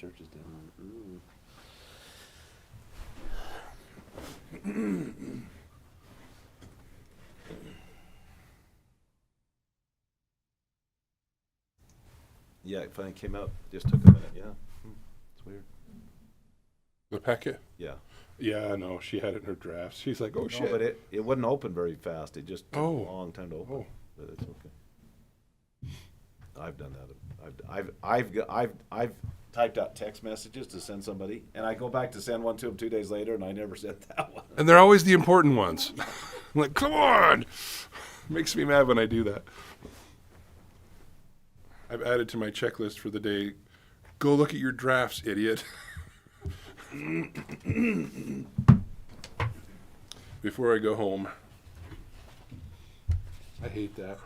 churches do. Yeah, it finally came out. Just took a minute. Yeah, it's weird. The packet? Yeah. Yeah, no, she had it in her drafts. She's like, oh, No, shit. but it wouldn't open very fast. It just took Oh. a long time to open. Oh. But it's okay. I've done that. I've typed out text messages to send somebody, and I go back to send one to them 2 days later, and I never sent that one. And they're always the important ones. I'm like, come on! Makes me mad when I do that. I've added to my checklist for the day, go look at your drafts, idiot. Before I go home. I hate that.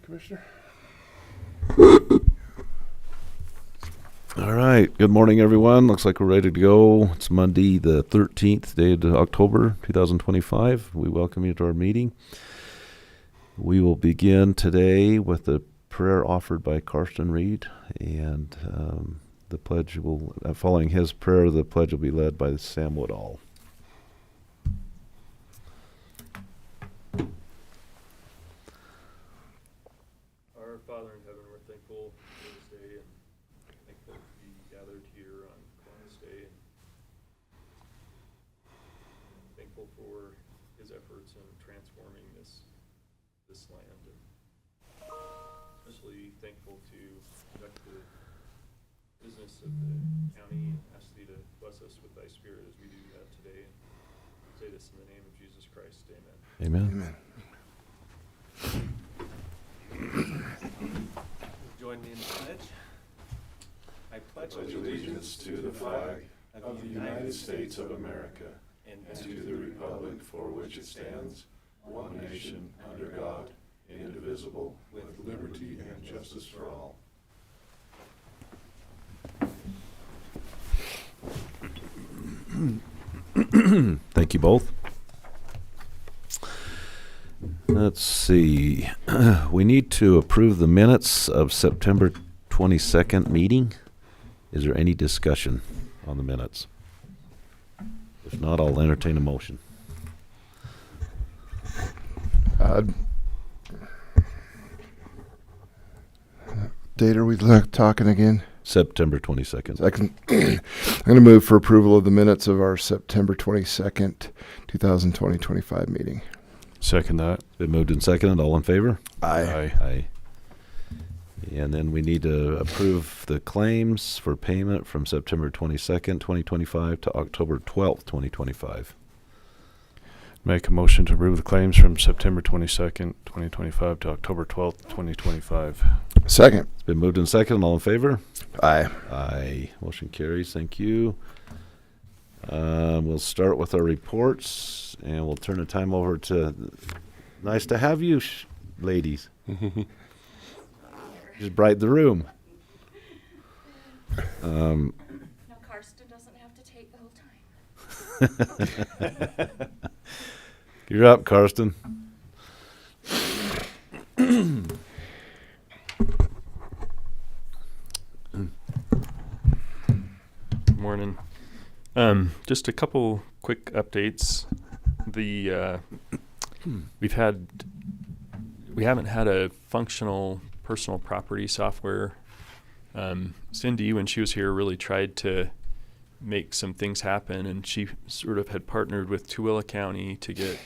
Commissioner. All right. Good morning, everyone. Looks like we're ready to go. It's Monday, the 13th day of October, 2025. We welcome you to our meeting. We will begin today with a prayer offered by Karsten Reed, and the pledge will, following his prayer, the pledge will be led by Sam Woodall. Our Father in heaven, we're thankful for this day and thankful to be gathered here on Columbus Day, and thankful for his efforts in transforming this land, and especially thankful to conduct the business of the county, and ask thee to bless us with thy spirit as we do that today, and say this in the name of Jesus Christ. Amen. Amen. Join me in the pledge. I pledge Allegiance to the flag of the United States of America and to the republic for which it stands, one nation, under God, indivisible, with liberty and justice for all. Thank you both. Let's see. We need to approve the minutes of September 22nd meeting. Is there any discussion on the minutes? If not, I'll entertain a motion. Date are we talking again? September 22nd. I'm going to move for approval of the minutes of our September 22nd, 2025 meeting. Second that. Been moved and seconded. All in favor? Aye. Aye. And then we need to approve the claims for payment from September 22nd, 2025 to October 12th, 2025. Make a motion to approve the claims from September 22nd, 2025 to October 12th, 2025. Second. It's been moved and seconded. All in favor? Aye. Aye. Motion carries. Thank you. We'll start with our reports, and we'll turn the time over to. Nice to have you, ladies. Just brighten the room. No, Karsten doesn't have to take the whole time. You're up, Karsten. Good morning. Just a couple quick updates. We haven't had a functional personal property software. Cindy, when she was here, really tried to make some things happen, and she sort of had partnered with Tooele County to get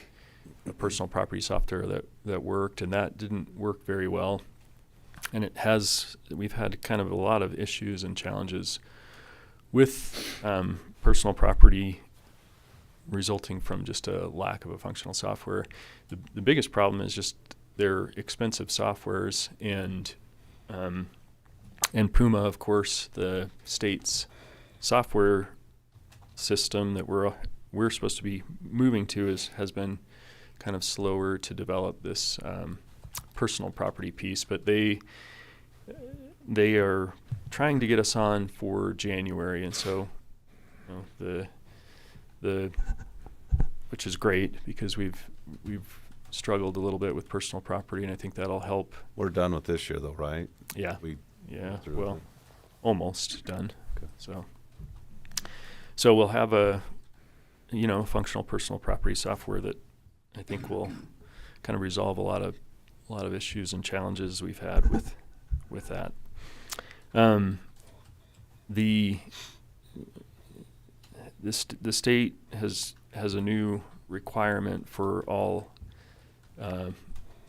a personal property software that worked, and that didn't work very well. And we've had kind of a lot of issues and challenges with personal property resulting from just a lack of a functional software. The biggest problem is just they're expensive softwares, and Puma, of course, the state's software system that we're supposed to be moving to has been kind of slower to develop this personal property piece, but they are trying to get us on for January, and so the which is great because we've struggled a little bit with personal property, and I think that'll help. We're done with this year, though, right? Yeah. Through Well, it. almost done. Okay. So we'll have a functional personal property software that I think will kind of resolve a lot of issues and challenges we've had with that. The state has a new requirement for all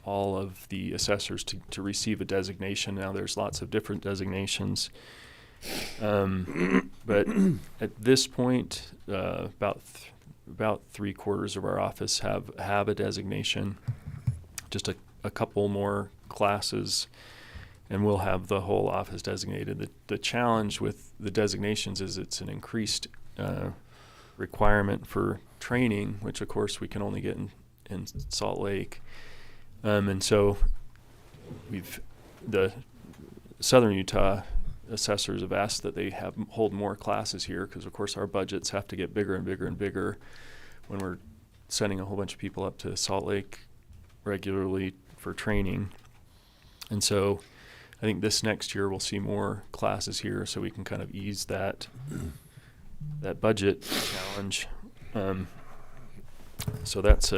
of the assessors to receive a designation. Now there's lots of different designations, but at this point, about 3/4 of our office have a designation. Just a couple more classes, and we'll have the whole office designated. The challenge with the designations is it's an increased requirement for training, which of course we can only get in Salt Lake. And so the Southern Utah assessors have asked that they hold more classes here because, of course, our budgets have to get bigger and bigger and bigger when we're sending a whole bunch of people up to Salt Lake regularly for training. And so I think this next year we'll see more classes here so we can kind of ease that budget challenge. So that's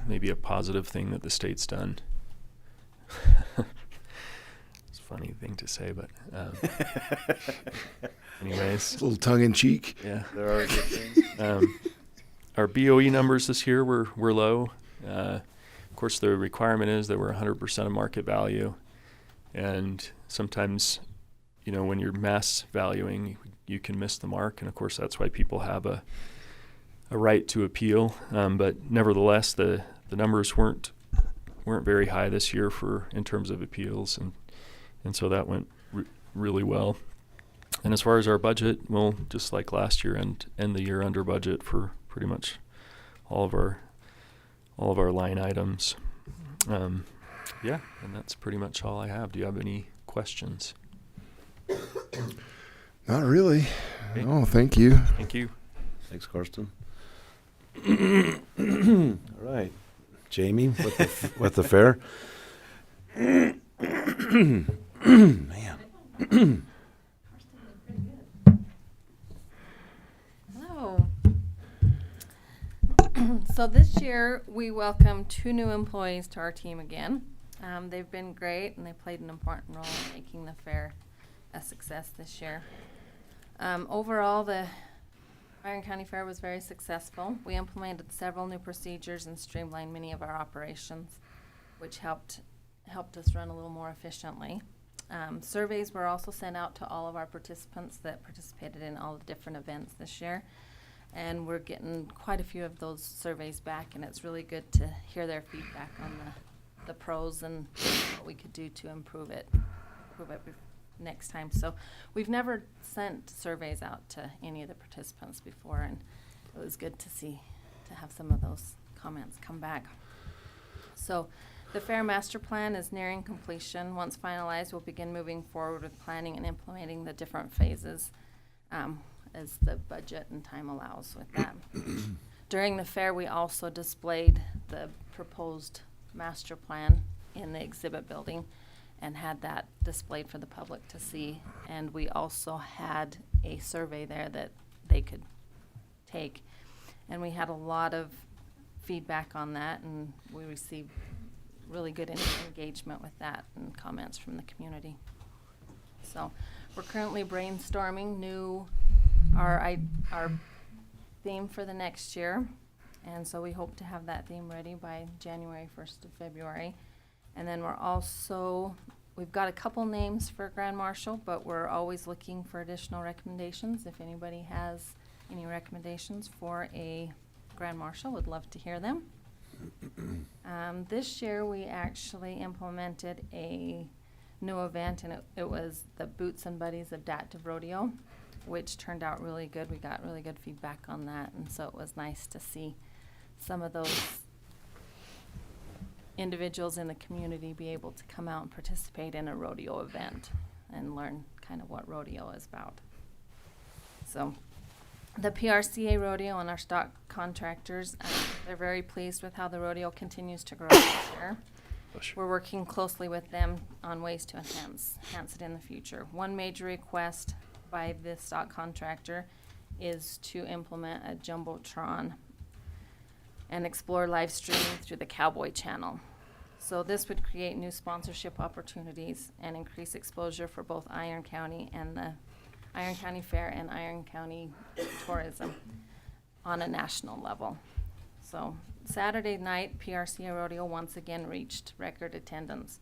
maybe a positive thing that the state's done. It's a funny thing to say, but anyways. A little tongue in cheek. Yeah. There are good things. Our BOE numbers this year were low. Of course, the requirement is that we're 100% of market value. And sometimes, when you're mass valuing, you can miss the mark. And, of course, that's why people have a right to appeal. But nevertheless, the numbers weren't very high this year in terms of appeals. And so that went really well. And as far as our budget, we'll, just like last year, end the year under budget for pretty much all of our line items. Yeah, and that's pretty much all I have. Do you have any questions? Not really. Okay. Oh, thank you. Thank you. Thanks, Karsten. All right, Jamie with the fair. Man. Hello. So this year we welcome 2 new employees to our team again. They've been great and they played an important role in making the fair a success this year. Overall, the Iron County Fair was very successful. We implemented several new procedures and streamlined many of our operations, which helped us run a little more efficiently. Surveys were also sent out to all of our participants that participated in all the different events this year. And we're getting quite a few of those surveys back, and it's really good to hear their feedback on the pros and what we could do to improve it next time. So we've never sent surveys out to any of the participants before, and it was good to have some of those comments come back. So the Fair Master Plan is nearing completion. Once finalized, we'll begin moving forward with planning and implementing the different phases as the budget and time allows with that. During the fair, we also displayed the proposed master plan in the exhibit building and had that displayed for the public to see. And we also had a survey there that they could take. And we had a lot of feedback on that, and we received really good engagement with that and comments from the community. So we're currently brainstorming our theme for the next year, and so we hope to have that theme ready by January 1st of February. And then we've got a couple names for Grand Marshal, but we're always looking for additional recommendations. If anybody has any recommendations for a Grand Marshal, would love to hear them. This year we actually implemented a new event, and it was the Boots and Buddies Adaptive Rodeo, which turned out really good. We got really good feedback on that, and so it was nice to see some of those individuals in the community be able to come out and participate in a rodeo event and learn kind of what rodeo is about. So the PRCA Rodeo and our stock contractors, they're very pleased with how the rodeo continues to grow this year. We're working closely with them on ways to enhance it in the future. One major request by the stock contractor is to implement a Jumbotron and explore live streaming through the Cowboy Channel. So this would create new sponsorship opportunities and increase exposure for both Iron County and the Iron County Fair and Iron County tourism on a national level. So Saturday night, PRCA Rodeo once again reached record attendance.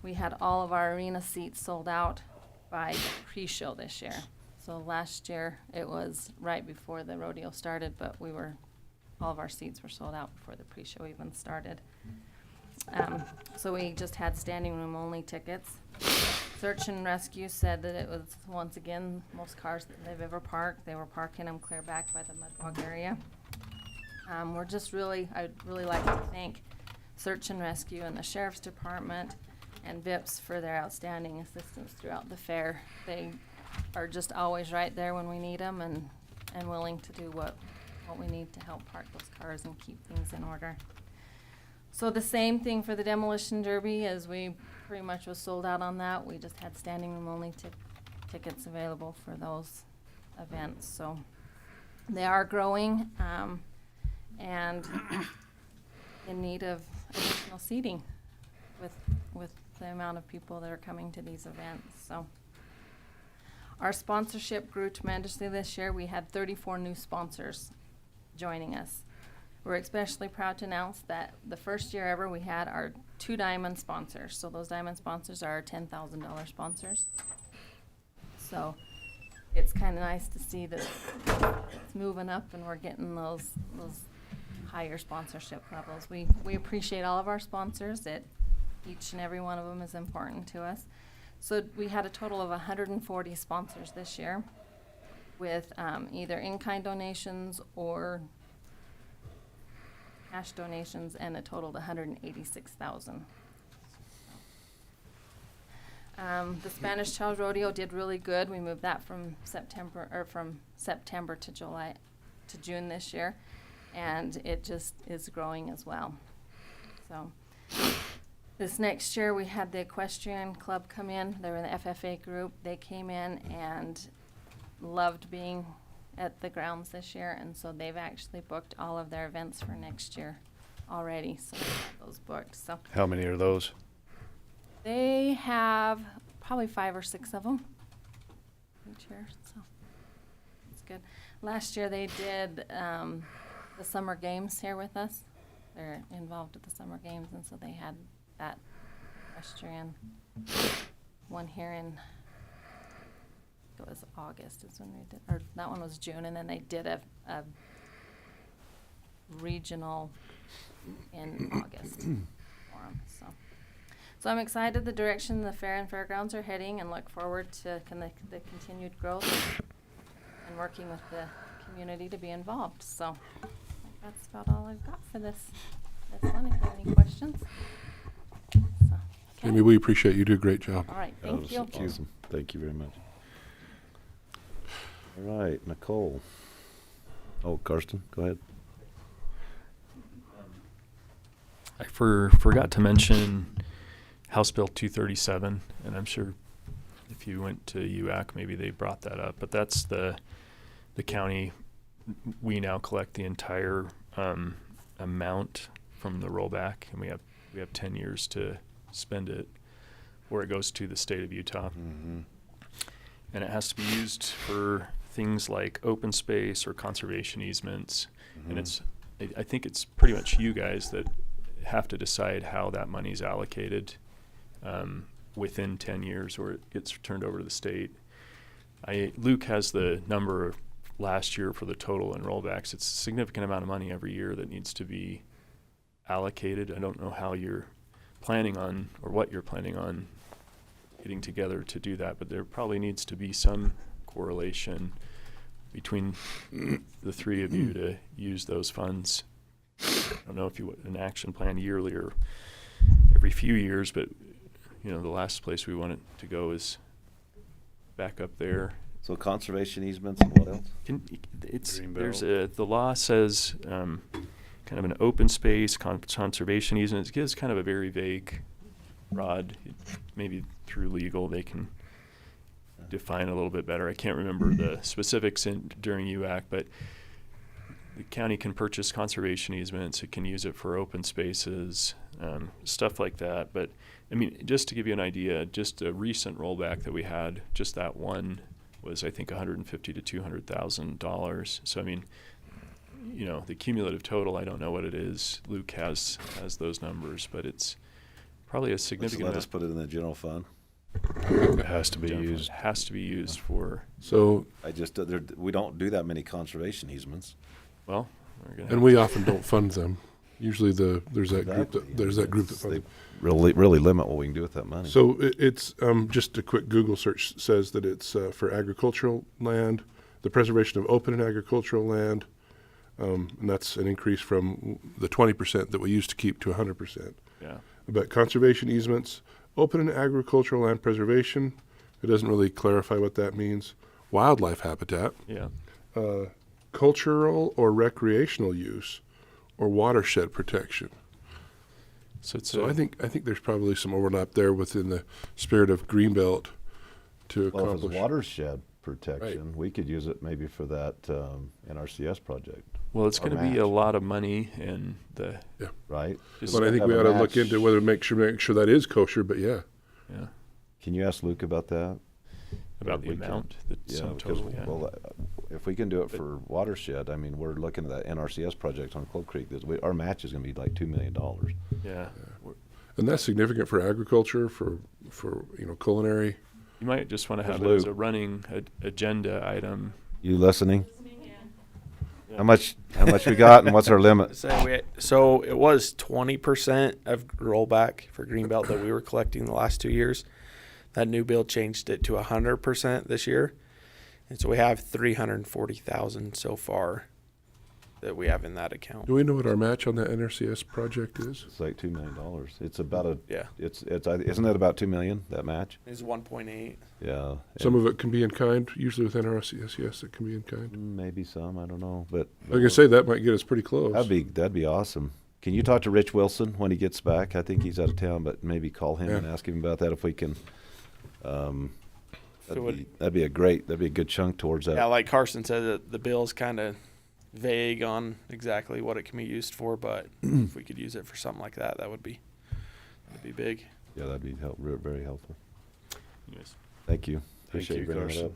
We had all of our arena seats sold out by the pre-show this year. So last year it was right before the rodeo started, but all of our seats were sold out before the pre-show even started. So we just had standing room only tickets. Search and Rescue said that it was once again most cars that they've ever parked. They were parking them clear back by the Mudbog area. I'd really like to thank Search and Rescue and the Sheriff's Department and VIPS for their outstanding assistance throughout the fair. They are just always right there when we need them and willing to do what we need to help park those cars and keep things in order. So the same thing for the demolition derby, as we pretty much was sold out on that. We just had standing room only tickets available for those events. So they are growing and in need of additional seating with the amount of people that are coming to these events. So our sponsorship grew tremendously this year. We had 34 new sponsors joining us. We're especially proud to announce that the first year ever we had our 2 diamond sponsors. So those diamond sponsors are our $10,000 sponsors. So it's kind of nice to see that it's moving up and we're getting those higher sponsorship levels. We appreciate all of our sponsors. Each and every one of them is important to us. So we had a total of 140 sponsors this year with either in-kind donations or cash donations, and a total of 186,000. The Spanish Child Rodeo did really good. We moved that from September to June this year, and it just is growing as well. So this next year we had the Equestrian Club come in. They were in the FFA group. They came in and loved being at the grounds this year, and so they've actually booked all of their events for next year already. So we have those booked. So How many are those? they have probably 5 or 6 of them each year, so it's good. Last year they did the summer games here with us. They're involved with the summer games, and so they had that equestrian one here in, it was August is when we did, or that one was June, and then they did a regional in August for 'em, so I'm excited the direction the fair and fairgrounds are heading, and look forward to the continued growth and working with the community to be involved. So that's about all I've got for this one. If you have any questions. So, okay. Amy, we appreciate you. Do a great job. All right, That thank was you. awesome. Thank you very much. All right, Nicole. Oh, Karsten, go ahead. I forgot to mention House Bill 237, and I'm sure if you went to UAC, maybe they brought that up. But that's the county. We now collect the entire amount from the rollback, and we have 10 years to spend it, or it goes to the state of Utah. Mm-hmm. And it has to be used for things like open space or conservation easements. Mm-hmm. And I think it's pretty much you guys that have to decide how that money's allocated within 10 years, or it gets turned over to the state. Luke has the number last year for the total and rollbacks. It's a significant amount of money every year that needs to be allocated. I don't know how you're planning on, or what you're planning on getting together to do that, but there probably needs to be some correlation between the three of you to use those funds. I don't know if you want an action plan yearly or every few years, but the last place we want it to go is back up there. So conservation easements and what else? The law says kind of an open space conservation easement. It gives kind of a very vague, broad. Maybe through legal they can define a little bit better. I can't remember the specifics during UAC, but the county can purchase conservation easements. It can use it for open spaces, stuff like that. But I mean, just to give you an idea, just a recent rollback that we had, just that one was I think $150,000 to $200,000. So I mean, the cumulative total, I don't know what it is. Luke has those numbers, but it's probably a significant. Let us put it in the general fund. It has to be used. It has to be used for. So, We don't do that many conservation easements. Well, we're gonna. and we often don't fund them. Usually there's that group that funds They them. really limit what we can do with that money. So it's just a quick Google search says that it's for agricultural land, the preservation of open and agricultural land, and that's an increase from the 20% that we used to keep to 100%. Yeah. But conservation easements, open and agricultural land preservation, it doesn't really clarify what that means. Wildlife habitat, Yeah. cultural or recreational use, or watershed protection. So it's So I think there's probably some overlap there within the spirit of Greenbelt to Well, if accomplish. it's watershed protection, we could use it maybe for that NRCS project, well, it's or going to be a match. lot of money, and the right? just But I think have we a ought to look match. into whether make sure that is kosher. But yeah, yeah, Can you ask Luke about that? about Or the we can- amount, the sum because, total. Yeah. well, if we can do it But- for watershed, I mean, we're looking at that NRCS project on Clove Creek. Our match is going to be like $2 million. Yeah. We're- and that's significant for agriculture, for culinary. You might just want to There's have it as a Luke. running agenda item. You listening? How much we got, and what's our limit? So it was 20% of rollback for Greenbelt that we were collecting the last 2 years. That new bill changed it to 100% this year, and so we have 340,000 so far that we have in that account. Do we know what our match on that NRCS project is? It's like $2 million. It's about a. Yeah, Isn't it about $2 million, that match? it's 1.8. Yeah. Some of it can be in kind. Usually with NRCS, yes, it can be in kind. Maybe some. I don't know, but I can say that might get us pretty close. that'd be awesome. Can you talk to Rich Wilson when he gets back? I think he's out of town, but maybe call him and ask him about that if we can. That'd be a good chunk towards that. Yeah, like Carson said, the bill's kind of vague on exactly what it can be used for, but if we could use it for something like that, that'd be big. Yeah, that'd be very helpful. Yes. Thank you. Appreciate you bringing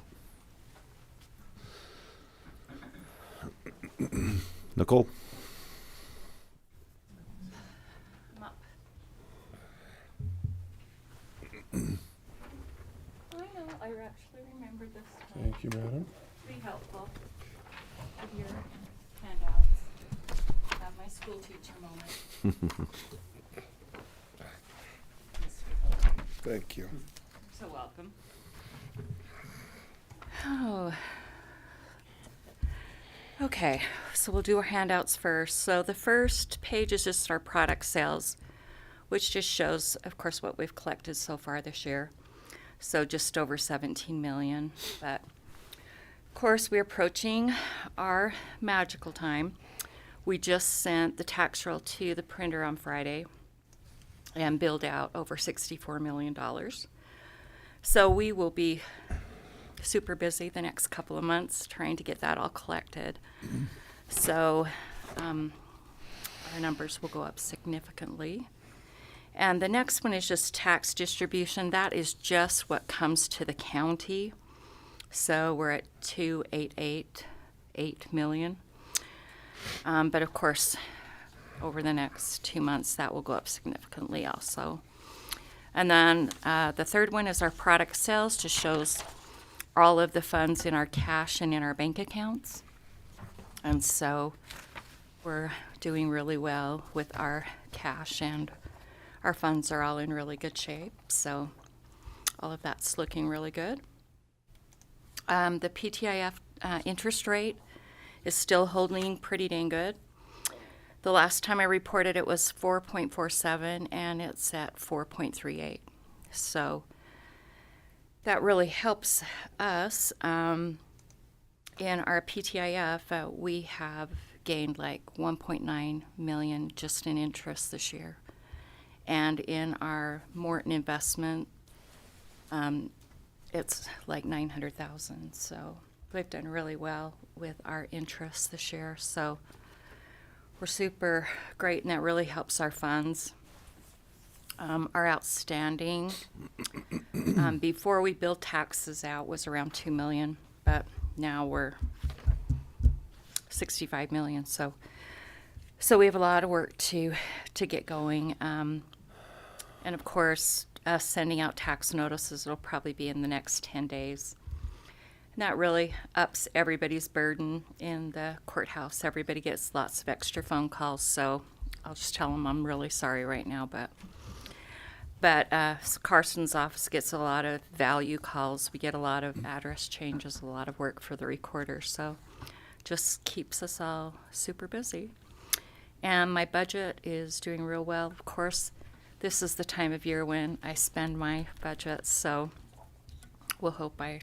that up. Nicole? I know, I actually remember this one. Thank you, madam. Be helpful with your handouts. Have my school teacher moment. Thank you. So welcome. Oh. Okay, so we'll do our handouts first. So the first page is just our product sales, which just shows, of course, what we've collected so far this year. So just over 17 million. But of course, we're approaching our magical time. We just sent the tax roll to the printer on Friday and billed out over $64 million. So we will be super busy the next couple of months trying to get that all collected. So our numbers will go up significantly. And the next one is just tax distribution. That is just what comes to the county. So we're at 288.8 million. But of course, over the next 2 months, that will go up significantly also. And then the third one is our product sales, just shows all of the funds in our cash and in our bank accounts. And so we're doing really well with our cash, and our funds are all in really good shape. So all of that's looking really good. The PTIF interest rate is still holding pretty dang good. The last time I reported it was 4.47, and it's at 4.38. So that really helps us. In our PTIF, we have gained like 1.9 million just in interest this year. And in our Morton investment, it's like 900,000. So we've done really well with our interest this year. So we're super great, and that really helps our funds. Our outstanding before we billed taxes out was around 2 million, but now we're 65 million. So we have a lot of work to get going. And of course, us sending out tax notices will probably be in the next 10 days. And that really ups everybody's burden in the courthouse. Everybody gets lots of extra phone calls, so I'll just tell them I'm really sorry right now, but Carson's office gets a lot of value calls. We get a lot of address changes, a lot of work for the recorder, so just keeps us all super busy. And my budget is doing real well. Of course, this is the time of year when I spend my budget, so we'll hope I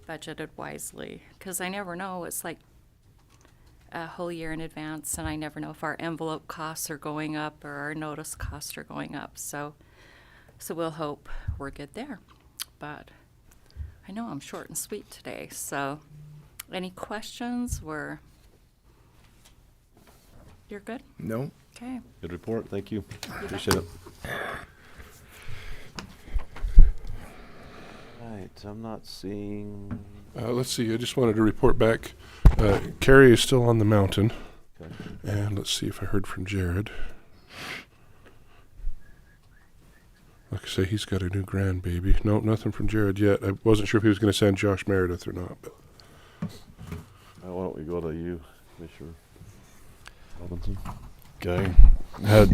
budgeted wisely, because I never know. It's like a whole year in advance, and I never know if our envelope costs are going up or our notice costs are going up. So we'll hope we're good there. But I know I'm short and sweet today. So any questions? You're good? No. Okay. Good report. Thank you. Appreciate it. Right. I'm not seeing. Let's see, I just wanted to report back. Carrie is still on the mountain. Okay. And let's see if I heard from Jared. Like I say, he's got a new grandbaby. No, nothing from Jared yet. I wasn't sure if he was going to send Josh Meredith or not. But Why don't we go to you, Commissioner Robinson? Okay. Had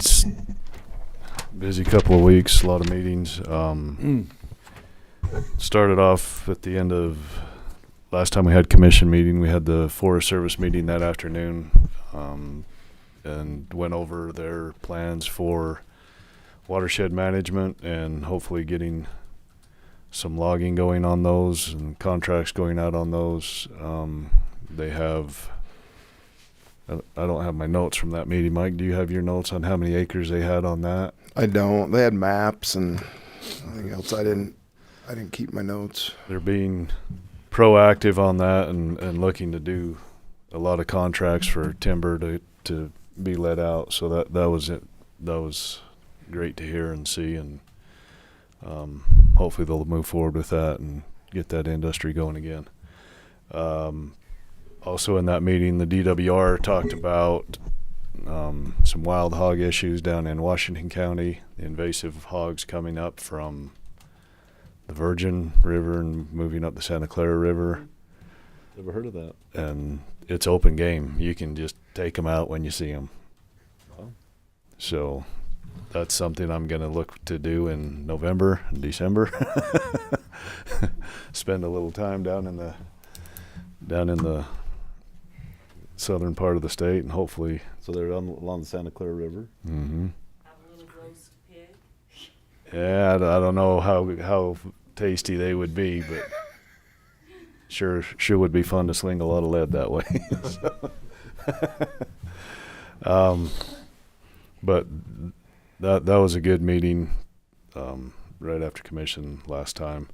busy couple of weeks, a lot of meetings. Started off at the end of last time we had commission meeting. We had the Forest Service meeting that afternoon, and went over their plans for watershed management and hopefully getting some logging going on those and contracts going out on those. They have, I don't have my notes from that meeting. Mike, do you have your notes on how many acres they had on that? I don't. They had maps and anything else. I didn't keep my notes. They're being proactive on that and looking to do a lot of contracts for timber to be let out. So that was it. That was great to hear and see, and hopefully they'll move forward with that and get that industry going again. Also in that meeting, the DWR talked about some wild hog issues down in Washington County, the invasive hogs coming up from the Virgin River and moving up the Santa Clara River. Never heard of that. And it's open game. You can just take them out when you see them. Wow. So that's something I'm going to look to do in November and December. Spend a little time down in the southern part of the state, and hopefully. So they're along the Santa Clara River. Mm-hmm. Yeah, I don't know how tasty they would be, but sure would be fun to sling a lot of lead that way. But that was a good meeting right after commission last time.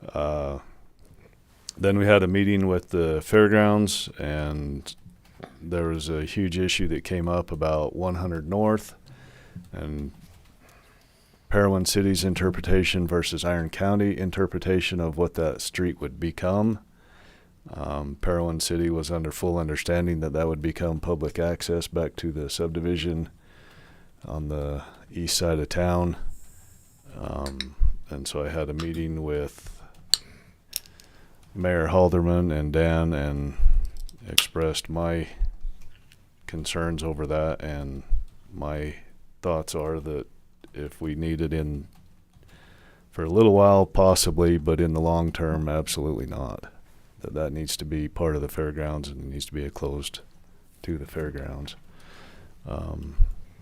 Then we had a meeting with the fairgrounds, and there was a huge issue that came up about 100 North and Parowan City's interpretation versus Iron County interpretation of what that street would become. Parowan City was under full understanding that would become public access back to the subdivision on the east side of town. And so I had a meeting with Mayor Halderman and Dan and expressed my concerns over that, and my thoughts are that if we need it in for a little while, possibly, but in the long term, absolutely not. That needs to be part of the fairgrounds and needs to be closed to the fairgrounds.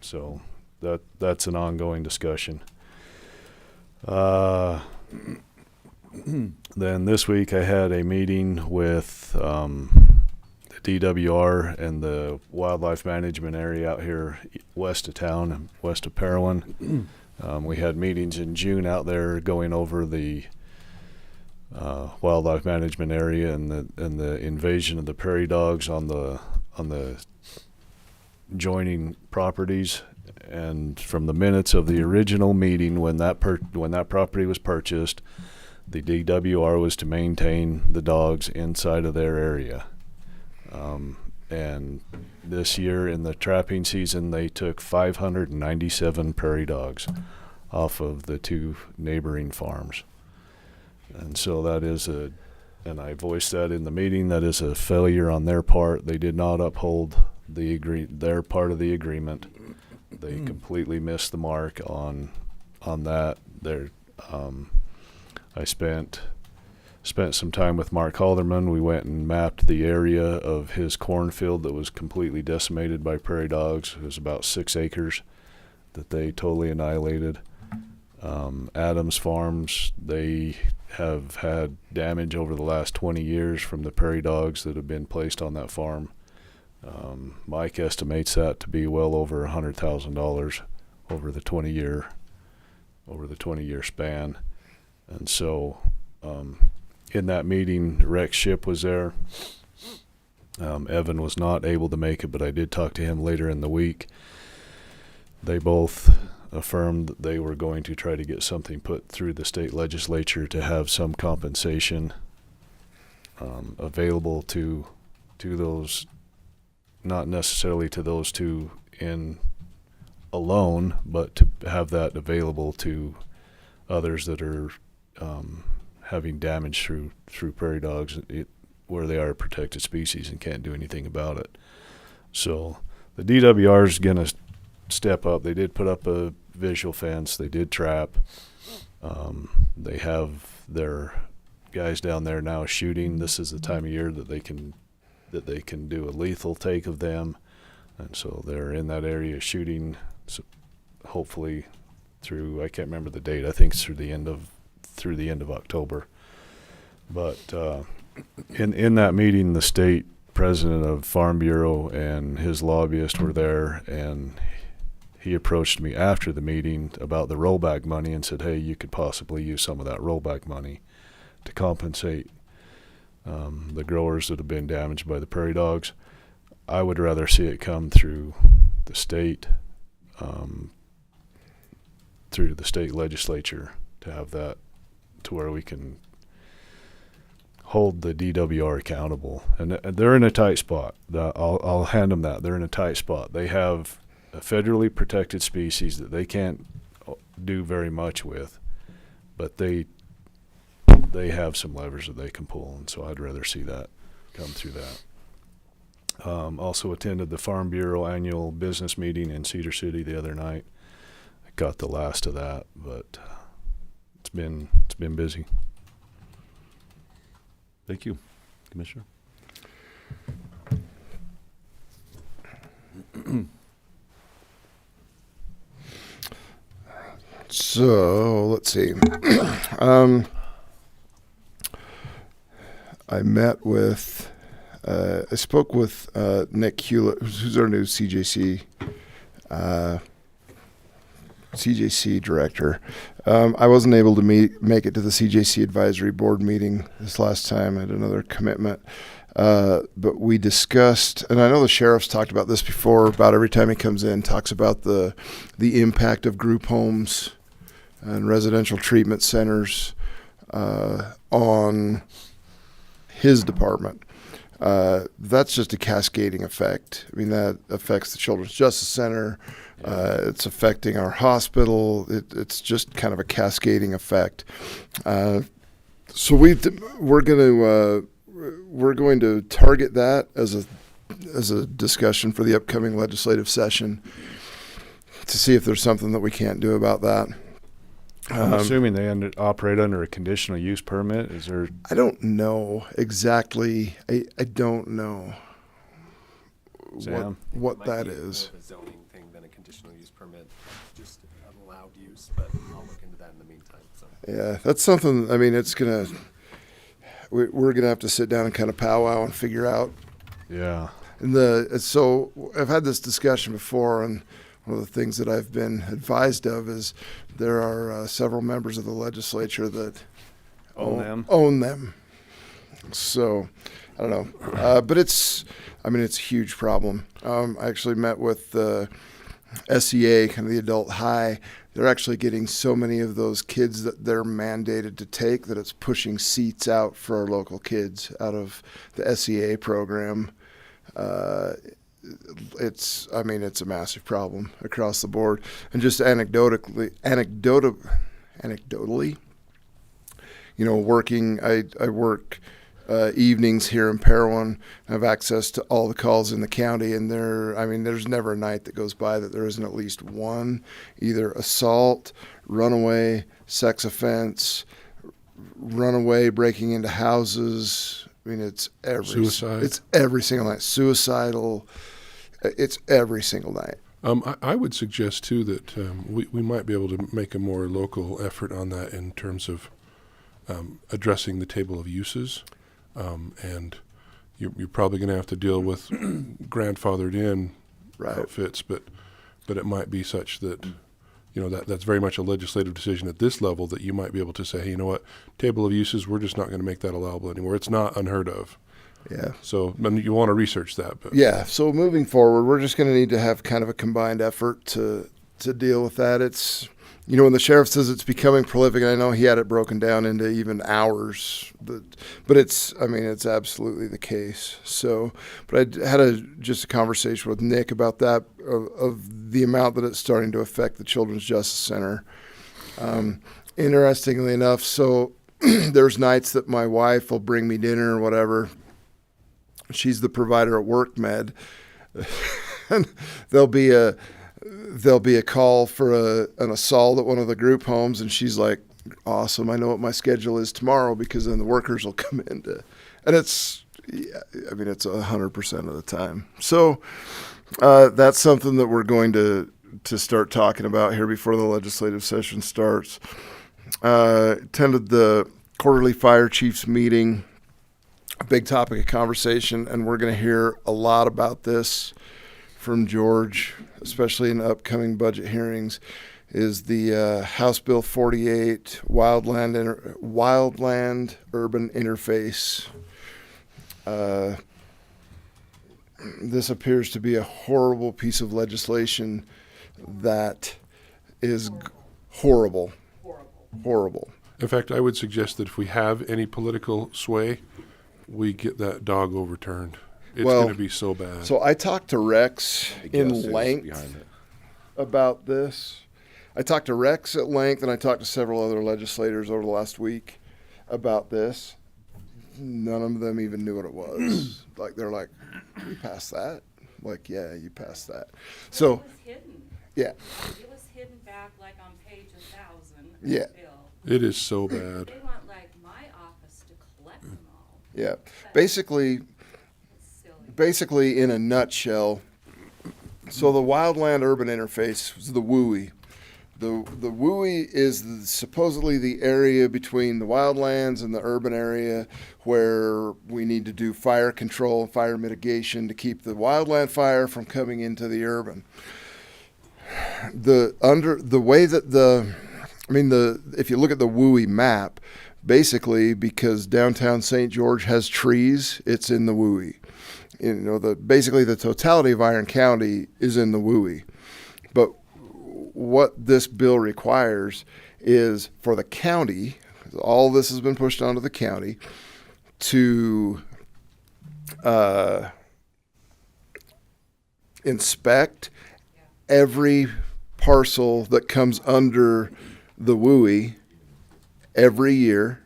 So that's an ongoing discussion. Then this week I had a meeting with the DWR and the wildlife management area out here west of town, west of Parowan. We had meetings in June out there going over the wildlife management area and the invasion of the prairie dogs on the joining properties. And from the minutes of the original meeting, when that property was purchased, the DWR was to maintain the dogs inside of their area. And this year in the trapping season, they took 597 prairie dogs off of the two neighboring farms. And so that is and I voiced that in the meeting, that is a failure on their part. They did not uphold their part of the agreement. They completely missed the mark on that. I spent some time with Mark Halderman. We went and mapped the area of his cornfield that was completely decimated by prairie dogs. It was about 6 acres that they totally annihilated. Adams Farms, they have had damage over the last 20 years from the prairie dogs that have been placed on that farm. Mike estimates that to be well over $100,000 over the 20-year span. And so in that meeting, Rex Ship was there. Evan was not able to make it, but I did talk to him later in the week. They both affirmed that they were going to try to get something put through the state legislature to have some compensation available to those, not necessarily to those two in alone, but to have that available to others that are having damage through prairie dogs where they are a protected species and can't do anything about it. So the DWR is going to step up. They did put up a visual fence. They did trap. They have their guys down there now shooting. This is the time of year that they can do a lethal take of them, and so they're in that area shooting. So hopefully through, I can't remember the date. I think it's through the end of October. But in that meeting, the state president of Farm Bureau and his lobbyist were there, and he approached me after the meeting about the rollback money and said, hey, you could possibly use some of that rollback money to compensate the growers that have been damaged by the prairie dogs. I would rather see it come through the state legislature to have that to where we can hold the DWR accountable. And they're in a tight spot. I'll hand them that. They're in a tight spot. They have a federally protected species that they can't do very much with, but they have some levers that they can pull, and so I'd rather see that come through that. Also attended the Farm Bureau annual business meeting in Cedar City the other night. I got the last of that, but it's been busy. Thank you, Commissioner. So let's see. I spoke with Nick Hewlett, who's our new CJC director. I wasn't able to make it to the CJC advisory board meeting this last time. I had another commitment. But we discussed, and I know the sheriff's talked about this before, about every time he comes in, talks about the impact of group homes and residential treatment centers on his department. That's just a cascading effect. I mean, that affects the Children's Justice Center. It's affecting our hospital. It's just kind of a cascading effect. So we're going to target that as a discussion for the upcoming legislative session to see if there's something that we can't do about that. I'm assuming they operate under a conditional use permit. Is there? I don't know exactly. I don't know Sam? what that is. More of a zoning thing than a conditional use permit, just allowed use. But I'll look into that in the meantime. So. Yeah, that's something. I mean, we're gonna have to sit down and kind of powwow and figure out. Yeah. And so I've had this discussion before, and one of the things that I've been advised of is there are several members of the legislature that own them. So I don't know, but it's a huge problem. I actually met with the SEA, kind of the adult high. They're actually getting so many of those kids that they're mandated to take that it's pushing seats out for our local kids out of the SEA program. It's a massive problem across the board. And just anecdotally, working, I work evenings here in Parowan. I have access to all the calls in the county, and there's never a night that goes by that there isn't at least one, either assault, runaway, sex offense, runaway, breaking into houses. I mean, it's suicide. It's every single night. Suicidal. It's every single night. I would suggest too that we might be able to make a more local effort on that in terms of addressing the table of uses, and you're probably going to have to deal with grandfathered in Right. outfits, but it might be such that that's very much a legislative decision at this level, that you might be able to say, hey, you know what, table of uses, we're just not going to make that allowable anymore. It's not unheard of. Yeah. So you want to research that. But Yeah. So moving forward, we're just going to need to have kind of a combined effort to deal with that. It's, when the sheriff says it's becoming prolific, and I know he had it broken down into even hours, but it's absolutely the case. So, but I had just a conversation with Nick about that, of the amount that it's starting to affect the Children's Justice Center. Interestingly enough, so there's nights that my wife will bring me dinner or whatever. She's the provider at WorkMed. And there'll be a call for an assault at one of the group homes, and she's like, awesome, I know what my schedule is tomorrow, because then the workers will come in and it's 100% of the time. So that's something that we're going to start talking about here before the legislative session starts. Attended the quarterly fire chiefs meeting. A big topic of conversation, and we're going to hear a lot about this from George, especially in the upcoming budget hearings, is the House Bill 48 wildland urban interface. This appears to be a horrible piece of legislation that is horrible. in fact, I would suggest that if we have any political sway, we get that dog overturned. It's going to be so bad. So I talked to Rex I guess in who's length behind it. about this. I talked to Rex at length, and I talked to several other legislators over the last week about this. None of them even knew what it was. They're like, you passed that? Like, yeah, you passed that. So, It was hidden. yeah, It was hidden back like on page 1,000. Yeah. It is so bad. They want like my office to collect them all. yeah. Basically, It's silly. basically in a nutshell, so the wildland urban interface was the WUI. The WUI is supposedly the area between the wildlands and the urban area where we need to do fire control and fire mitigation to keep the wildland fire from coming into the urban. If you look at the WUI map, basically because downtown St. George has trees, it's in the WUI. Basically the totality of Iron County is in the WUI. But what this bill requires is for the county, all this has been pushed onto the county, to inspect every parcel that comes under the WUI every year,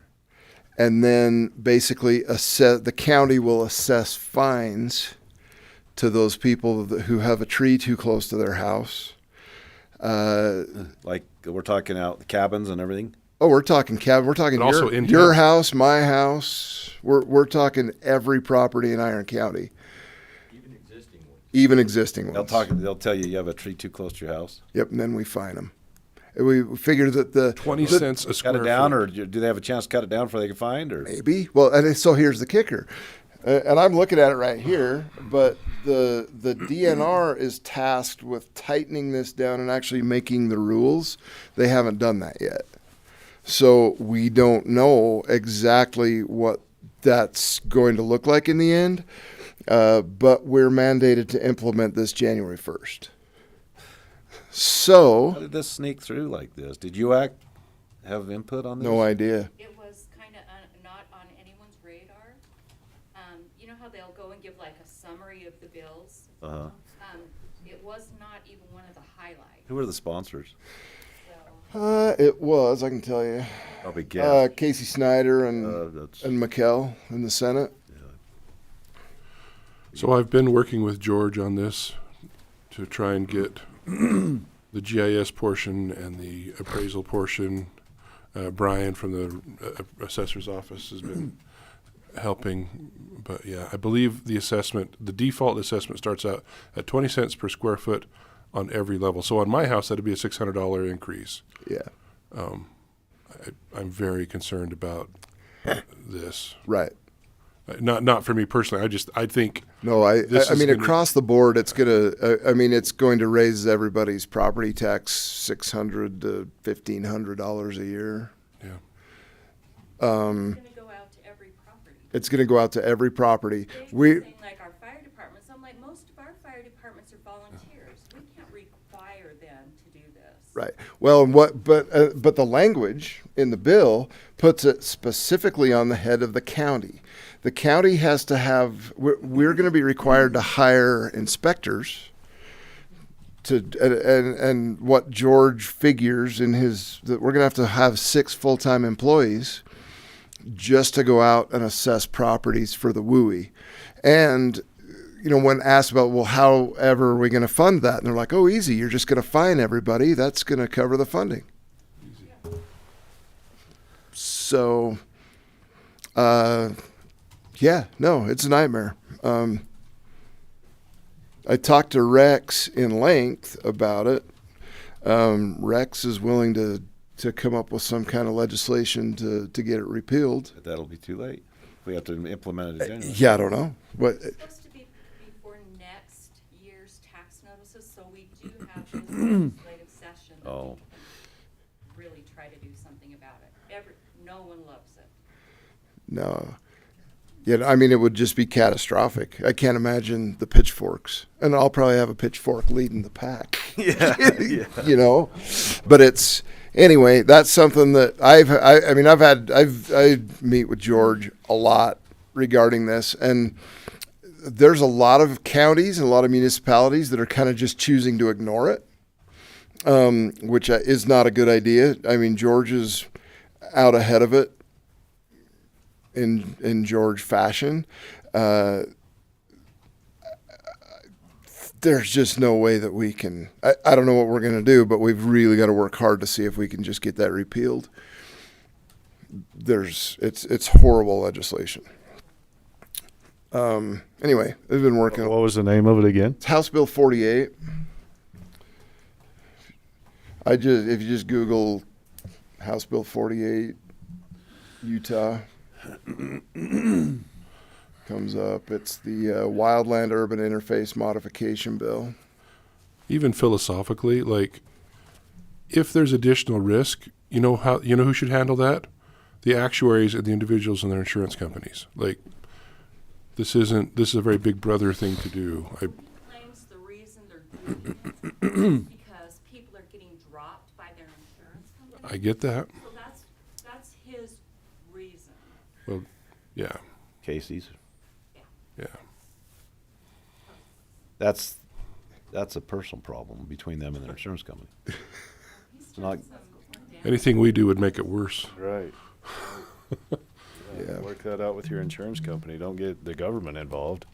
and then basically the county will assess fines to those people who have a tree too close to their house. Like we're talking out the cabins and everything. Oh, we're talking cabin. We're talking But also your, in your town. house, my house. We're talking every property in Iron County. Even existing ones. They'll tell you have a tree too close to your house. Yep, and then we fine them. We figure that the 20 the- cents a Cut square it down, foot. or do they have a chance to cut it down before they can find? Or Maybe. Well, and so here's the kicker, and I'm looking at it right here. But the DNR is tasked with tightening this down and actually making the rules. They haven't done that yet, so we don't know exactly what that's going to look like in the end. But we're mandated to implement this January 1st. So, how did this sneak through like this? Did you have input on this? no idea. It was kind of not on anyone's radar. You know how they'll go and give like a summary of the bills? Uh-huh. It was not even one of the highlights. Who are the sponsors? So It was, I can tell you, Probably guess. Casey Snyder and That's McKell in the Senate. So I've been working with George on this to try and get the GIS portion and the appraisal portion. Brian from the assessor's office has been helping. But yeah, I believe the default assessment starts out at 20 cents per square foot on every level. So on my house, that'd be a $600 increase. Yeah. I'm very concerned about this. Right. Not for me personally. I think No, I This is mean, gonna- across the board, it's it's going to raise everybody's property tax $600 to $1,500 a year. yeah. It's gonna go out to every property. It's going to go out to every property. They've We, been saying, like, our fire departments, I'm like, most of our fire departments are volunteers. We can't require them to do this. right. Well, but the language in the bill puts it specifically on the head of the county. The county has to have, we're going to be required to hire inspectors to, and what George figures in that we're going to have 6 full-time employees just to go out and assess properties for the WUI. And, when asked about, well, however are we going to fund that? And they're like, oh, easy. You're just going to fine everybody. That's going to cover the funding. So, yeah, no, it's a nightmare. I talked to Rex in length about it. Rex is willing to come up with some kind of legislation to get it repealed. But that'll be too late. We have to implement it anyway. Yeah, I don't know. But It's supposed to be before next year's tax notices, so we do have this legislative session that Oh. we can really try to do something about it. No one loves it. no. Yeah, I mean, it would just be catastrophic. I can't imagine the pitchforks. And I'll probably have a pitchfork leading the pack. Yeah. But anyway, that's something that I meet with George a lot regarding this. And there's a lot of counties and a lot of municipalities that are kind of just choosing to ignore it, which is not a good idea. I mean, George is out ahead of it in George fashion. There's just no way that we can. I don't know what we're going to do, but we've really got to work hard to see if we can just get that repealed. It's horrible legislation. Anyway, we've been working. What was the name of it again? It's House Bill 48. If you just Google House Bill 48, Utah, comes up. It's the Wildland Urban Interface Modification Bill. Even philosophically, like, if there's additional risk, who should handle that? The actuaries and the individuals and their insurance companies. Like, this is a very big brother thing to do. Claims the reason they're doing it is because people are getting dropped by their insurance company. I get that. So that's his reason. Well, yeah, Casey's. yeah. That's a personal problem between them and their insurance company. It's not. Anything we do would make it worse. Right. Yeah. Work that out with your insurance company. Don't get the government involved.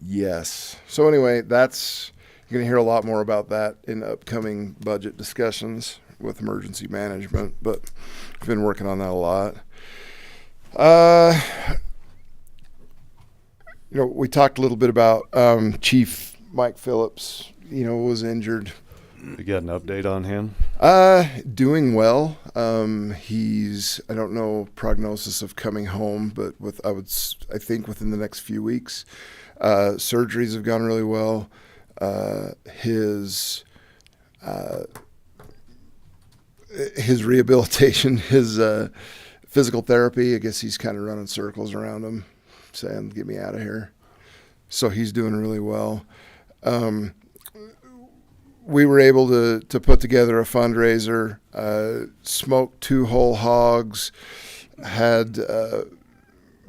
Yes. So anyway, you're going to hear a lot more about that in upcoming budget discussions with emergency management, but I've been working on that a lot. We talked a little bit about Chief Mike Phillips, was injured. You got an update on him? Doing well. I don't know prognosis of coming home, but I think within the next few weeks. Surgeries have gone really well. His rehabilitation, his physical therapy, I guess he's kind of running circles around him, saying, "Get me out of here." So he's doing really well. We were able to put together a fundraiser, smoked 2 whole hogs, had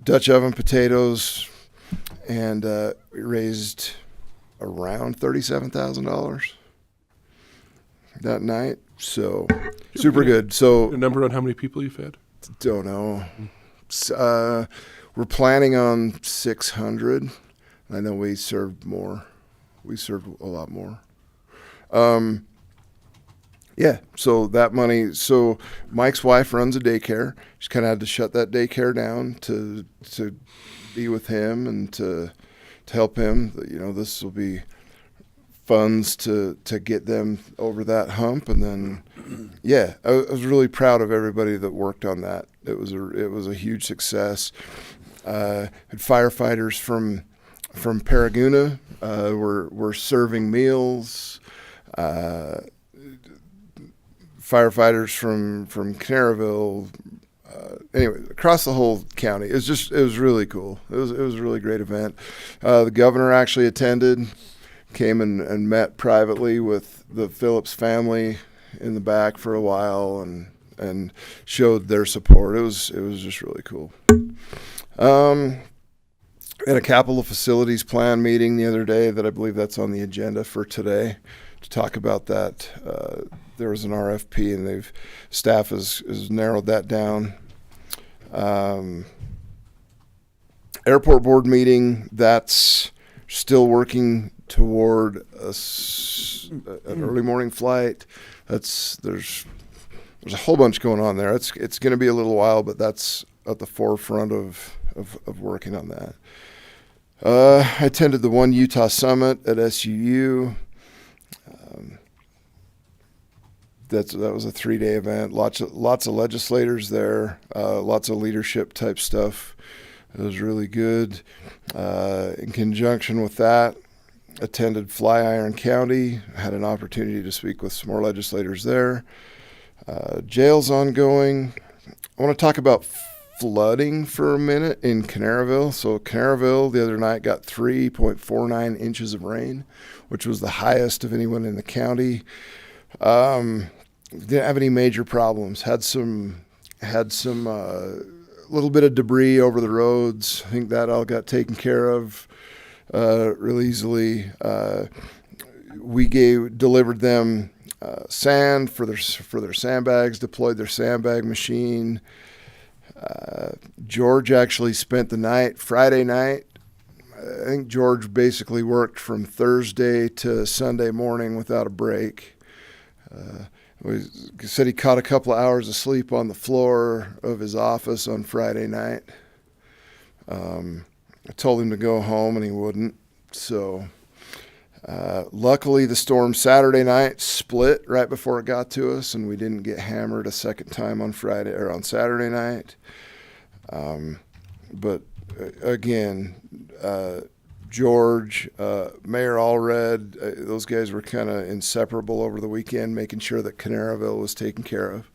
Dutch oven potatoes, and we raised around $37,000 that night. So super good. So A number on how many people you fed? don't know. We're planning on 600. I know we served more. We served a lot more. Yeah, so that money, so Mike's wife runs a daycare. She's kind of had to shut that daycare down to be with him and to help him. This will be funds to get them over that hump. And then, yeah, I was really proud of everybody that worked on that. It was a huge success. Had firefighters from Paraguna were serving meals. Firefighters from Canaryville. Anyway, across the whole county. It was really cool. It was a really great event. The governor actually attended, came and met privately with the Phillips family in the back for a while and showed their support. It was just really cool. We had a capital facilities plan meeting the other day that I believe that's on the agenda for today to talk about that. There was an RFP and staff has narrowed that down. Airport board meeting, that's still working toward an early morning flight. There's a whole bunch going on there. It's going to be a little while, but that's at the forefront of working on that. I attended the One Utah Summit at SUU. That was a 3-day event. Lots of legislators there. Lots of leadership type stuff. It was really good. In conjunction with that, attended Flatiron County. Had an opportunity to speak with some more legislators there. Jail's ongoing. I want to talk about flooding for a minute in Canaryville. So Canaryville the other night got 3.49 inches of rain, which was the highest of anyone in the county. Didn't have any major problems. Had some little bit of debris over the roads. I think that all got taken care of real easily. We delivered them sand for their sandbags, deployed their sandbag machine. George actually spent the night, Friday night. I think George basically worked from Thursday to Sunday morning without a break. He said he caught a couple of hours of sleep on the floor of his office on Friday night. I told him to go home and he wouldn't. So luckily the storm Saturday night split right before it got to us and we didn't get hammered a second time on Friday or on Saturday night. But again, George, Mayor Allred, those guys were kind of inseparable over the weekend, making sure that Canaryville was taken care of.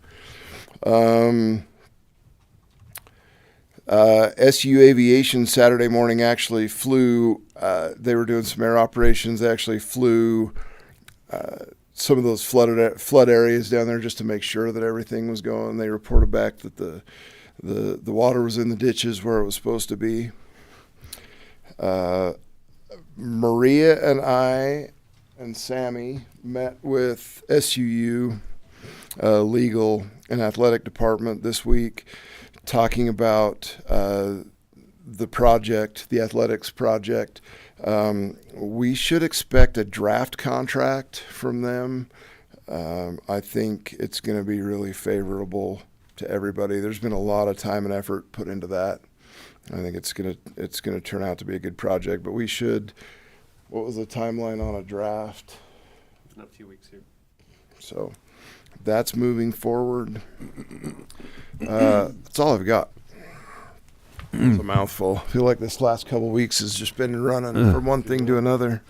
SU Aviation Saturday morning actually flew, they were doing some air operations. They actually flew some of those flood areas down there just to make sure that everything was going. They reported back that the water was in the ditches where it was supposed to be. Maria and I and Sammy met with SUU legal and athletic department this week talking about the project, the athletics project. We should expect a draft contract from them. I think it's going to be really favorable to everybody. There's been a lot of time and effort put into that. I think it's gonna turn out to be a good project, but we should. What was the timeline on a draft? In a few weeks here. So that's moving forward. That's all I've got. It's a mouthful. I feel like this last couple of weeks has just been running from one thing to another.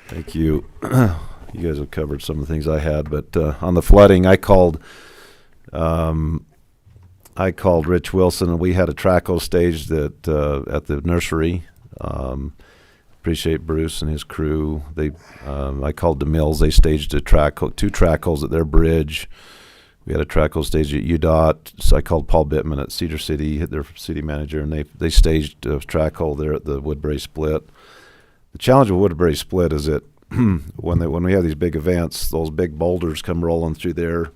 Thank you. You guys have covered some of the things I had, but on the flooding, I called Rich Wilson, and we had a traco staged at the nursery. Appreciate Bruce and his crew. I called DeMills. They staged two tracos at their bridge. We had a traco staged at UDOT. So I called Paul Bittman at Cedar City, their city manager, and they staged a traco there at the Woodbury Split. The challenge with Woodbury Split is that when we have these big events, those big boulders come rolling through there.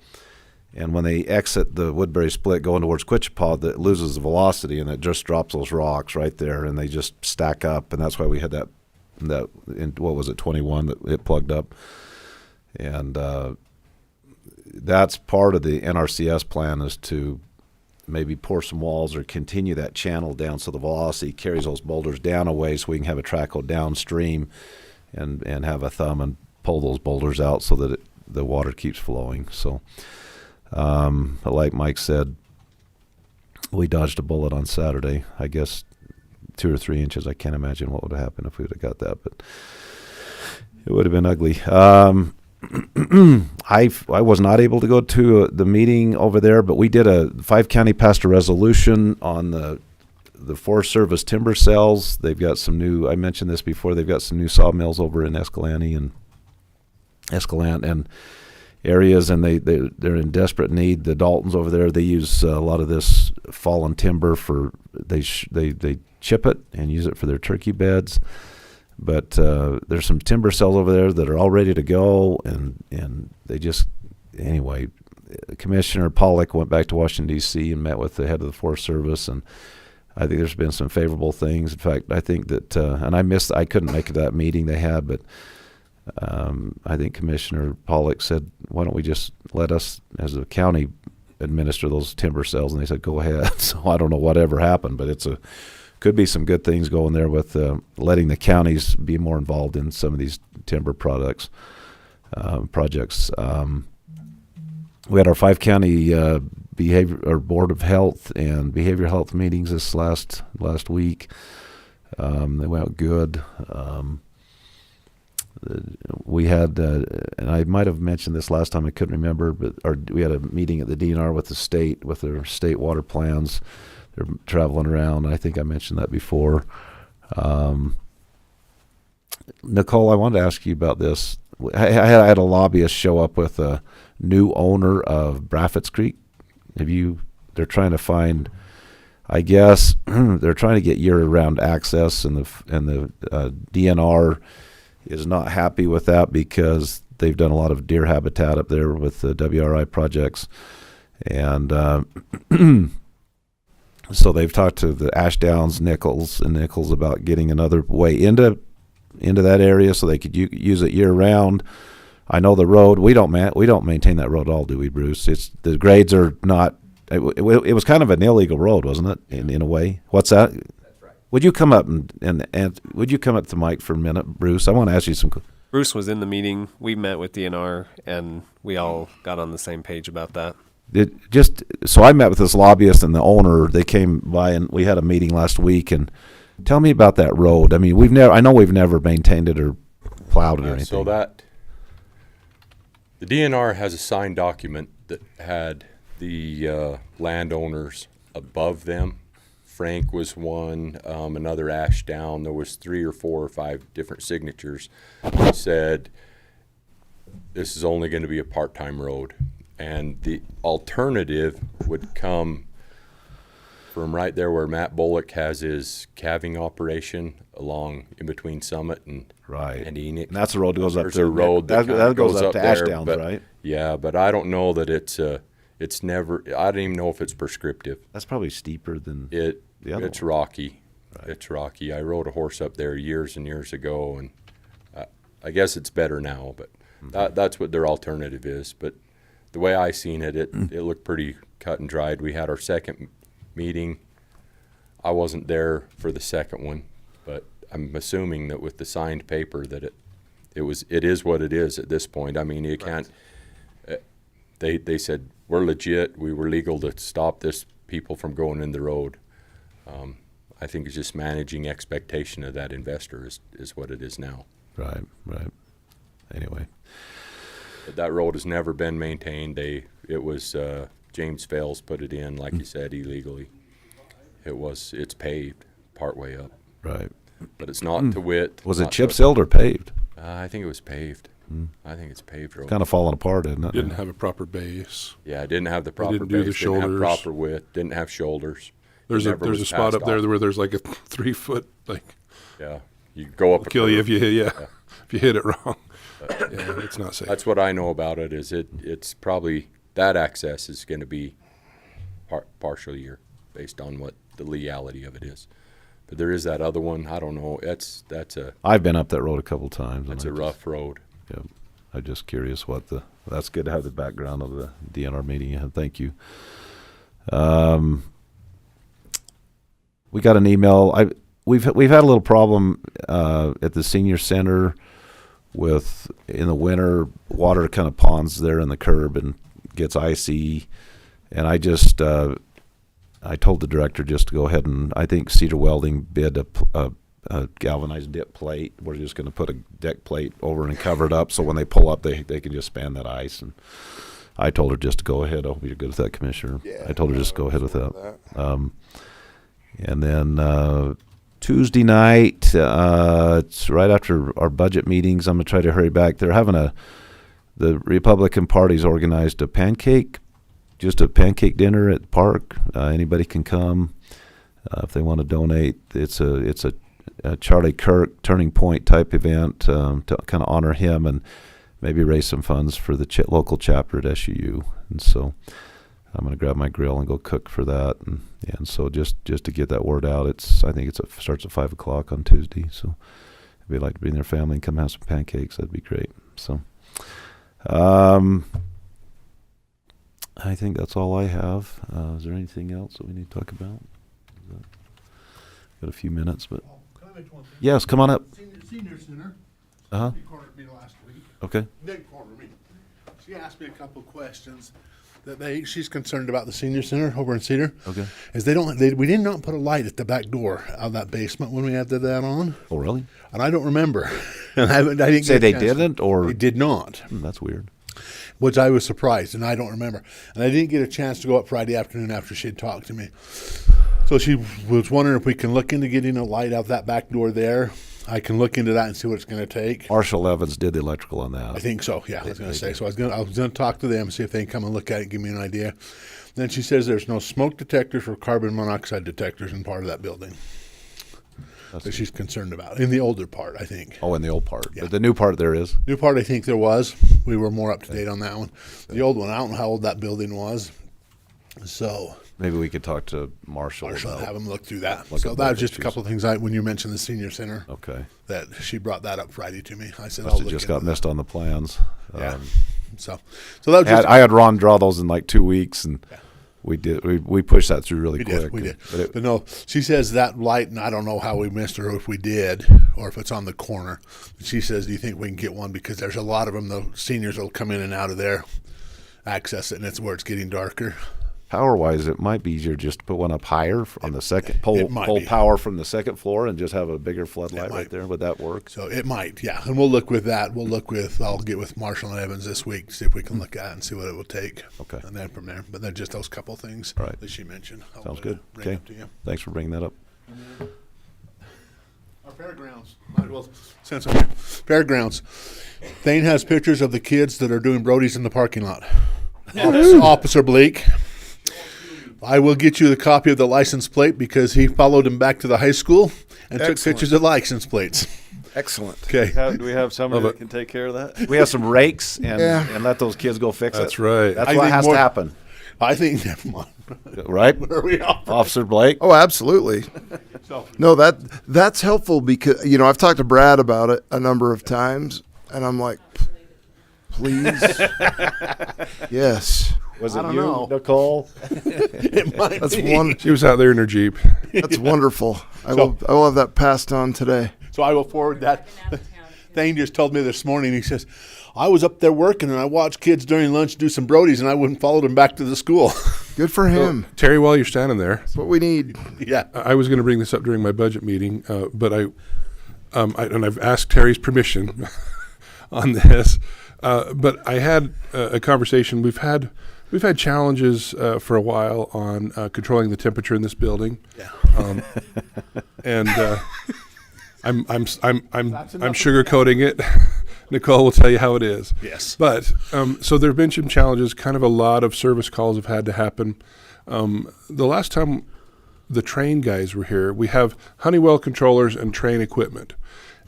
And when they exit the Woodbury Split going towards Quichapah, it loses the velocity and it just drops those rocks right there, and they just stack up. And that's why we had that in, what was it, 21 that it plugged up. And that's part of the NRCS plan, is to maybe pour some walls or continue that channel down so the velocity carries those boulders down a way so we can have a traco downstream and have a thumb and pull those boulders out so that the water keeps flowing. So, but like Mike said, we dodged a bullet on Saturday. I guess 2 or 3 inches. I can't imagine what would have happened if we would have got that, but it would have been ugly. I was not able to go to the meeting over there, but we did a 5 county passed a resolution on the Forest Service timber sales. They've got some new, I mentioned this before, they've got some new sawmills over in Escalante and areas, and they're in desperate need. The Daltons over there, they use a lot of this fallen timber for, they chip it and use it for their turkey beds. But there's some timber sales over there that are all ready to go, and they just, anyway, Commissioner Pollock went back to Washington, D.C. and met with the head of the Forest Service, and I think there's been some favorable things. In fact, I think that, and I couldn't make it to that meeting they had, but I think Commissioner Pollock said, why don't we just let us as a county administer those timber sales? And they said, go ahead. So I don't know whatever happened, but could be some good things going there with letting the counties be more involved in some of these timber projects. We had our 5 county Board of Health and Behavioral Health meetings this last week. They went out good. We had, and I might have mentioned this last time, I couldn't remember, but we had a meeting at the DNR with the state, with their state water plans. They're traveling around. I think I mentioned that before. Nicole, I wanted to ask you about this. I had a lobbyist show up with a new owner of Braffitts Creek. They're trying to find, I guess, they're trying to get year-round access, and the DNR is not happy with that because they've done a lot of deer habitat up there with the WRI projects, and so they've talked to the Ashdowns, Nichols about getting another way into that area so they could use it year round. I know the road, we don't maintain that road at all, do we, Bruce? The grades are not. It was kind of an illegal road, wasn't it? In a way. What's that? That's right. Would you come up and would you come up to Mike for a minute, Bruce? I want to ask you some. Bruce was in the meeting. We met with DNR, and we all got on the same page about that. So I met with this lobbyist and the owner. They came by and we had a meeting last week. And tell me about that road. I mean, I know we've never maintained it or plowed it or anything. So the DNR has a signed document that had the landowners above them. Frank was one, another Ashdown. There was 3 or 4 or 5 different signatures that said this is only going to be a part-time road. And the alternative would come from right there where Matt Bullock has his calving operation along in between Summit and Enoch. And that's the road that goes up There's to a road that goes up to there, Ashdowns, but, right? Yeah, but I don't know that it's never. I don't even know if it's prescriptive. That's probably steeper than the other It's one. rocky. Right. It's rocky. I rode a horse up there years and years ago, and I guess it's better now. But that's what their alternative is. But the way I seen it, it looked pretty cut and dried. We had our second meeting. I wasn't there for the second one, but I'm assuming that with the signed paper that it is what it is at this point. I mean, you can't. They said we're legit. We were legal to stop this people from going in the road. I think it's just managing expectation of that investor is what it is now. Right. Anyway. But that road has never been maintained. It was James Fales put it in, like you said, illegally. It's paved partway up. Right. But it's not to width. Was it chip sealed or paved? I think it was paved. I think it's paved road. Kind of falling apart, isn't it? Didn't have a proper base. Yeah, it didn't have the proper didn't do base, the didn't have shoulders. proper width, didn't have shoulders. There's It never a was spot up passed there off. where there's like a 3 foot, Yeah, you go up. it'll kill you if you hit, Yeah. if you hit it wrong. Yeah, it's not safe. That's what I know about it. It's probably that access is going to be partial year based on what the legality of it is. But there is that other one. I don't know. I've been up that road a couple times. It's a rough road. Yeah, I'm just curious that's good to have the background of the DNR meeting. Yeah, thank you. We got an email. We've had a little problem at the senior center in the winter, water kind of ponds there in the curb and gets icy. And I told the director just to go ahead, and I think Cedar Welding bid a galvanized dip plate. We're just going to put a deck plate over and cover it up so when they pull up, they can just span that ice. And I told her just to go ahead. I hope you're good with that, Commissioner. Yeah, I told her just to go ahead with that. And then Tuesday night, it's right after our budget meetings. I'm going to try to hurry back. They're having the Republican Party's organized a pancake dinner at the park. Anybody can come if they want to donate. It's a Charlie Kirk Turning Point type event to kind of honor him and maybe raise some funds for the local chapter at SUU. And so I'm going to grab my grill and go cook for that. And so just to get that word out, I think it starts at 5 o'clock on Tuesday. So if you'd like to bring their family and come have some pancakes, that'd be great. So I think that's all I have. Is there anything else that we need to talk about? Got a few minutes, but Can I mention one thing? yes, come on up. Senior Center. Uh-huh. She cornered me last week. Okay. Nick cornered me. She asked me a couple of questions that she's concerned about the senior center over in Cedar. Okay. Is we did not put a light at the back door of that basement when we had that on. Oh, really? And I don't remember. And I didn't Say get a they chance didn't, or They did not. That's weird. Which I was surprised, and I don't remember. And I didn't get a chance to go up Friday afternoon after she had talked to me. So she was wondering if we can look into getting a light out that back door there. I can look into that and see what it's going to take. Marshall Evans did the electrical on that. I think so. Yeah, I was going to say. So I was going to talk to them, see if they can come and look at it, give me an idea. Then she says there's no smoke detectors or carbon monoxide detectors in part of that building that she's concerned about. In the older part, I think. Oh, in the old part. Yeah. But the new part there is. New part, I think there was. We were more up to date on that one. The old one, I don't know how old that building was. So Maybe we could talk to Marshall. and about- have them look through that. Look So at that both was just a issues. couple of things when you mentioned the senior center. Okay. That she brought that up Friday to me. I said, Must I'll have look just into got that. missed on the plans. Yeah. So that was just I had Ron draw those in like 2 weeks, and we pushed that through really We quick. did, we did. But But no, she says that light, and I don't know how we missed her, or if we did, or if it's on the corner. But she says, do you think we can get one? Because there's a lot of them, the seniors will come in and out of there, access it, and it's where it's getting darker. power-wise, it might be easier just to put one up higher on the second pull it might be. power from the second floor and just have a bigger floodlight might. right there. Would that work? So it might, yeah. And we'll look with that. I'll get with Marshall and Evans this week, see if we can look at it and see what it will take. Okay. And then from there. But then just those couple things Right. that she mentioned. I'll Sounds bring good. it Okay. up to you. Thanks for bringing that up. Our fairgrounds. Might as well send some fairgrounds. Thane has pictures of the kids that are doing Brody's in the parking lot. Officer Blake. I will get you the copy of the license plate because he followed him back to the high school and took Excellent. pictures of license plates. Excellent. Okay. Do we have somebody Love that can take care of that? We have some rakes and Yeah. let those kids go fix That's it. right. That's I what think has more- to happen, I think, never mind. right? Where are we off? Officer Blake. Oh, absolutely. So, No, that's helpful because I've talked to Brad about it a number of times, and I'm like, please, yes. Was I it don't you, know. Nicole? it might That's be. one. She was out there in her Jeep. That's wonderful. I will have that passed on today. So I will forward that. Thane just told me this morning, he says, I was up there working and I watched kids during lunch do some Brody's and I wouldn't follow them back to the school. Good for him. Terry, while you're standing there, That's what we need. Yeah. I was going to bring this up during my budget meeting, but I've asked Terry's permission on this. But I had a conversation. We've had challenges for a while on controlling the temperature in this building. Yeah. And I'm sugarcoating it. Nicole will tell you how it is. Yes. But so there have been some challenges. Kind of a lot of service calls have had to happen. The last time the train guys were here, we have Honeywell controllers and train equipment.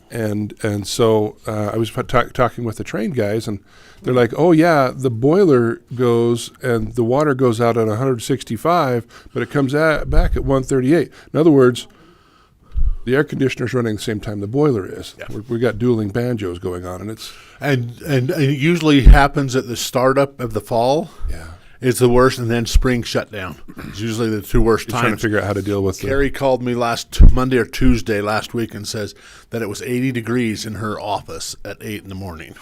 And so I was talking with the train guys, and they're like, "Oh yeah, the boiler goes and the water goes out at 165, but it comes back at 138." In other words, the air conditioner's running at the same time the boiler is. Yeah. We got dueling banjos going on, and it's And it usually happens at the startup of the fall. yeah. It's the worst, and then spring shutdown. It's usually the two worst Just trying to times. figure out how to deal with Carrie called me last Monday or Tuesday last week and says that it was 80 degrees in her office at 8 in the morning.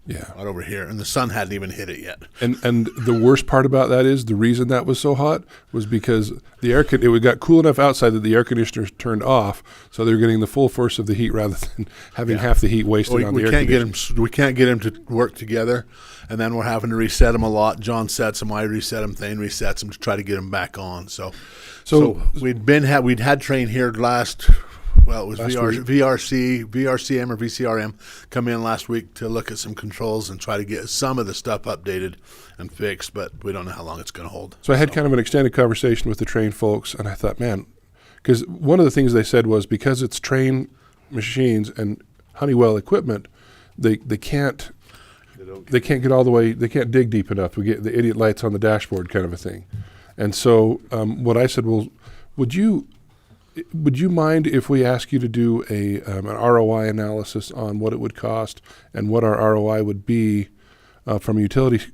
Yeah. Right over here, and the sun hadn't even hit it yet. And the worst part about that is the reason that was so hot was because it got cool enough outside that the air conditioners turned off, so they're getting the full force of the heat rather than having half the heat wasted on the air conditioner. We can't get them to work together, and then we're having to reset them a lot. John sets them, I reset them, Thane resets them to try to get them back on. So we'd had Train here last. Well, it was VRCM or VCRM come in last week to look at some controls and try to get some of the stuff updated and fixed, but we don't know how long it's going to hold. So I had kind of an extended conversation with the Train folks, and I thought, man, because one of the things they said was because it's Train machines and Honeywell equipment, they can't get all the way, they can't dig deep enough. We get the idiot lights on the dashboard kind of a thing. And so what I said, well, would you mind if we ask you to do an ROI analysis on what it would cost and what our ROI would be from a utility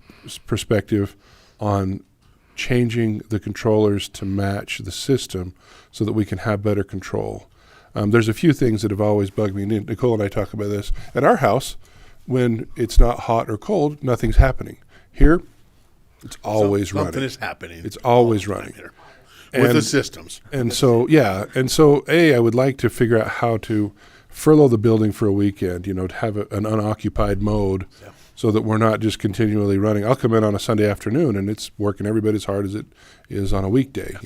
perspective on changing the controllers to match the system so that we can have better control? There's a few things that have always bugged me. Nicole and I talk about this. At our house, when it's not hot or cold, nothing's happening. Here, it's always running. Something is happening. It's always running. Here. With the systems. And so, I would like to figure out how to furlough the building for a weekend, to have an unoccupied mode so that we're not just continually running. I'll come in on a Sunday afternoon and it's working every bit as hard as it is on a weekday,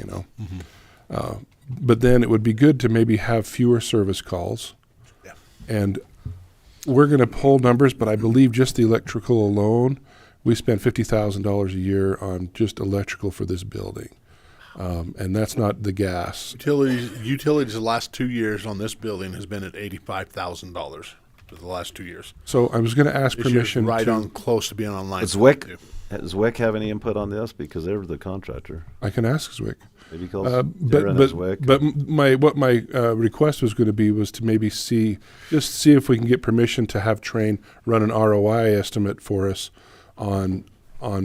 But then it would be good to maybe have fewer service calls. Yeah. And we're going to pull numbers, but I believe just the electrical alone, we spend $50,000 a year on just electrical for this building. And that's not the gas. Utilities the last 2 years on this building has been at $85,000 for the last 2 years. So I was going to ask This year's permission right to, on close to being online. Does WIC have any input on this? Because they're the contractor. I can ask Zwick. Maybe call Darren as WIC. But my request was going to be was to maybe see if we can get permission to have Train run an ROI estimate for us on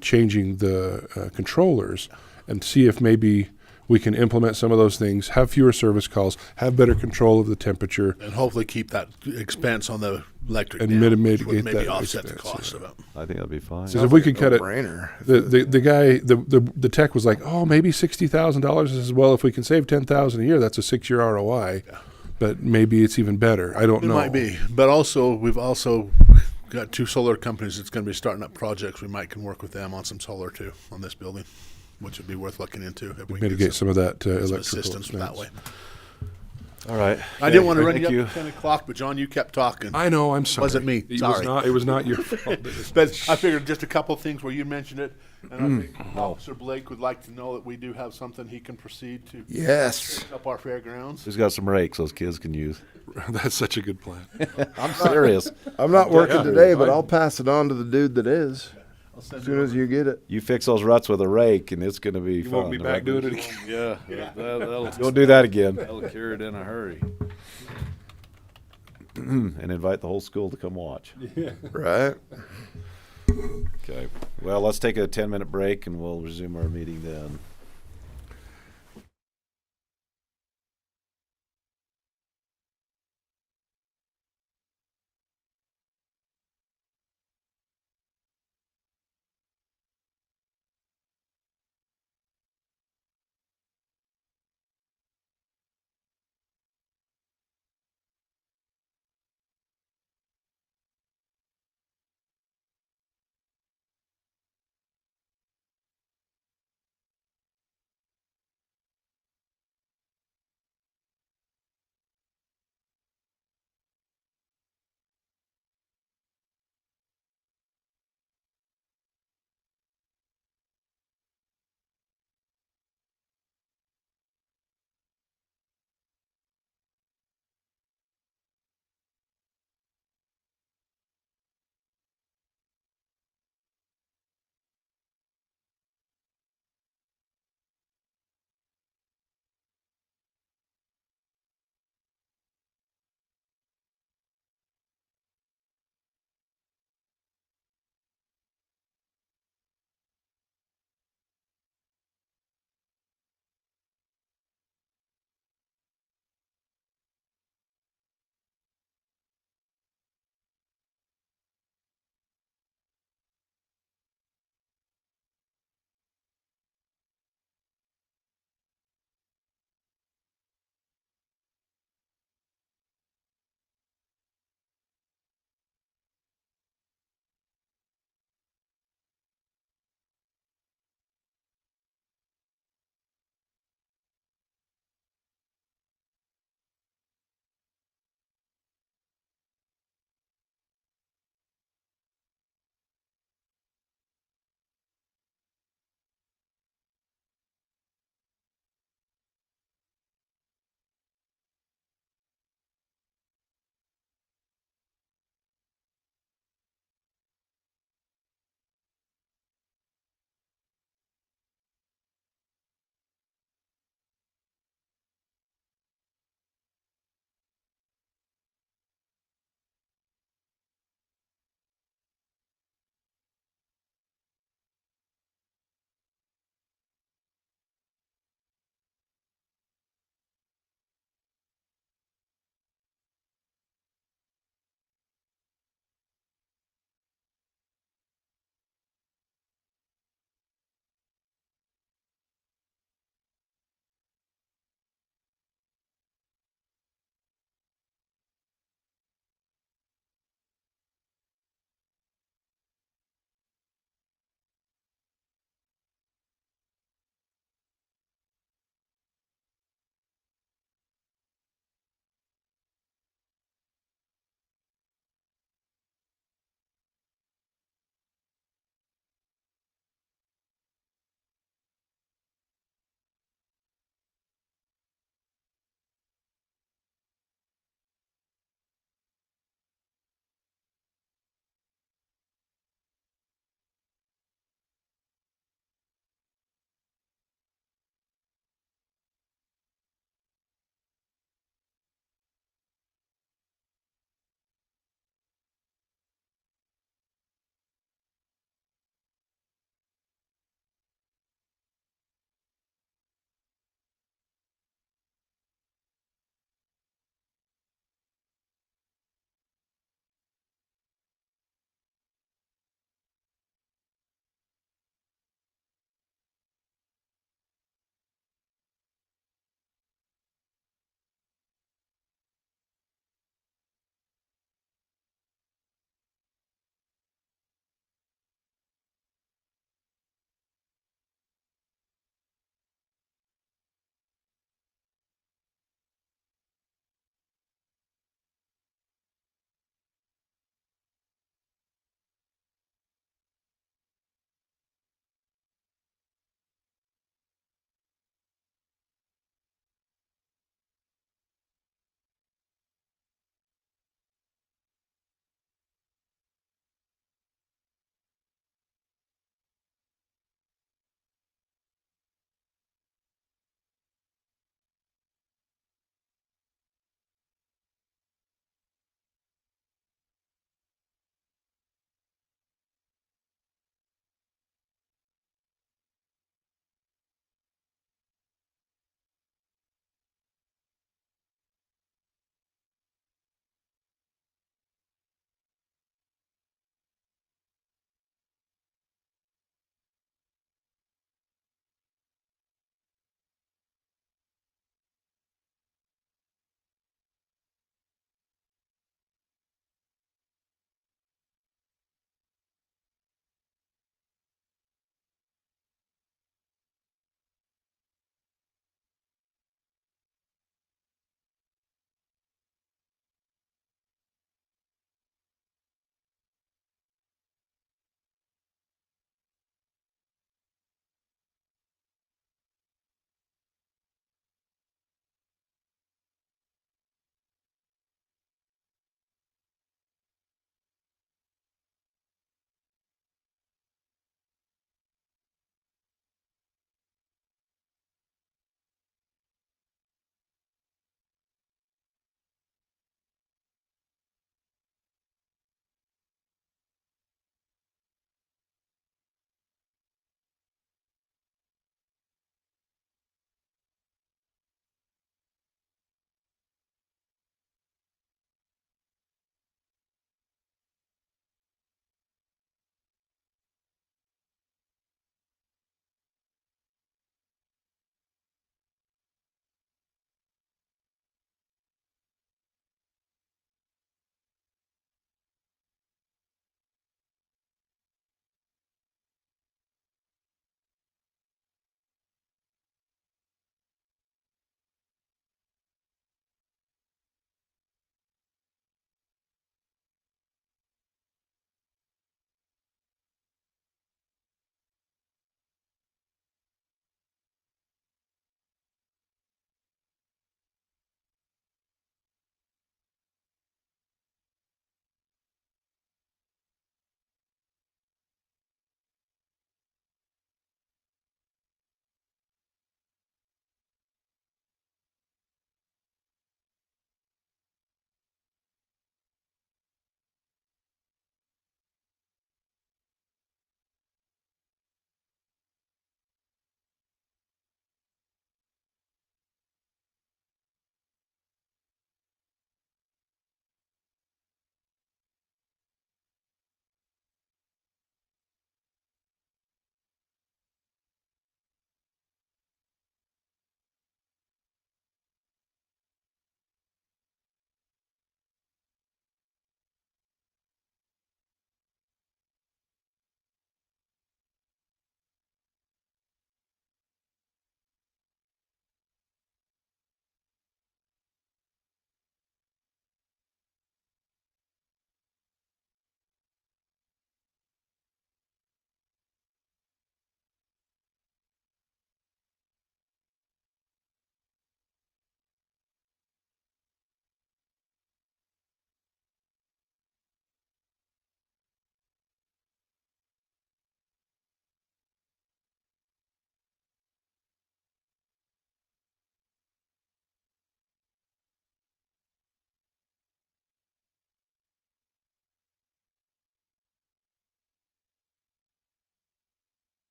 changing the controllers and see if maybe we can implement some of those things, have fewer service calls, have better control of the temperature. And hopefully keep that expense on the electric And down, mitigate which would maybe that offset the expense, cost of it. I think that'd be fine. Because if we could cut it, No-brainer. the guy, the tech was like, oh, maybe $60,000 as well. If we can save $10,000 a year, that's a 6-year ROI. Yeah. But maybe it's even better. I don't It know. might be. But also, we've also got 2 solar companies that's going to be starting up projects. We might can work with them on some solar too on this building, which would be worth looking into if we can Mitigate get some of that some electrical assistance that expense. way. All right. I didn't want to run Thank you you. up to 10 o'clock, but John, you kept talking. I know. I'm sorry. Wasn't me. Sorry. It was not your fault. But I figured just a couple of things where you mentioned it, and I think Officer Blake would like to know that we do have something he can proceed to Yes. fix up our fairgrounds. Who's got some rakes those kids can use? That's such a good plan. I'm serious. I'm not working today, but I'll pass it on to the dude that is as soon as you get it. You fix those ruts with a rake, and it's going to be You fun. won't be back doing it again. Yeah, that'll Don't do that again. that'll cure it in a hurry. And invite the whole school to come watch. Right? Okay. Well, let's take a 10-minute break, and we'll resume our meeting then.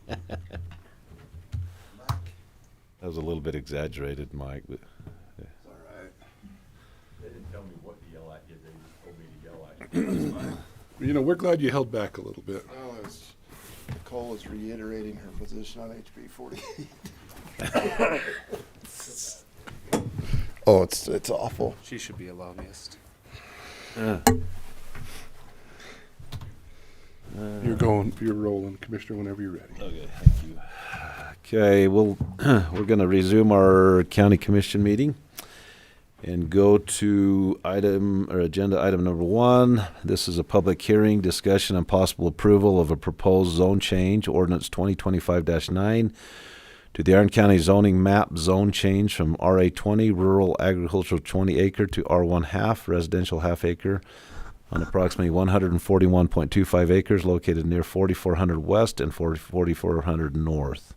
That was a little bit exaggerated, Mike, but They didn't tell me what to yell at you, they just told me to yell at you. That's fine. You know, we're glad you held back a little bit. Well, Nicole is reiterating her position on HB 48. Oh, it's awful. She should be a lobbyist. You're rolling, Commissioner, whenever you're ready. okay, thank you. Okay, we're going to resume our county commission meeting and go to agenda item number 1. This is a public hearing, discussion and possible approval of a proposed zone change, ordinance 2025-9, to the Iron County zoning map zone change from RA 20 rural agricultural 20 acre to R1 half residential half acre on approximately 141.25 acres located near 4400 West and 4400 North.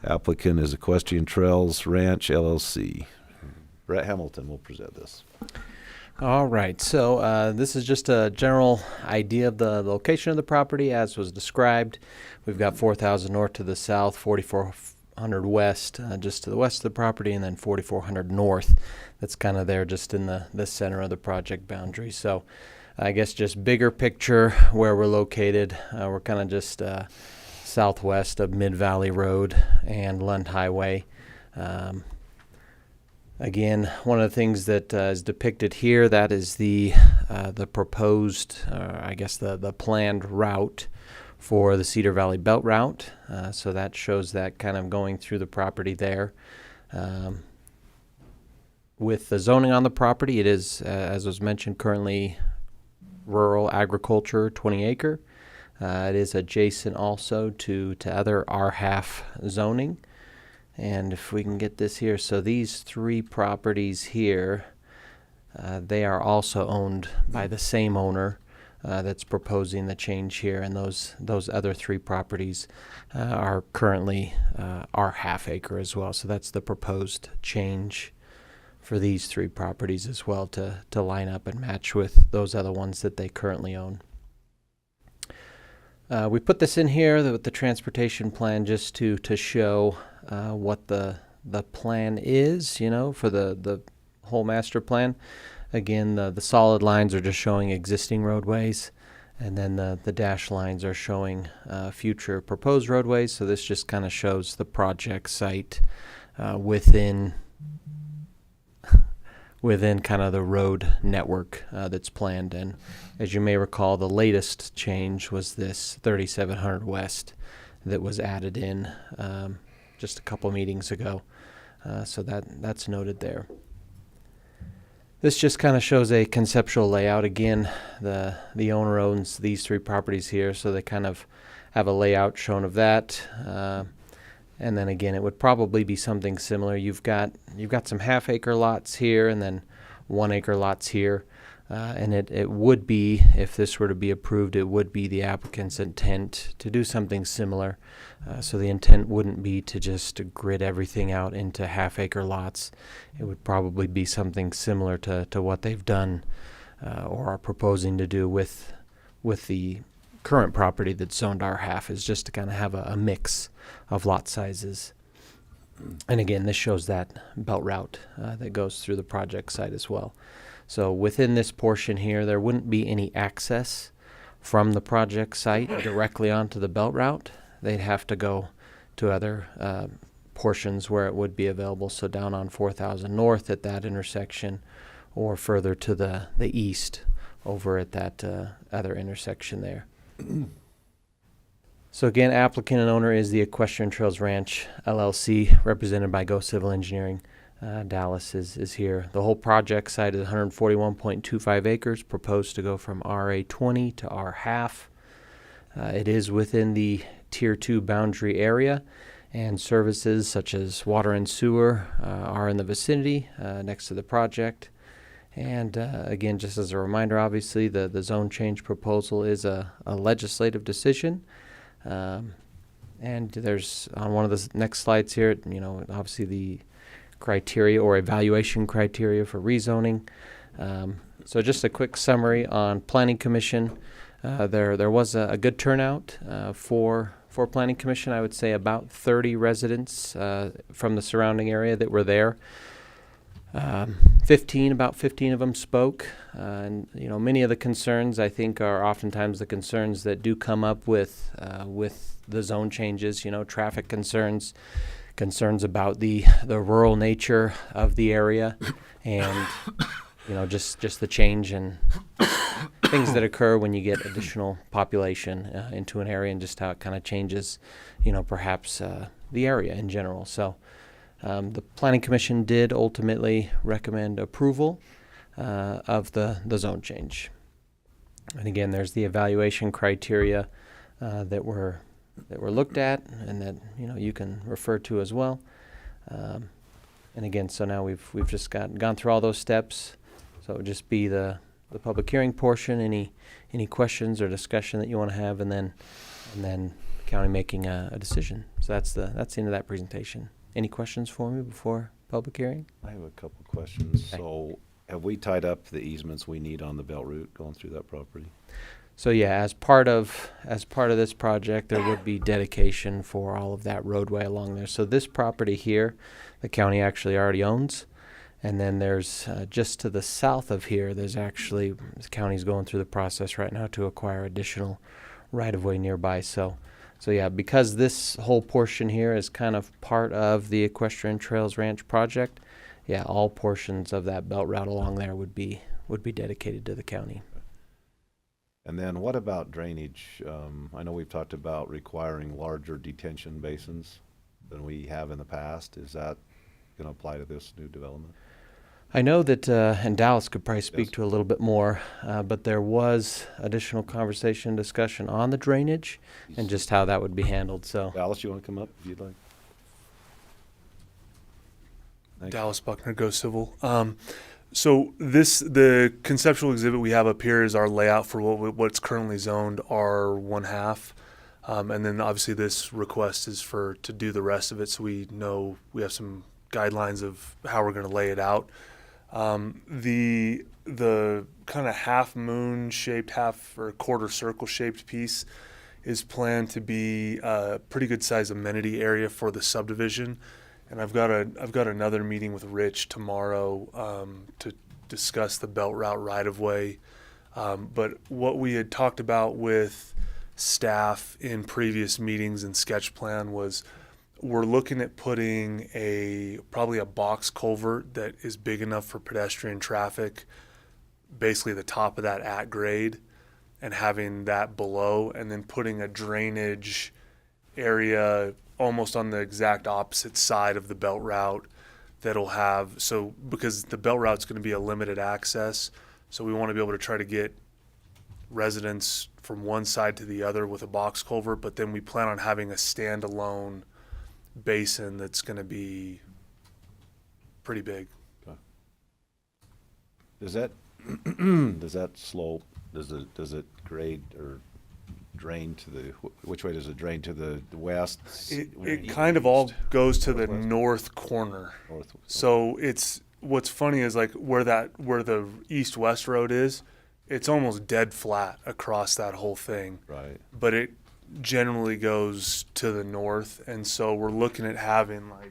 Applicant is Equestrian Trails Ranch LLC. Brett Hamilton will present this. All right, so this is just a general idea of the location of the property as was described. We've got 4,000 north to the south, 4,400 west, just to the west of the property, and then 4,400 north. That's kind of there just in the center of the project boundary. So I guess just bigger picture where we're located. We're kind of just southwest of Mid-Valley Road and Lund Highway. Again, one of the things that is depicted here, that is the proposed, I guess the planned route for the Cedar Valley Belt Route. So that shows that kind of going through the property there. With the zoning on the property, it is, as was mentioned, currently rural agriculture, 20 acre. It is adjacent also to other R-half zoning. And if we can get this here, so these 3 properties here, they are also owned by the same owner that's proposing the change here, and those other 3 properties are currently R-half acre as well. So that's the proposed change for these 3 properties as well to line up and match with those other ones that they currently own. We put this in here with the transportation plan just to show what the plan is, you know, for the whole master plan. Again, the solid lines are just showing existing roadways, and then the dashed lines are showing future proposed roadways. So this just kind of shows the project site within kind of the road network that's planned. And as you may recall, the latest change was this 3700 West that was added in just a couple meetings ago. So that's noted there. This just kind of shows a conceptual layout. Again, the owner owns these 3 properties here, so they kind of have a layout shown of that. And then again, it would probably be something similar. You've got some half-acre lots here, and then 1-acre lots here. And it would be, if this were to be approved, it would be the applicant's intent to do something similar. So the intent wouldn't be to just grid everything out into half-acre lots. It would probably be something similar to what they've done or are proposing to do with the current property that's zoned R-half, is just to kind of have a mix of lot sizes. And again, this shows that belt route that goes through the project site as well. So within this portion here, there wouldn't be any access from the project site directly onto the belt route. They'd have to go to other portions where it would be available. So down on 4,000 North at that intersection, or further to the east over at that other intersection there. So again, applicant and owner is the Equestrian Trails Ranch LLC, represented by Go Civil Engineering. Dallas is here. The whole project site is 141.25 acres, proposed to go from RA 20 to R-half. It is within the Tier 2 boundary area, and services such as water and sewer are in the vicinity next to the project. And again, just as a reminder, obviously the zone change proposal is a legislative decision. And there's, on one of the next slides here, you know, obviously the criteria or evaluation criteria for rezoning. So just a quick summary on Planning Commission. There was a good turnout for for Planning Commission. I would say about 30 residents from the surrounding area that were there. About 15 of them spoke, and many of the concerns I think are oftentimes the concerns that do come up with the zone changes. Traffic concerns about the rural nature of the area, and just the change and things that occur when you get additional population into an area, and just how it kind of changes, perhaps the area in general. So. The Planning Commission did ultimately recommend approval of the zone change. And again, there's the evaluation criteria that were looked at, and that you can refer to as well. And again, so now we've just gone through all those steps. So it would just be the public hearing portion, any questions or discussion that you want to have, and then the county making a decision. So that's the end of that presentation. Any questions for me before public hearing? I have a couple questions. Okay. So have we tied up the easements we need on the Belt Route going through that property? So yeah, as part of this project, there would be dedication for all of that roadway along there. So this property here, the county actually already owns. And then there's just to the south of here, there's actually, the county's going through the process right now to acquire additional right-of-way nearby. So yeah, because this whole portion here is kind of part of the Equestrian Trails Ranch project, yeah, all portions of that belt route along there would be dedicated to the county. And then what about drainage? I know we've talked about requiring larger detention basins than we have in the past. Is that going to apply to this new development? I know that, and Dallas could probably speak to a little bit more, but there was additional conversation, discussion on the drainage and just how that would be handled. So, Dallas, you want to come up if you'd like? Thanks. Dallas Buckner, Go Civil. So the conceptual exhibit we have up here is our layout for what's currently zoned R1/2. And then obviously this request is to do the rest of it, so we know we have some guidelines of how we're going to lay it out. The kind of half moon shaped, half or quarter circle shaped piece is planned to be a pretty good size amenity area for the subdivision. And I've got another meeting with Rich tomorrow to discuss the belt route right of way. But what we had talked about with staff in previous meetings and sketch plan was we're looking at putting probably a box culvert that is big enough for pedestrian traffic, basically the top of that at grade, and having that below, and then putting a drainage area almost on the exact opposite side of the belt route that'll have, so because the belt route's going to be a limited access, so we want to be able to try to get residents from one side to the other with a box culvert, but then we plan on having a standalone basin that's going to be pretty big. Okay. Does that slope, does it grade or drain to the, which way does it drain, to the west? It kind of all goes to the north corner. So what's funny is like where the east-west road is, it's almost dead flat across that whole thing. Right. But it generally goes to the north, and so we're looking at having like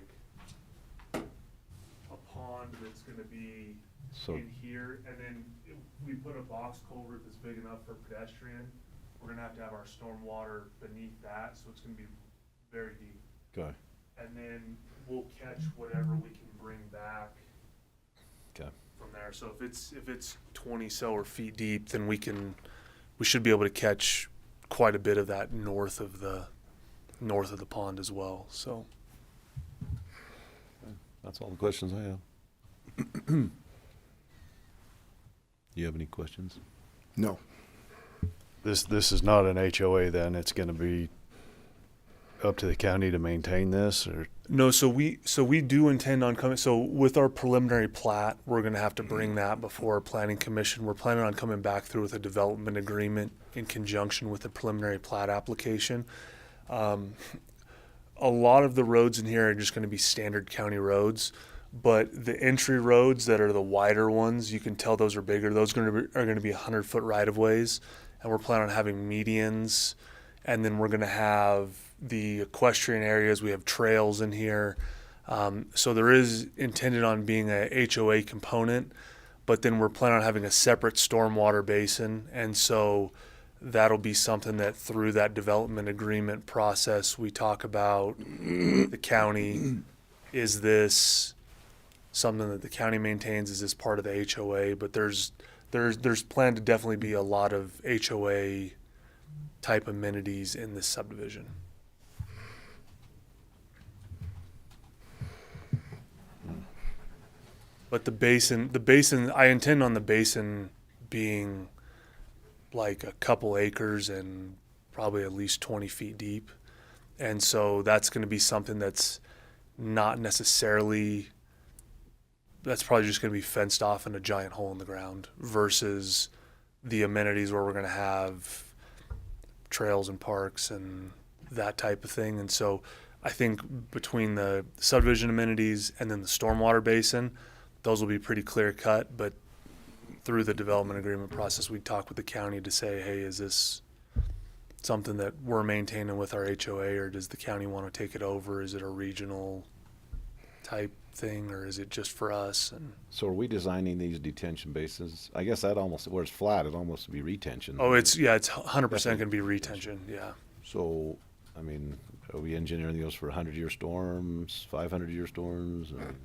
a pond that's going to be in here, and then if we put a box culvert that's big enough for pedestrian, we're going to have our storm water beneath that, so it's going to be very deep. Okay. And then we'll catch whatever we can bring back from there. So if it's 20 or feet deep, then we should be able to catch quite a bit of that north of the pond as well. So that's all the questions I have. Do you have any questions? No. This is not an HOA then, it's going to be up to the county to maintain this, or? No, so we do intend on coming, so with our preliminary plat, we're going to have to bring that before our planning commission. We're planning on coming back through with a development agreement in conjunction with the preliminary plat application. A lot of the roads in here are just going to be standard county roads, but the entry roads that are the wider ones, you can tell those are bigger. Those are going to be 100-foot right-of-ways, and we're planning on having medians, and then we're going to have the equestrian areas. We have trails in here. So there is intended on being a HOA component, but then we're planning on having a separate stormwater basin. And so that'll be something that through that development agreement process, we talk about the county. Is this something that the county maintains? Is this part of the HOA? But there's planned to definitely be a lot of HOA type amenities in this subdivision. But the basin, I intend on the basin being like a couple acres and probably at least 20 feet deep. And so that's going to be something that's not necessarily, that's probably just going to be fenced off in a giant hole in the ground versus the amenities where we're going to have trails and parks and that type of thing. And so I think between the subdivision amenities and then the stormwater basin, those will be pretty clear cut, but through the development agreement process, we talk with the county to say, hey, is this something that we're maintaining with our HOA, or does the county want to take it over? Is it a regional type thing, or is it just for us? And So are we designing these detention basins? I guess that almost, where it's flat, it almost would be retention. oh, it's 100% going to be retention. Yeah. So, I mean, are we engineering those for 100-year storms, 500-year storms? Or?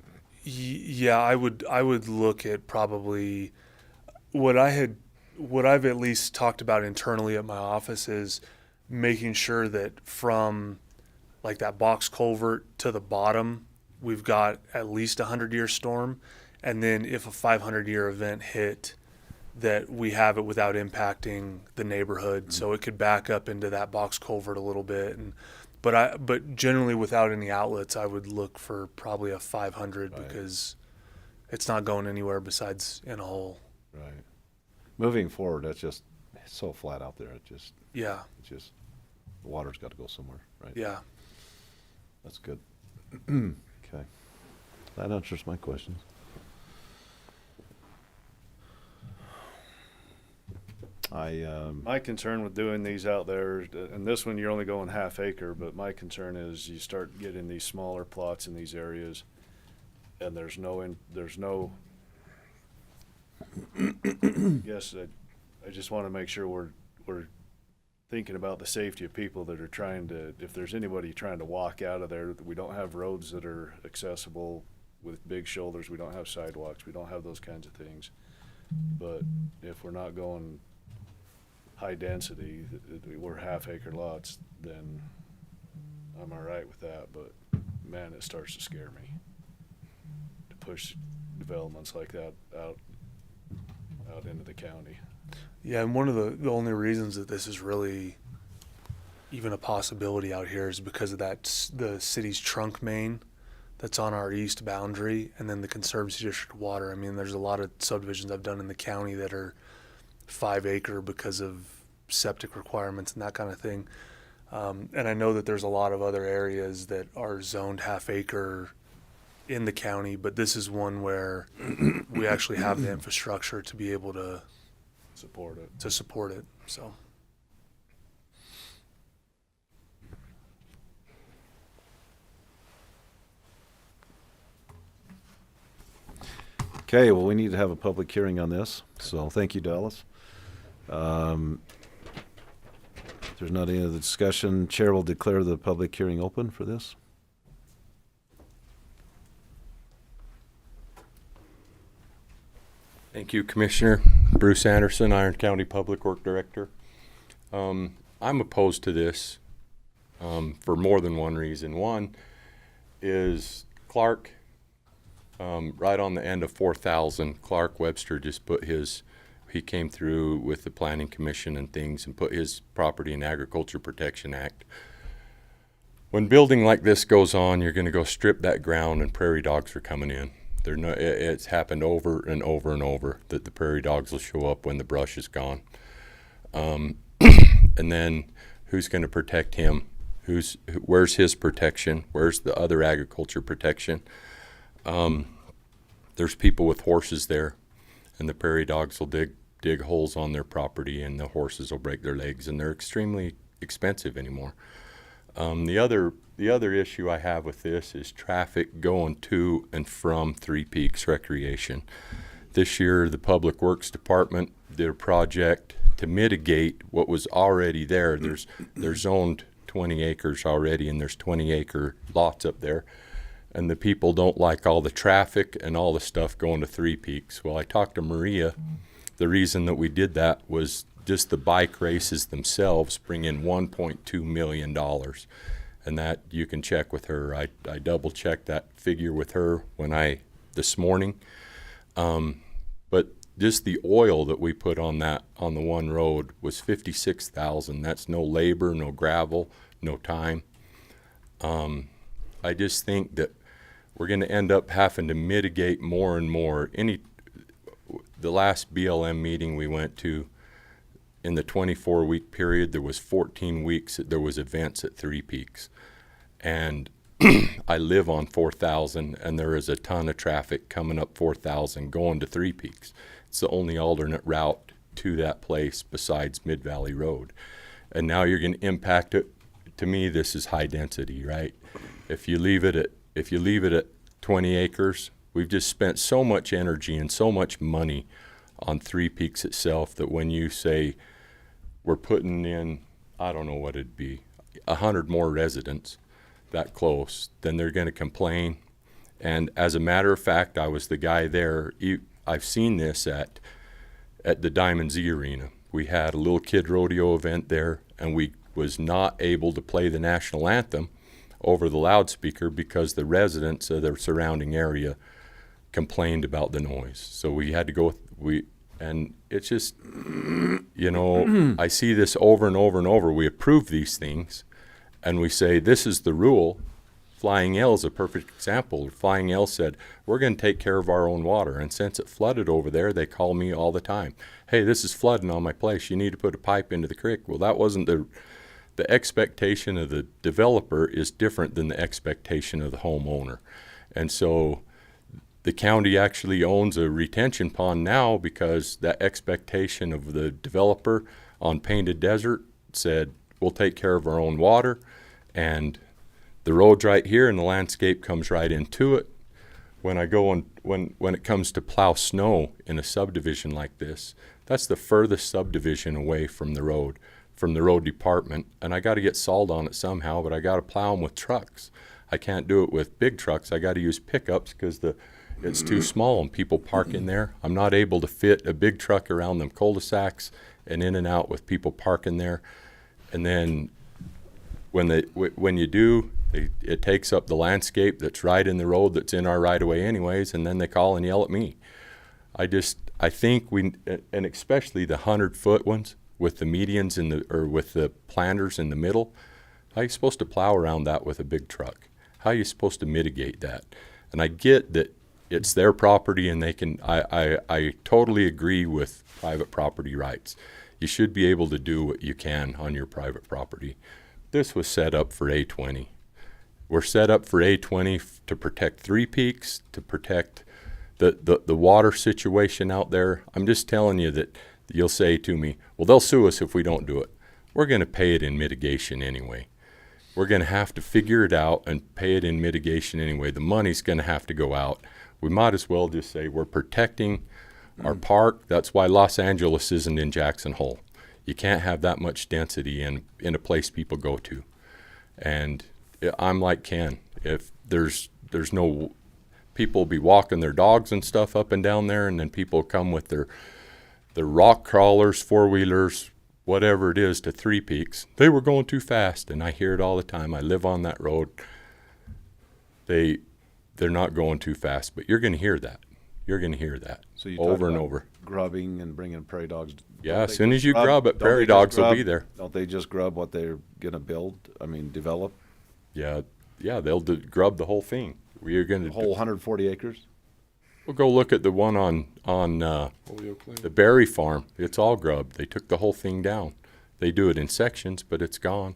Yeah, I would look at probably what I've at least talked about internally at my office is making sure that from like that box culvert to the bottom, we've got at least a 100-year storm. And then if a 500-year event hit, that we have it without impacting the neighborhood. Mm-hmm. So it could back up into that box culvert a little bit. But generally without any outlets, I would look for probably a 500 Right. because it's not going anywhere besides in a hole. Right. Moving forward, that's just so flat out there. Yeah. The water's got to go somewhere, right? Yeah. That's good. Okay. That answers my questions. My concern with doing these out there, and this one you're only going half acre, but my concern is you start getting these smaller plots in these areas, and there's no. Yes, I just want to make sure we're thinking about the safety of people that are trying to. If there's anybody trying to walk out of there, we don't have roads that are accessible with big shoulders. We don't have sidewalks. We don't have those kinds of things. But if we're not going high density, we're half acre lots, then I'm all right with that. But man, it starts to scare me to push developments like that out into the county. Yeah, and one of the only reasons that this is really even a possibility out here is because of the city's trunk main that's on our east boundary, and then the Conservancy District water. I mean, there's a lot of subdivisions I've done in the county that are 5 acre because of septic requirements and that kind of thing. And I know that there's a lot of other areas that are zoned half acre in the county, but this is one where we actually have the infrastructure to be able to Support it. So. Okay, well, we need to have a public hearing on this, so thank you, Dallas. If there's not any other discussion, Chair will declare the public hearing open for this. Thank you, Commissioner. Bruce Anderson, Iron County Public Work Director. I'm opposed to this for more than one reason. One is Clark, right on the end of 4,000, Clark Webster just put he came through with the Planning Commission and things and put his Property and Agriculture Protection Act. When building like this goes on, you're going to go strip that ground and prairie dogs are coming in. It's happened over and over and over that the prairie dogs will show up when the brush is gone. And then who's going to protect him? Where's his protection? Where's the other agriculture protection? There's people with horses there, and the prairie dogs will dig holes on their property, and the horses will break their legs, and they're extremely expensive anymore. The other issue I have with this is traffic going to and from Three Peaks Recreation. This year, the Public Works Department did a project to mitigate what was already there. They're zoned 20 acres already, and there's 20-acre lots up there. And the people don't like all the traffic and all the stuff going to Three Peaks. Well, I talked to Maria. The reason that we did that was just the bike races themselves bring in $1.2 million. And that you can check with her. I double checked that figure with her this morning. But just the oil that we put on the one road was $56,000. That's no labor, no gravel, no time. I just think that we're going to end up having to mitigate more and more. The last BLM meeting we went to, in the 24-week period, there was 14 weeks that there was events at Three Peaks. And I live on 4,000, and there is a ton of traffic coming up 4,000 going to Three Peaks. It's the only alternate route to that place besides Mid-Valley Road. And now you're going to impact it. To me, this is high density, right? If you leave it at 20 acres, we've just spent so much energy and so much money on Three Peaks itself that when you say we're putting in, I don't know what it'd be, 100 more residents that close, then they're going to complain. And as a matter of fact, I was the guy there. I've seen this at the Diamond Z Arena. We had a little kid rodeo event there, and we was not able to play the national anthem over the loudspeaker because the residents of the surrounding area complained about the noise. So we had to go and it's just, I see this over and over and over. We approve these things, and we say, this is the rule. Flying L is a perfect example. Flying L said, we're going to take care of our own water. And since it flooded over there, they call me all the time. Hey, this is flooding on my place. You need to put a pipe into the creek. Well, that wasn't the expectation of the developer is different than the expectation of the homeowner. And so the county actually owns a retention pond now because that expectation of the developer on Painted Desert said, we'll take care of our own water, and the road's right here and the landscape comes right into it. When I go and when it comes to plow snow in a subdivision like this, that's the furthest subdivision away from the road department, and I got to get salt on it somehow, but I got to plow them with trucks. I can't do it with big trucks. I got to use pickups because it's too small and people park in there. I'm not able to fit a big truck around them cul-de-sacs and in and out with people parking there. And then when you do, it takes up the landscape that's right in the road that's in our right of way anyways, and then they call and yell at me. I think and especially the 100-foot ones with the medians with the planters in the middle, how are you supposed to plow around that with a big truck? How are you supposed to mitigate that? And I get that it's their property and they can, I totally agree with private property rights. You should be able to do what you can on your private property. This was set up for A20. We're set up for A20 to protect Three Peaks, to protect the water situation out there. I'm just telling you that you'll say to me, well, they'll sue us if we don't do it. We're going to pay it in mitigation anyway. We're going to have to figure it out and pay it in mitigation anyway. The money's going to have to go out. We might as well just say we're protecting our park. That's why Los Angeles isn't in Jackson Hole. You can't have that much density in a place people go to. And I'm like Ken. If there's no people be walking their dogs and stuff up and down there, and then people come with their rock crawlers, four-wheelers, whatever it is, to Three Peaks. They were going too fast, and I hear it all the time. I live on that road. They're not going too fast, but you're going to hear that. You're going to hear that So you over talk and about over. grubbing and bringing prairie dogs. Yeah, Don't as they soon just as you grub it, don't prairie they just dogs will grub- be there. Don't they just grub what they're gonna develop? Yeah, they'll grub the whole thing. We're going The to whole 140 acres? We'll go look at the one on Holyoke Lane. the Berry Farm. It's all grubbed. They took the whole thing down. They do it in sections, but it's gone,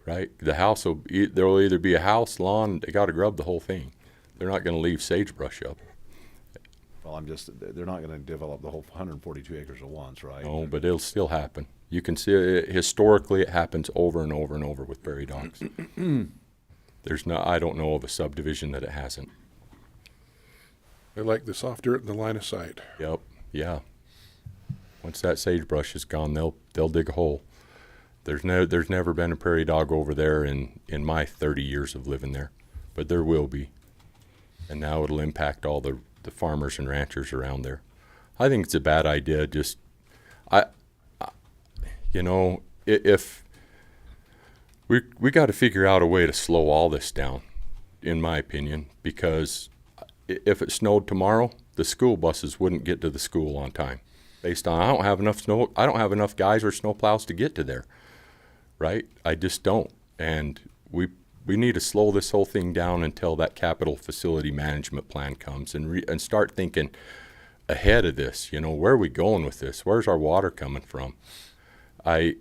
right? The house there'll either be a house, lawn. They got to grub the whole thing. They're not going to leave sagebrush up. Well, they're not gonna develop the whole 142 acres at once, right? No, but it'll still happen. You can see it, historically it happens over and over and over with prairie dogs. I don't know of a subdivision that it hasn't. They like the soft dirt and the line of sight. Yep. Yeah. Once that sagebrush is gone, they'll dig a hole. There's never been a prairie dog over there in my 30 years of living there, but there will be. And now it'll impact all the farmers and ranchers around there. I think it's a bad idea. Just, if we got to figure out a way to slow all this down, in my opinion, because if it snowed tomorrow, the school buses wouldn't get to the school on time. Based on I don't have enough guys or snowplows to get to there, right? I just don't, and we need to slow this whole thing down until that capital facility management plan comes and start thinking ahead of this. Where are we going with this? Where's our water coming from? I'm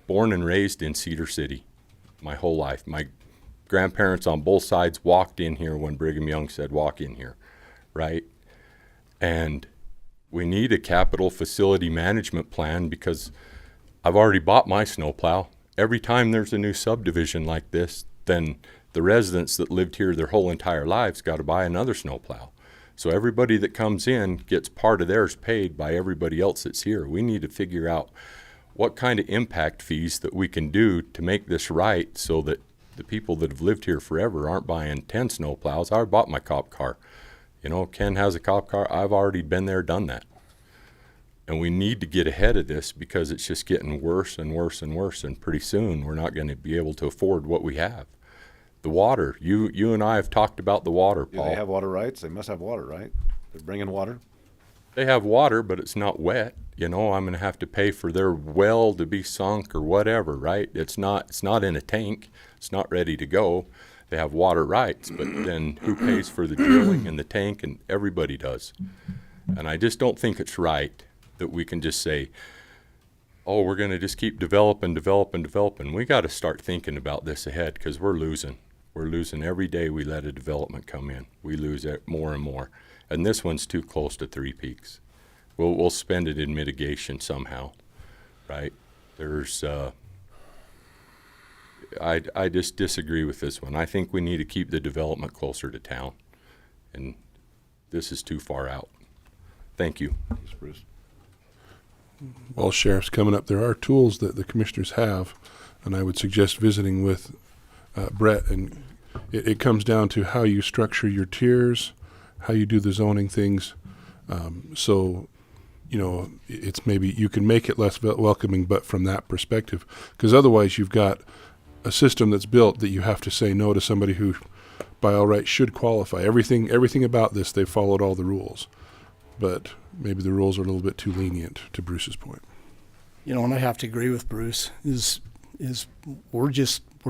born and raised in Cedar City my whole life. My grandparents on both sides walked in here when Brigham Young said walk in here, right? And we need a capital facility management plan because I've already bought my snowplow. Every time there's a new subdivision like this, then the residents that lived here their whole entire lives got to buy another snowplow. So everybody that comes in gets part of theirs paid by everybody else that's here. We need to figure out what kind of impact fees that we can do to make this right so that the people that have lived here forever aren't buying 10 snowplows. I already bought my cop car. Ken has a cop car. I've already been there, done that. And we need to get ahead of this because it's just getting worse and worse and worse. And pretty soon we're not going to be able to afford what we have. The water, you and I have talked about the water, Paul. Do they have water rights? They must have water, right? They're bringing water? They have water, but it's not wet. I'm going to have to pay for their well to be sunk or whatever, right? It's not in a tank. It's not ready to go. They have water rights, but then who pays for the drilling and the tank? And everybody does. And I just don't think it's right that we can just say, oh, we're going to just keep developing. We got to start thinking about this ahead because we're losing. We're losing every day we let a development come in. We lose it more and more. And this one's too close to Three Peaks. We'll spend it in mitigation somehow, right? I just disagree with this one. I think we need to keep the development closer to town. And this is too far out. Thank you. Thanks, Bruce. Well, Sheriff's coming up. There are tools that the commissioners have, and I would suggest visiting with Brett. And it comes down to how you structure your tiers, how you do the zoning things. It's maybe you can make it less welcoming, but from that perspective, because otherwise you've got a system that's built that you have to say no to somebody who, by all rights, should qualify. Everything about this, they've followed all the rules, but maybe the rules are a little bit too lenient, to Bruce's point. And I have to agree with Bruce, is we're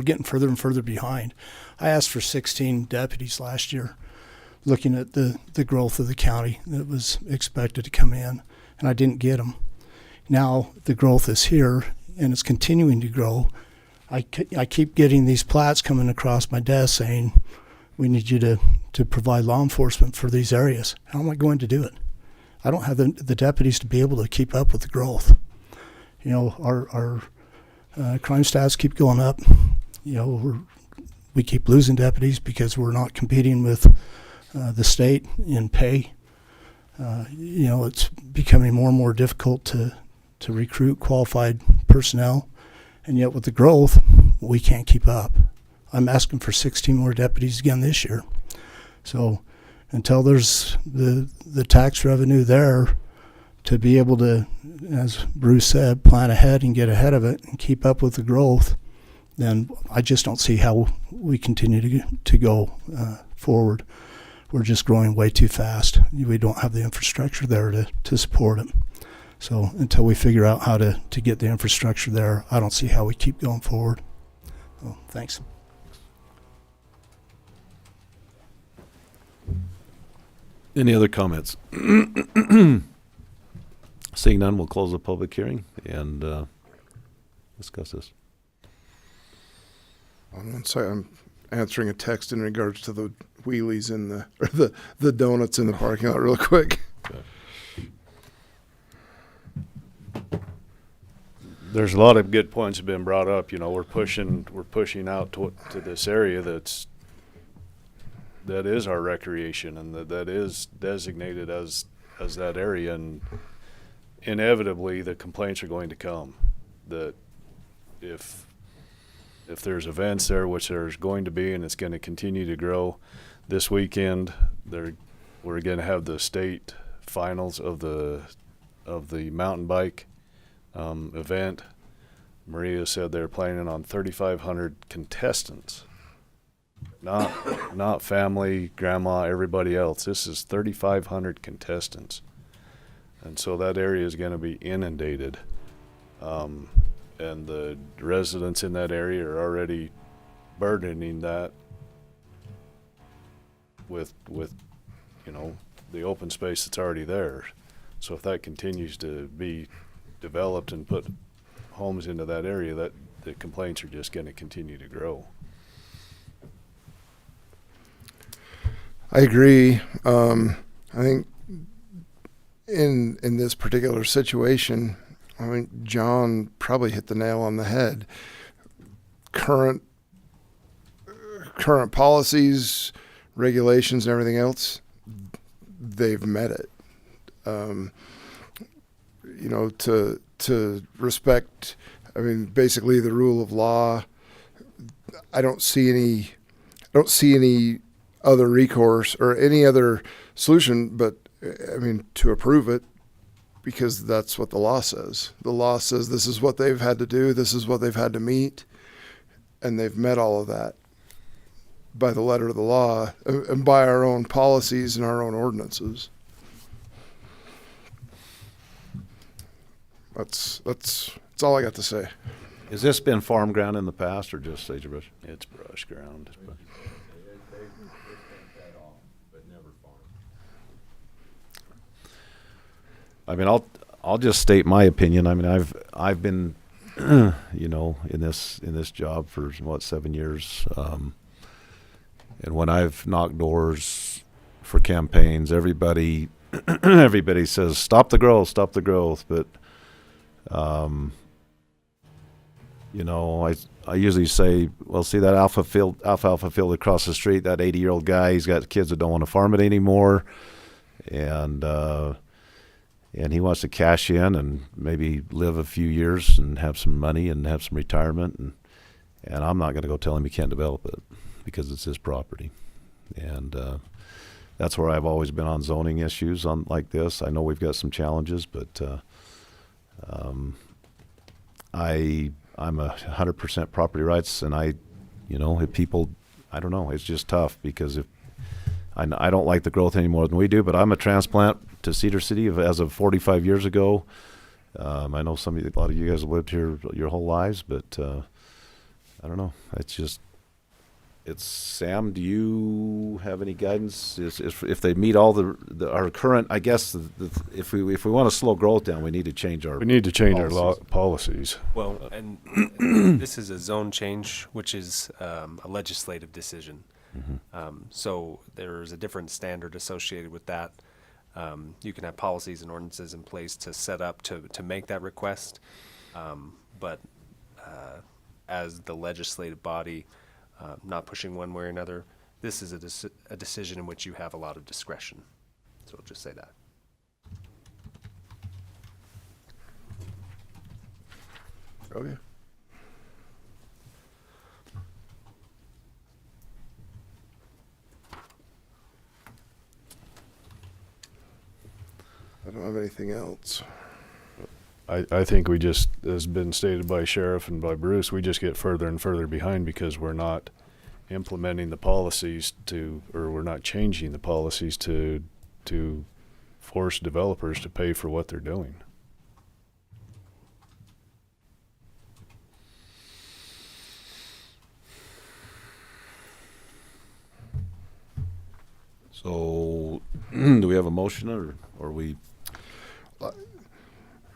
getting further and further behind. I asked for 16 deputies last year, looking at the growth of the county that was expected to come in, and I didn't get them. Now the growth is here, and it's continuing to grow. I keep getting these plats coming across my desk saying, we need you to provide law enforcement for these areas. How am I going to do it? I don't have the deputies to be able to keep up with the growth. Our crime stats keep going up. We keep losing deputies because we're not competing with the state in pay. It's becoming more and more difficult to recruit qualified personnel, and yet with the growth, we can't keep up. I'm asking for 16 more deputies again this year. So until there's the tax revenue there to be able to, as Bruce said, plan ahead and get ahead of it and keep up with the growth, then I just don't see how we continue to go forward. We're just growing way too fast. We don't have the infrastructure there to support it. So until we figure out how to get the infrastructure there, I don't see how we keep going forward. So, thanks. Any other comments? Seeing none, we'll close the public hearing and discuss this. On one side, I'm answering a text in regards to the wheelies in the donuts in the parking lot real quick. Okay. There's a lot of good points have been brought up. You know, we're pushing out to this area that is our recreation, and that is designated as that area, and inevitably the complaints are going to come that if there's events there, which there's going to be, and it's going to continue to grow. This weekend we're going to have the state finals of the mountain bike event. Maria said they're planning on 3,500 contestants, not family, grandma, everybody else. This is 3,500 contestants, and so that area is going to be inundated. And the residents in that area are already burdening that with you know, the open space that's already there. So if that continues to be developed and put homes into that area, that the complaints are just going to continue to grow. I agree. I think in this particular situation, I mean, John probably hit the nail on the head. Current policies, regulations, and everything else, they've met it. You know, to respect, I mean, basically the rule of law. I don't see any other recourse or any other solution, but I mean, to approve it, because that's what the law says. The law says this is what they've had to do, this is what they've had to meet, and they've met all of that by the letter of the law and by our own policies and our own ordinances. That's all I got to say. Has this been farm ground in the past or just sagebrush? It's brush ground. I mean, I'll just state my opinion. I mean, I've been, you know, in this job for 7 years, and when I've knocked doors for campaigns, everybody says stop the growth, but you know, I usually say, well, see that alfalfa field across the street, that 80-year-old guy, he's got kids that don't want to farm it anymore, and he wants to cash in and maybe live a few years and have some money and have some retirement, and I'm not going to go tell him he can't develop it because it's his property. And that's where I've always been on zoning issues on like this. I know we've got some challenges, but I'm 100% property rights, and you know, if people, I don't know, it's just tough because if I don't like the growth any more than we do, but I'm a transplant to Cedar City as of 45 years ago. I know a lot of you guys have lived here your whole lives, but I don't know. It's Sam. Do you have any guidance? If they meet all our current, I guess if we want to slow growth down, we need to change our policies. Well, and this is a zone change, which is a legislative decision. Mm-hmm. So there's a different standard associated with that. You can have policies and ordinances in place to set up to make that request, but as the legislative body, not pushing one way or another, this is a decision in which you have a lot of discretion. So I'll just say that. Okay. I don't have anything else. I think we just, as been stated by Sheriff and by Bruce, we just get further and further behind because we're not implementing the policies or we're not changing the policies to force developers to pay for what they're doing. So, do we have a motion or we or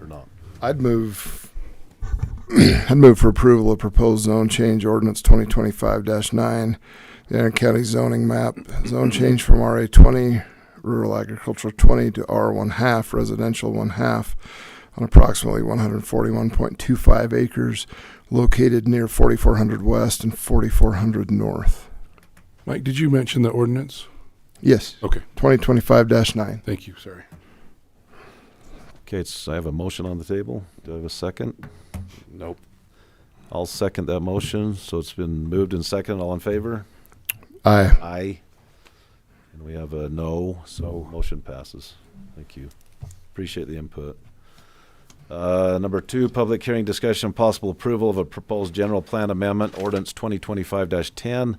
not? I'd move for approval of proposed zone change ordinance 2025-9, the Aaron County zoning map, zone change from RA 20, rural agricultural 20 to R 1/2, residential 1/2 on approximately 141.25 acres located near 4400 West and 4400 North. Mike, did you mention the ordinance? Yes. Okay. 2025-9. Thank you. Sorry. Okay, I have a motion on the table. Do I have a second? Nope. I'll second that motion. So it's been moved and seconded. All in favor? Aye. Aye. And we have a no, so motion passes. Thank you. Appreciate the input. Number 2, public hearing discussion and possible approval of a proposed general plan amendment, ordinance 2025-10,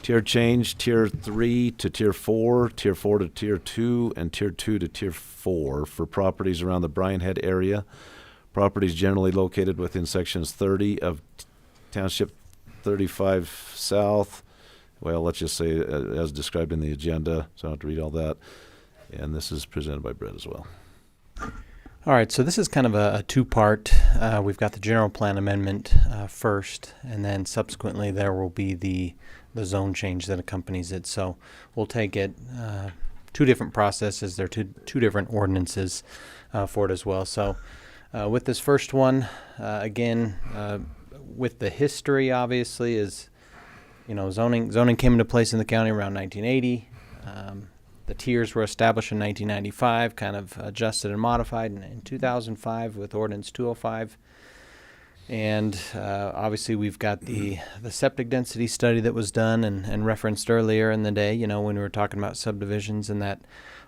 tier change, tier 3 to tier 4, tier 4 to tier 2, and tier 2 to tier 4 for properties around the Bryan Head area. Properties generally located within sections 30 of Township 35 South. Well, let's just say as described in the agenda, so I don't have to read all that. And this is presented by Brett as well. All right, so this is kind of a two-part. We've got the general plan amendment first, and then subsequently there will be the zone change that accompanies it. So we'll take it two different processes. There are two different ordinances for it as well. So with this first one, again, with the history, obviously, is zoning came into place in the county around 1980. The tiers were established in 1995, kind of adjusted and modified in 2005 with Ordinance 205. And obviously we've got the septic density study that was done and referenced earlier in the day, when we were talking about subdivisions and that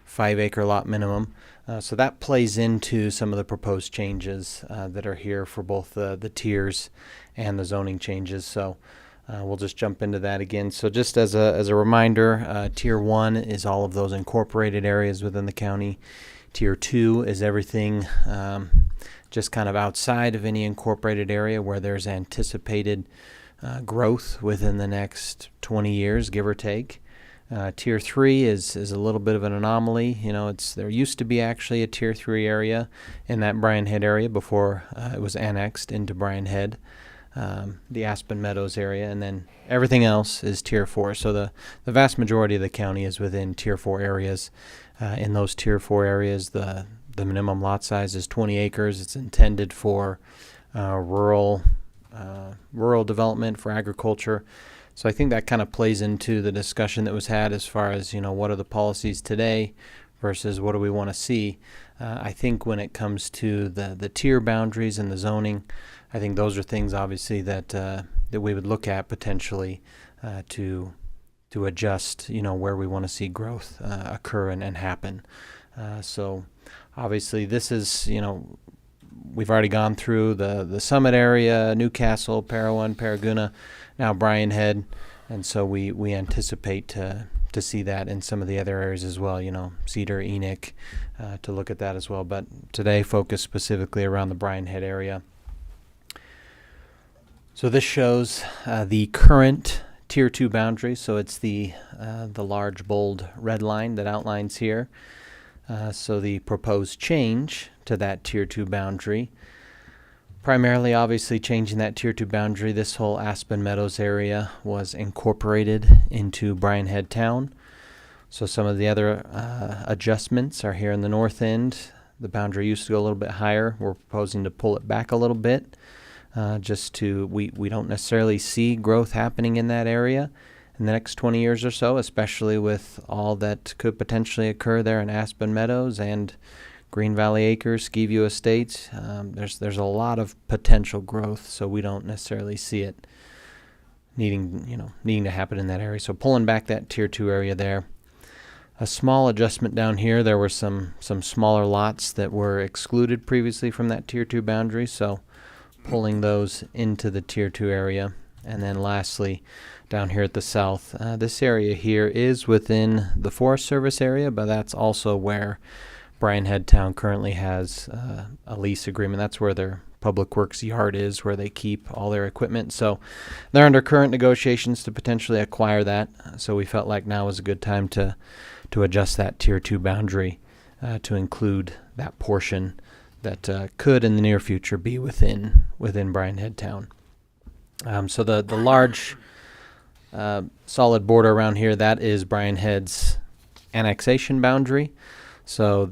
5-acre lot minimum. So that plays into some of the proposed changes that are here for both the tiers and the zoning changes. So we'll just jump into that again. So just as a reminder, Tier 1 is all of those incorporated areas within the county. Tier 2 is everything just kind of outside of any incorporated area where there's anticipated growth within the next 20 years, give or take. Tier 3 is a little bit of an anomaly. There used to be actually a Tier 3 area in that Bryan Head area before it was annexed into Bryan Head. The Aspen Meadows area, and then everything else is Tier 4. So the vast majority of the county is within Tier 4 areas. In those Tier 4 areas, the minimum lot size is 20 acres. It's intended for rural development, for agriculture. So I think that kind of plays into the discussion that was had as far as, what are the policies today versus what do we want to see. I think when it comes to the tier boundaries and the zoning, I think those are things obviously that we would look at potentially to adjust, where we want to see growth occur and happen. So obviously this is, we've already gone through the Summit area, Newcastle, Parowan, Paragoona, now Bryan Head, and so we anticipate to see that in some of the other areas as well, Cedar, Enoch, to look at that as well. But today focus specifically around the Bryan Head area. So this shows the current Tier 2 boundary. So it's the large bold red line that outlines here. So the proposed change to that Tier 2 boundary, primarily obviously changing that Tier 2 boundary, this whole Aspen Meadows area was incorporated into Bryan Head Town. So some of the other adjustments are here in the north end. The boundary used to go a little bit higher. We're proposing to pull it back a little bit. We don't necessarily see growth happening in that area in the next 20 years or so, especially with all that could potentially occur there in Aspen Meadows and Green Valley Acres, Ski View Estates. There's a lot of potential growth, so we don't necessarily see it needing to happen in that area. So pulling back that Tier 2 area there. A small adjustment down here. There were some smaller lots that were excluded previously from that Tier 2 boundary, so pulling those into the Tier 2 area. And then lastly, down here at the south, this area here is within the Forest Service area, but that's also where Bryan Head Town currently has a lease agreement. That's where their Public Works yard is, where they keep all their equipment. So they're under current negotiations to potentially acquire that. So we felt like now was a good time to adjust that Tier 2 boundary to include that portion that could in the near future be within Bryan Head Town. So the large solid border around here, that is Bryan Head's annexation boundary. So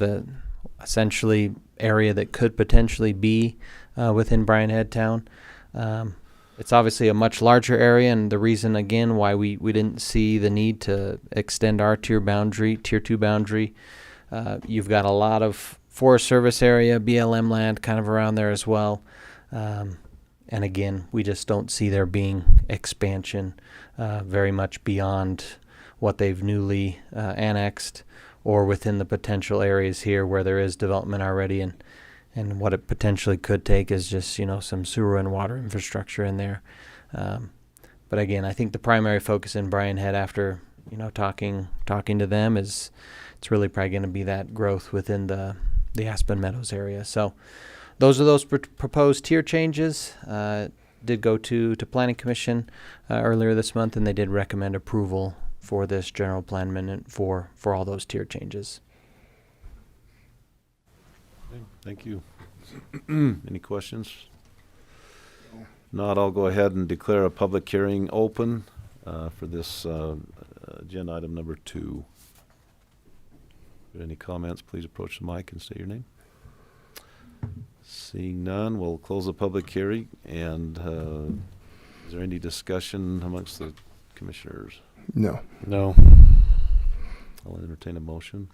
essentially area that could potentially be within Bryan Head Town. It's obviously a much larger area, and the reason, again, why we didn't see the need to extend our tier 2 boundary. You've got a lot of Forest Service area, BLM land kind of around there as well. And again, we just don't see there being expansion very much beyond what they've newly annexed or within the potential areas here where there is development already. And what it potentially could take is just, some sewer and water infrastructure in there. But again, I think the primary focus in Bryan Head after, talking to them is it's really probably going to be that growth within the Aspen Meadows area. So those are those proposed tier changes. Did go to Planning Commission earlier this month, and they did recommend approval for this general plan amendment for all those tier changes. Thank you. Any questions? Not, I'll go ahead and declare a public hearing open for this agenda item number 2. Any comments, please approach the mic and state your name. Seeing none, we'll close the public hearing. And is there any discussion amongst the commissioners? No. I'll entertain a motion.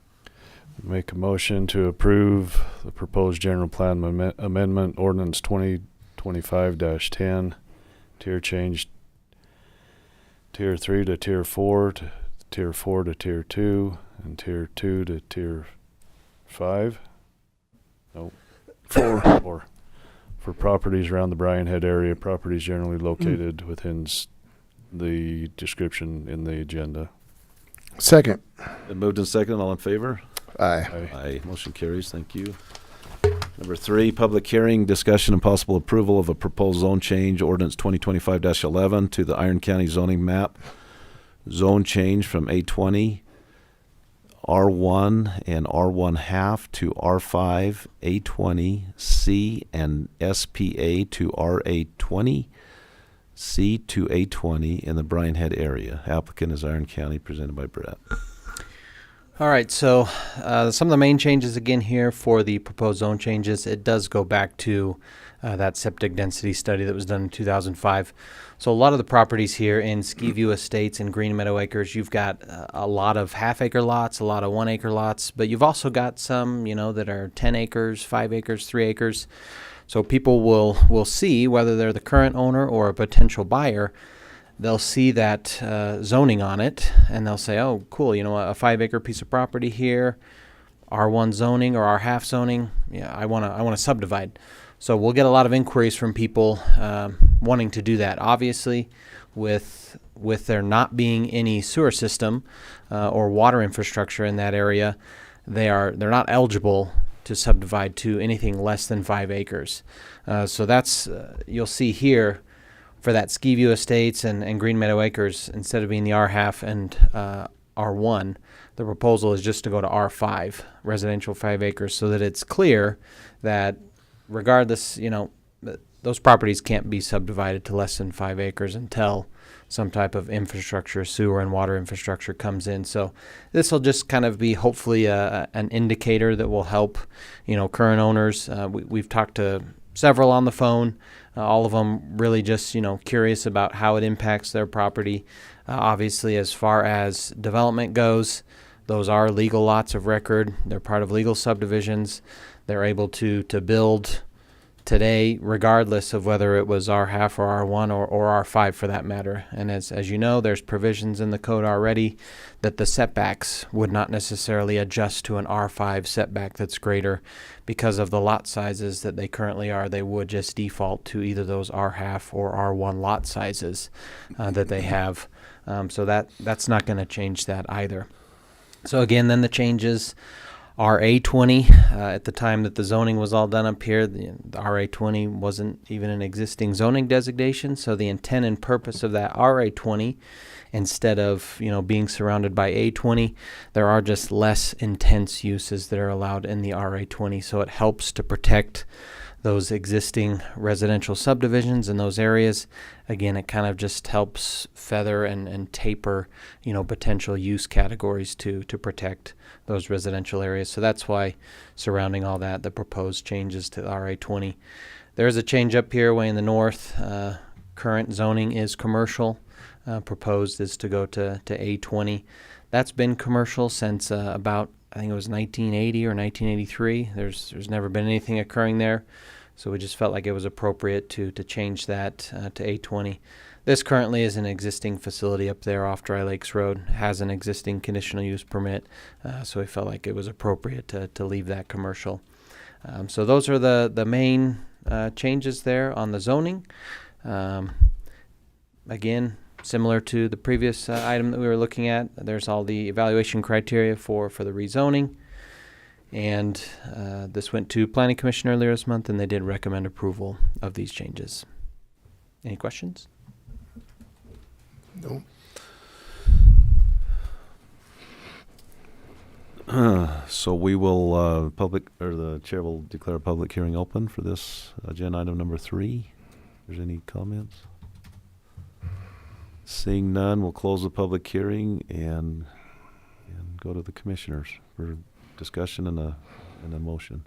Make a motion to approve the proposed general plan amendment ordinance 2025-10, tier change tier 3 to tier 4, to tier 4 to tier 2, and tier 2 to tier 5. Nope. 4. For properties around the Bryan Head area, properties generally located within the description in the agenda. Second. Been moved and seconded. All in favor? Aye. Aye. Motion carries. Thank you. Number 3, public hearing, discussion and possible approval of a proposed zone change, ordinance 2025-11 to the Iron County zoning map. Zone change from A20, R1 and R1 half to R5, A20, C and SPA to RA20, C to A20 in the Bryan Head area. Applicant is Iron County, presented by Brett. All right, so some of the main changes again here for the proposed zone changes, it does go back to that septic density study that was done in 2005. So a lot of the properties here in Ski View Estates and Green Meadow Acres, you've got a lot of half-acre lots, a lot of 1-acre lots, but you've also got some, that are 10 acres, 5 acres, 3 acres. So people will see, whether they're the current owner or a potential buyer, they'll see that zoning on it, and they'll say, oh, cool, a 5-acre piece of property here, R1 zoning or R half zoning, yeah, I want to subdivide. So we'll get a lot of inquiries from people wanting to do that. Obviously, with there not being any sewer system or water infrastructure in that area, they're not eligible to subdivide to anything less than 5 acres. So that's you'll see here for that Ski View Estates and Green Meadow Acres, instead of being the R half and R1, the proposal is just to go to R5, residential 5 acres, so that it's clear that regardless, those properties can't be subdivided to less than 5 acres until some type of infrastructure, sewer and water infrastructure comes in. So this will just kind of be hopefully an indicator that will help, current owners. We've talked to several on the phone, all of them really just, curious about how it impacts their property. Obviously, as far as development goes, those are legal lots of record. They're part of legal subdivisions. They're able to build today, regardless of whether it was R half or R1 or R5 for that matter. And as you know, there's provisions in the code already that the setbacks would not necessarily adjust to an R5 setback that's greater because of the lot sizes that they currently are. They would just default to either those R half or R1 lot sizes that they have. So that's not going to change that either. So again, then the changes are A20. At the time that the zoning was all done up here, the RA20 wasn't even an existing zoning designation. So the intent and purpose of that RA20, instead of being surrounded by A20, there are just less intense uses that are allowed in the RA20. So it helps to protect those existing residential subdivisions in those areas. Again, it kind of just helps feather and taper, potential use categories to protect those residential areas. So that's why surrounding all that, the proposed changes to RA20. There is a change up here way in the north. Current zoning is commercial. Proposed is to go to A20. That's been commercial since about, I think it was 1980 or 1983. There's never been anything occurring there. So we just felt like it was appropriate to change that to A20. This currently is an existing facility up there off Dry Lakes Road, has an existing conditional use permit, so we felt like it was appropriate to leave that commercial. So those are the main changes there on the zoning. Again, similar to the previous item that we were looking at, there's all the evaluation criteria for the rezoning. And this went to Planning Commission earlier this month, and they did recommend approval of these changes. Any questions? No. So we will the chair will declare a public hearing open for this agenda item number 3. If there's any comments? Seeing none, we'll close the public hearing and go to the commissioners for discussion and a motion.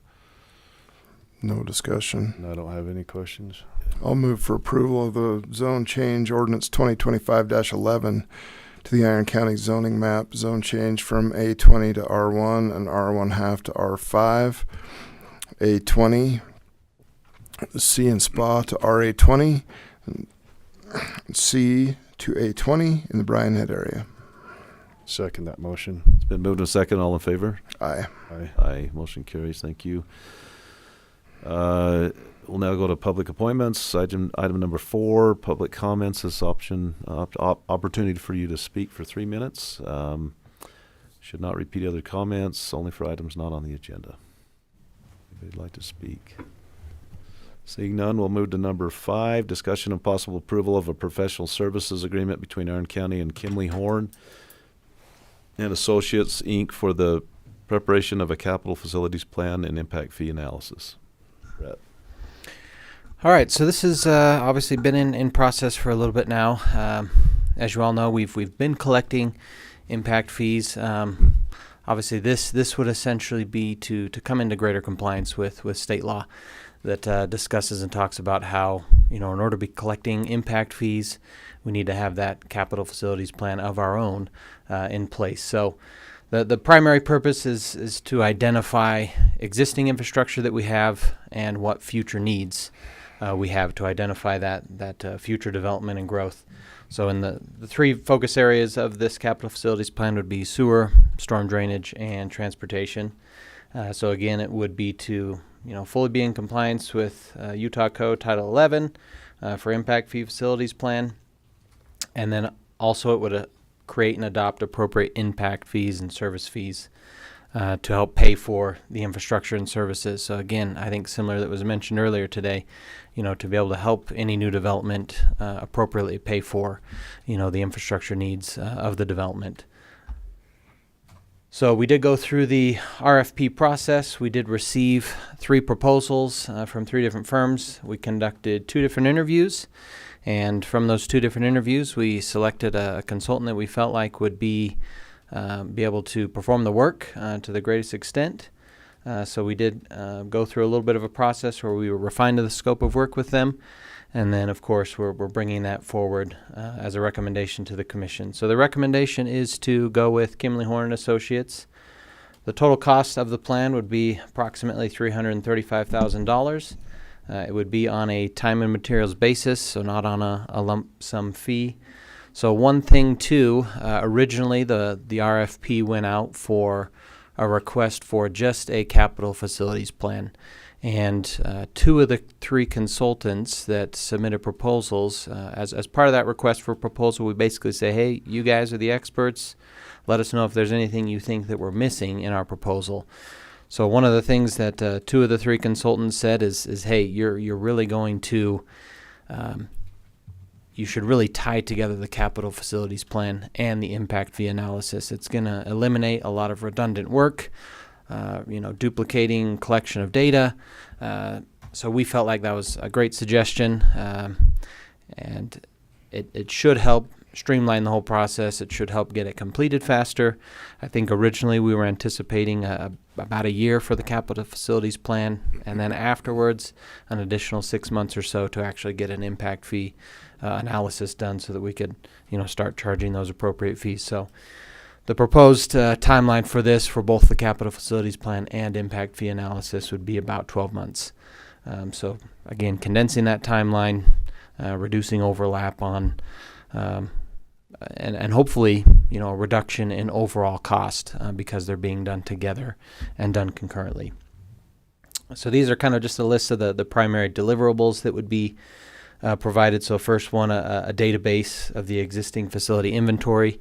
No discussion. I don't have any questions. I'll move for approval of the zone change ordinance 2025-11 to the Iron County zoning map. Zone change from A20 to R1 and R1/2 to R5. A20, C and SPA to RA20, and C to A20 in the Bryan Head area. Second that motion. It's been moved and second. All in favor? Aye. Aye. Aye. Motion carries. Thank you. We'll now go to public appointments. Item number 4, public comments. This opportunity for you to speak for 3 minutes. Should not repeat other comments, only for items not on the agenda. If you'd like to speak. Seeing none, we'll move to number 5, discussion and possible approval of a professional services agreement between Iron County and Kimley Horn and Associates, Inc. for the preparation of a capital facilities plan and impact fee analysis. Brett. All right, so this has obviously been in process for a little bit now. As you all know, we've been collecting impact fees. Obviously, this would essentially be to come into greater compliance with state law that discusses and talks about how, in order to be collecting impact fees, we need to have that capital facilities plan of our own in place. So the primary purpose is to identify existing infrastructure that we have and what future needs we have to identify that future development and growth. So in the 3 focus areas of this capital facilities plan would be sewer, storm drainage, and transportation. So again, it would be to fully be in compliance with Utah Code Title 11 for impact fee facilities plan. And then also it would create and adopt appropriate impact fees and service fees to help pay for the infrastructure and services. So again, I think similar that was mentioned earlier today, to be able to help any new development appropriately pay for, the infrastructure needs of the development. So we did go through the RFP process. We did receive 3 proposals from 3 different firms. We conducted 2 different interviews. And from those 2 different interviews, we selected a consultant that we felt like would be able to perform the work to the greatest extent. So we did go through a little bit of a process where we were refined to the scope of work with them. And then, of course, we're bringing that forward as a recommendation to the commission. So the recommendation is to go with Kimley Horn Associates. The total cost of the plan would be approximately $335,000. It would be on a time and materials basis, so not on a lump sum fee. So one thing too, originally the RFP went out for a request for just a capital facilities plan. And 2 of the 3 consultants that submitted proposals, as part of that request for proposal, we basically say, hey, you guys are the experts. Let us know if there's anything you think that we're missing in our proposal. So one of the things that 2 of the 3 consultants said is hey, you're really going to, you should really tie together the capital facilities plan and the impact fee analysis. It's going to eliminate a lot of redundant work, duplicating collection of data, So we felt like that was a great suggestion, and it should help streamline the whole process. It should help get it completed faster. I think originally we were anticipating about a year for the capital facilities plan, and then afterwards an additional 6 months or so to actually get an impact fee analysis done so that we could, start charging those appropriate fees. So the proposed timeline for this, for both the capital facilities plan and impact fee analysis, would be about 12 months. So again, condensing that timeline, reducing overlap on, and hopefully, a reduction in overall cost because they're being done together and done concurrently. So these are kind of just a list of the primary deliverables that would be provided. So first one, a database of the existing facility inventory.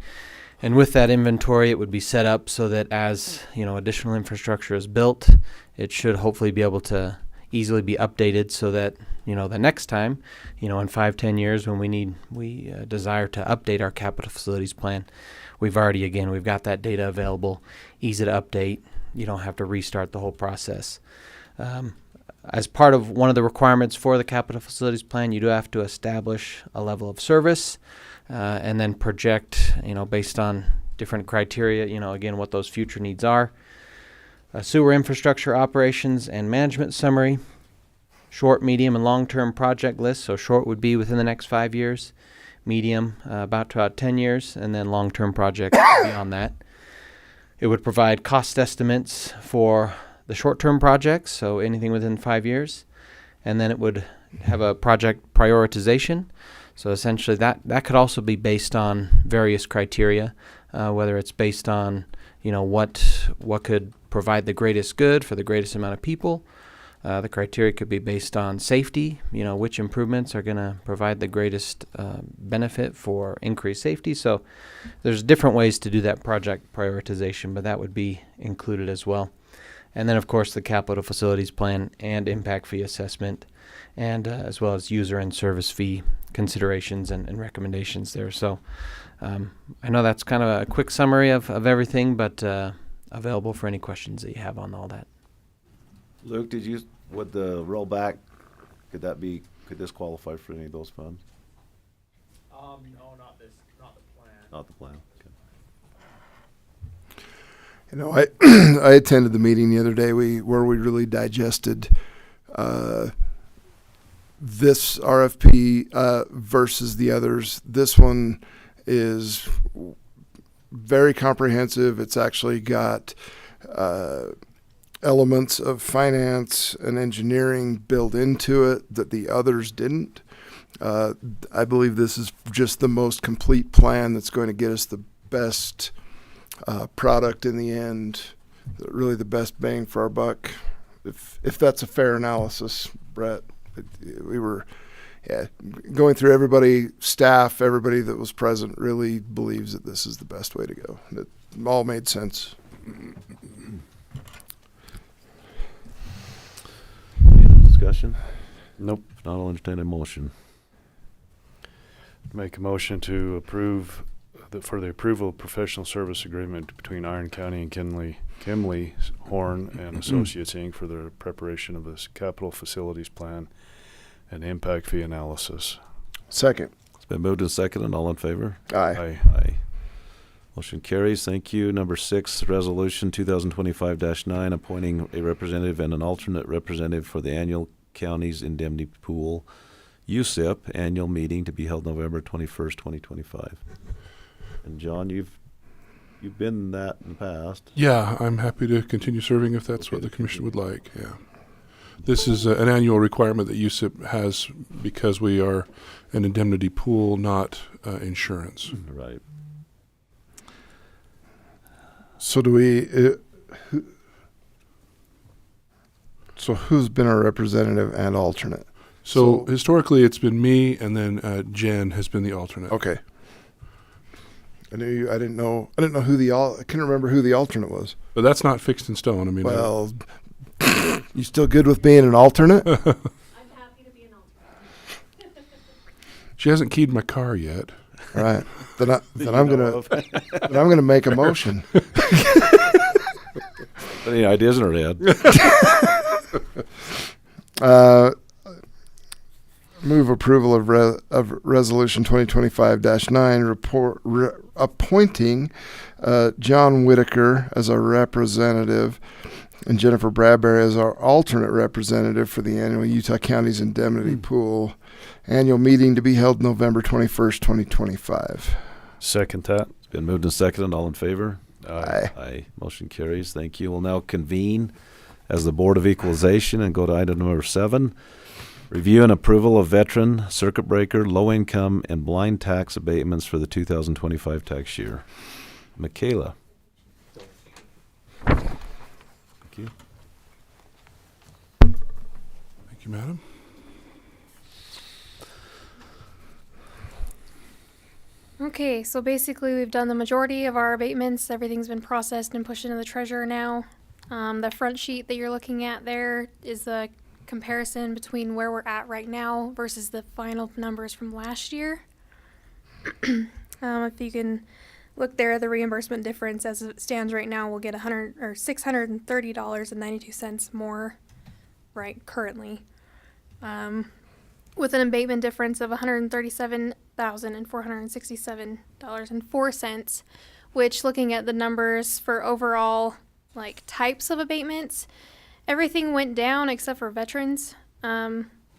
And with that inventory, it would be set up so that as, additional infrastructure is built, it should hopefully be able to easily be updated so that, the next time, in 5-10 years when we desire to update our capital facilities plan, we've got that data available, easy to update. You don't have to restart the whole process. As part of one of the requirements for the capital facilities plan, you do have to establish a level of service and then project, based on different criteria, again, what those future needs are. Sewer infrastructure operations and management summary, short, medium, and long-term project list. So short would be within the next 5 years, medium about 10 years, and then long-term projects beyond that. It would provide cost estimates for the short-term projects, so anything within 5 years, and then it would have a project prioritization. So essentially that could also be based on various criteria, whether it's based on, what could provide the greatest good for the greatest amount of people. The criteria could be based on safety, which improvements are going to provide the greatest benefit for increased safety. So there's different ways to do that project prioritization, but that would be included as well. And then, of course, the capital facilities plan and impact fee assessment, and as well as user and service fee considerations and recommendations there. So I know that's kind of a quick summary of everything, but available for any questions that you have on all that. Luke, would the rollback, could this qualify for any of those funds? No, not the plan. Not the plan, okay. I attended the meeting the other day where we really digested this RFP versus the others. This one is very comprehensive. It's actually got elements of finance and engineering built into it that the others didn't. I believe this is just the most complete plan that's going to get us the best product in the end, really the best bang for our buck. If that's a fair analysis, Brett. We were going through everybody that was present really believes that this is the best way to go. It all made sense. Discussion? Nope. If not, I'll entertain a motion. Make a motion to approve for the approval of professional service agreement between Iron County and Kimley Horn and Associates Inc. for the preparation of this capital facilities plan and impact fee analysis. Second. It's been moved and seconded. All in favor? Aye. Aye. Motion carries. Thank you. Number 6, Resolution 2025-9, appointing a representative and an alternate representative for the annual County's Indemnity Pool, USIP, annual meeting to be held November 21st, 2025. And John, you've been that in the past. Yeah, I'm happy to continue serving if that's what the commission would like. Yeah. This is an annual requirement that USIP has because we are an indemnity pool, not insurance. Right. So so who's been our representative and alternate? So historically it's been me, and then Jen has been the alternate. Okay. I didn't know who I couldn't remember who the alternate was. But that's not fixed in stone. I mean, well, you still good with being an alternate? I'm happy to be an alternate. She hasn't keyed my car yet. All right. Then I'm gonna make a motion. Any ideas in her head? Move approval of resolution 2025-9 appointing John Whitaker as our representative and Jennifer Bradbury as our alternate representative for the annual Utah County's Indemnity Pool annual meeting to be held November 21st, 2025. Second that. It's been moved and seconded. All in favor? Aye. Aye. Motion carries. Thank you. We'll now convene as the Board of Equalization and go to item number 7. Review and approval of veteran, circuit breaker, low income, and blind tax abatements for the 2025 tax year. Michaela. Thank you. Thank you, madam. Okay, so basically we've done the majority of our abatements. Everything's been processed and pushed into the treasurer now. The front sheet that you're looking at there is the comparison between where we're at right now versus the final numbers from last year. If you can look there, the reimbursement difference as it stands right now, we'll get $630.92 more right currently. With an abatement difference of $137,467.04, which, looking at the numbers for overall like types of abatements, everything went down except for veterans.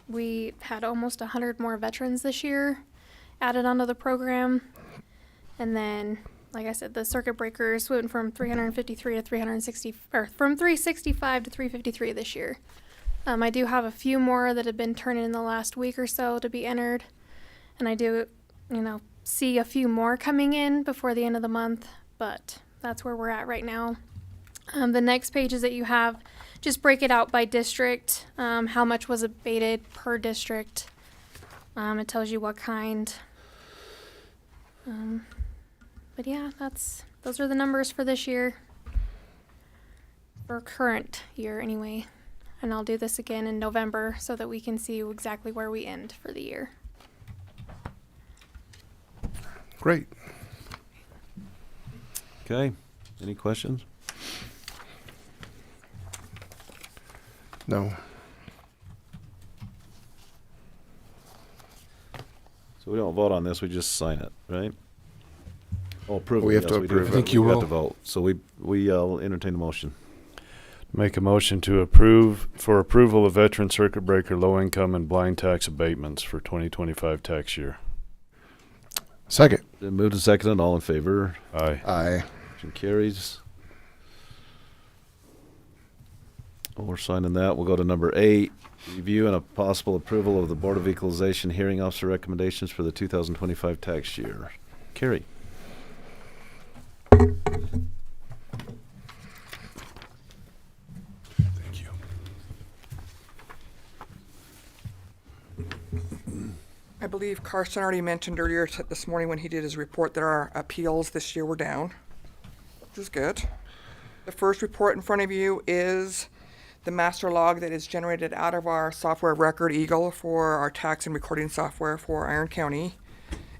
We had almost 100 more veterans this year added onto the program, and then, like I said, the circuit breakers went from 353 to 360, or from 365 to 353 this year. I do have a few more that have been turned in the last week or so to be entered, and I do, see a few more coming in before the end of the month, but that's where we're at right now. The next pages that you have just break it out by district, how much was abated per district. It tells you what kind. But yeah, those are the numbers for this year, for current year anyway. And I'll do this again in November so that we can see exactly where we end for the year. Great. Okay. Any questions? No. So we don't vote on this, we just sign it, right? Oh, approve it. We have to yes, do. approve it. I think you We have will. to vote. So we'll entertain the motion. Make a motion to approve for approval of veteran circuit breaker, low income, and blind tax abatements for 2025 tax year. Second. Then moved and seconded. All in favor? Aye. Aye. Motion carries. Well, we're signing that. We'll go to number 8. Review and a possible approval of the Board of Equalization hearing officer recommendations for the 2025 tax year. Carrie. Thank you. I believe Carson already mentioned earlier this morning when he did his report that our appeals this year were down, which is good. The first report in front of you is the master log that is generated out of our software record Eagle for our tax and recording software for Iron County.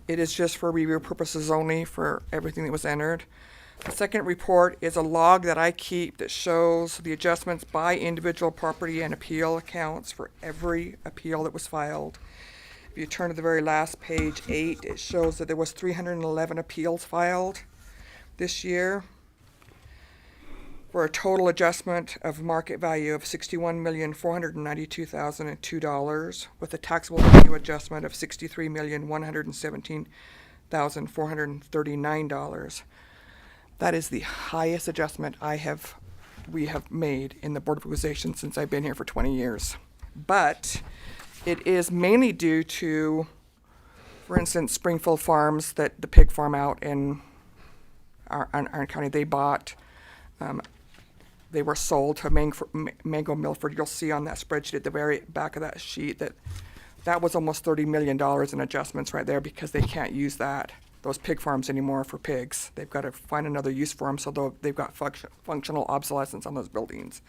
It is just for review purposes only for everything that was entered. The second report is a log that I keep that shows the adjustments by individual property and appeal accounts for every appeal that was filed. If you turn to the very last page, 8, it shows that there was 311 appeals filed this year for a total adjustment of market value of $61,492,002 with a taxable value adjustment of $63,117,439. That is the highest adjustment we have made in the Board of Equalization since I've been here for 20 years. But it is mainly due to, for instance, Springfield Farms, that the pig farm out in Iron County, they bought. They were sold to Mango Milford. You'll see on that spreadsheet at the very back of that sheet that was almost $30 million in adjustments right there because they can't use those pig farms anymore for pigs. They've got to find another use for them, so they've got functional obsolescence on those buildings.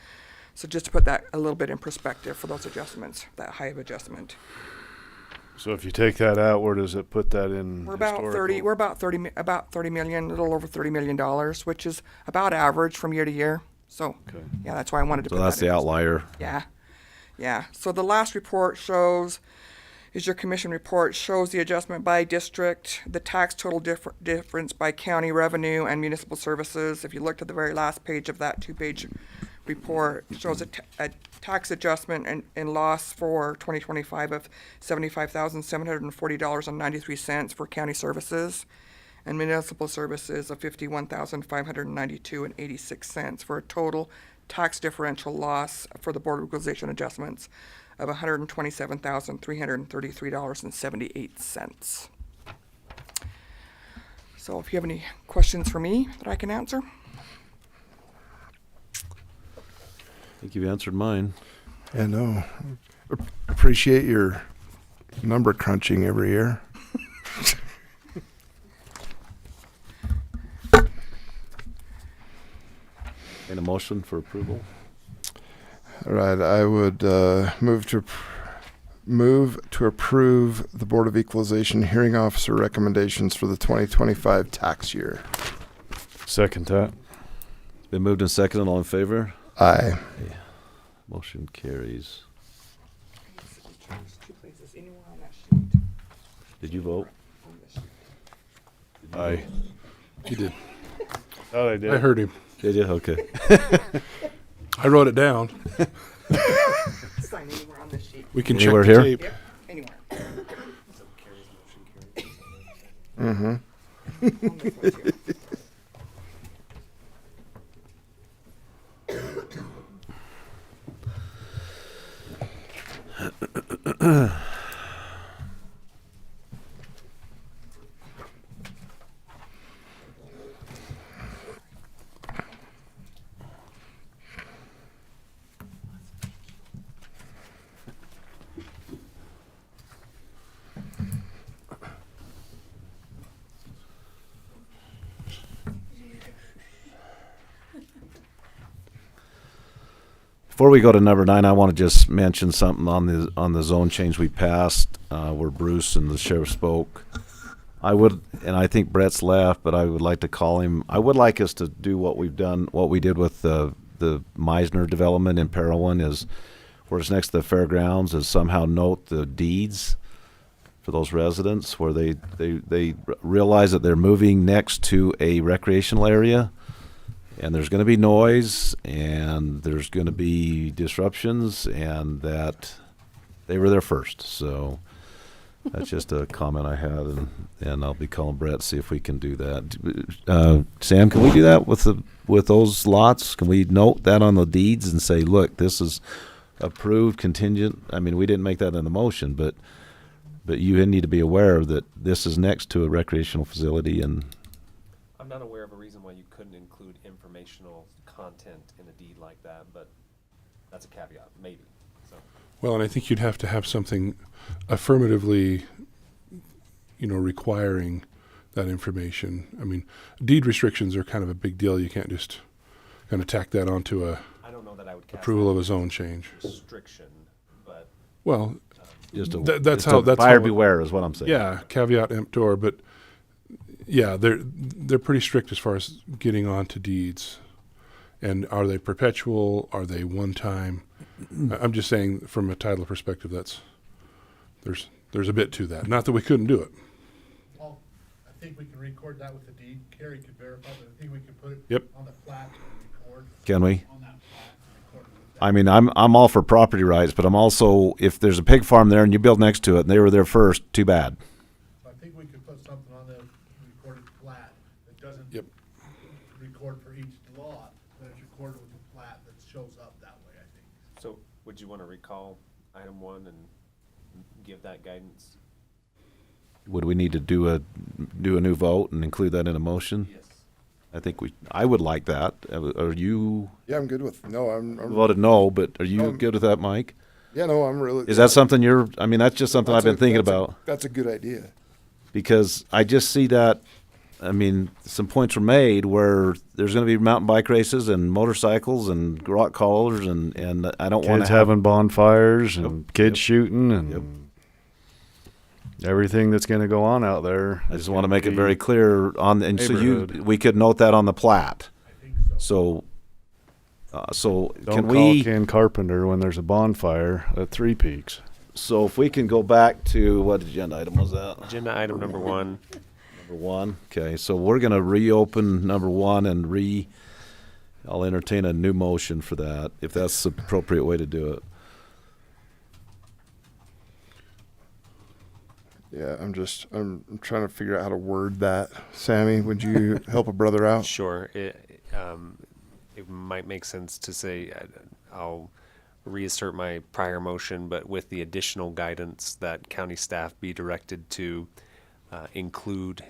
So just to put that a little bit in perspective for those adjustments, that high of adjustment. So if you take that out, where does it put that in? We're about 30. We're about 30 million, a little over $30 million, which is about average from year to year. So, Okay. yeah, that's why I wanted to So put that's that in. the outlier. Yeah. Yeah, so the last report is your commission report, shows the adjustment by district, the tax total difference by county revenue and municipal services. If you looked at the very last page of that 2-page report, it shows a tax adjustment and loss for 2025 of $75,740.93 for county services, and municipal services of $51,592.86 for a total tax differential loss for the Board of Equalization adjustments of $127,333.78. So if you have any questions for me that I can answer. I think you've answered mine. Yeah, no. Appreciate your number crunching every year. And a motion for approval? All right, I would move to approve the Board of Equalization hearing officer recommendations for the 2025 tax year. Second that. It's been moved and seconded. All in favor? Aye. Motion carries. Did you vote? Aye. He did. Oh, I did. I heard him. Did you? Okay. I wrote it down. Sign anywhere on this sheet. We can Anywhere check the here? tape. Yep, anywhere. Mm-hmm. On this one too. Before we go to number 9, I want to just mention something on the zone change we passed, where Bruce and the sheriff spoke. I would, and I think Brett's left, but I would like to call him. I would like us to do what we did with the Meisner development in Parowan, is where it's next to the fairgrounds, is somehow note the deeds for those residents where they realize that they're moving next to a recreational area. And there's going to be noise, and there's going to be disruptions, and that they were there first. So that's just a comment I had, and I'll be calling Brett to see if we can do that. Sam, can we do that with those lots? Can we note that on the deeds and say, look, this is approved contingent? I mean, we didn't make that in the motion, but you need to be aware that this is next to a recreational facility, and I'm not aware of a reason why you couldn't include informational content in a deed like that, but that's a caveat, maybe. So. Well, and I think you'd have to have something affirmatively, requiring that information. I mean, deed restrictions are kind of a big deal. You can't just kind of tack that onto I don't know that I would cast approval of a zone change. restriction, but Well, just that's how buyer it- beware is what I'm saying. Yeah, caveat emptor, but yeah, they're pretty strict as far as getting onto deeds. And are they perpetual? Are they one time? I'm just saying from a title perspective, there's a bit to that. Not that we couldn't do it. Well, I think we can record that with the deed. Carrie could verify, but I think we can put it Yep. on the plat and record. Can we? On that plat and record it with that. I mean, I'm all for property rights, but I'm also, if there's a pig farm there and you build next to it and they were there first, too bad. So I think we could put something on the recorded plat that doesn't Yep. record for each lot, but it's recorded with the plat that shows up that way, I think. So would you want to recall item 1 and give that guidance? Would we need to do a new vote and include that in a motion? Yes. I think I would like that. Are you Yeah, I'm good with. No, I'm voted no, but are you No. good with that, Mike? Yeah, no, I'm really. Is that something that's just something I've been thinking about. That's a good idea. Because I just see that, I mean, some points were made where there's going to be mountain bike races and motorcycles and rock crawlers, and I don't want Kids to have having bonfires and Yep. kids shooting and Yep. everything that's going to go on out there. I just want to make it very clear and so neighborhood. we could note that on the plat. I think so. So So Don't can call we? Ken Carpenter when there's a bonfire at Three Peaks. So if we can go back to what agenda item was that? Agenda item number 1. Number 1. Okay, so we're gonna reopen number 1 and I'll entertain a new motion for that, if that's the appropriate way to do it. Yeah, I'm trying to figure out how to word that. Sammy, would you help a brother out? Sure. It might make sense to say, I'll reassert my prior motion, but with the additional guidance that county staff be directed to include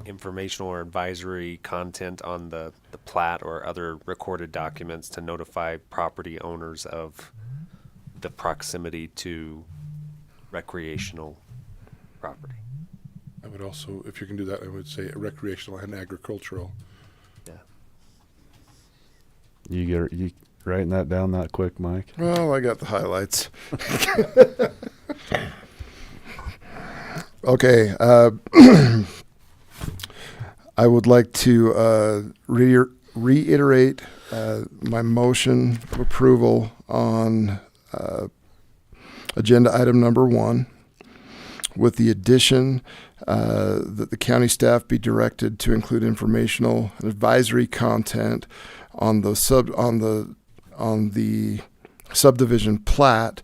informational or advisory content on the plat or other recorded documents to notify property owners of the proximity to recreational property. I would also, if you can do that, I would say recreational and agricultural. Yeah. You writing that down that quick, Mike? Well, I got the highlights. Okay. I would like to reiterate my motion of approval on agenda item number 1, with the addition that the county staff be directed to include informational and advisory content on the subdivision plat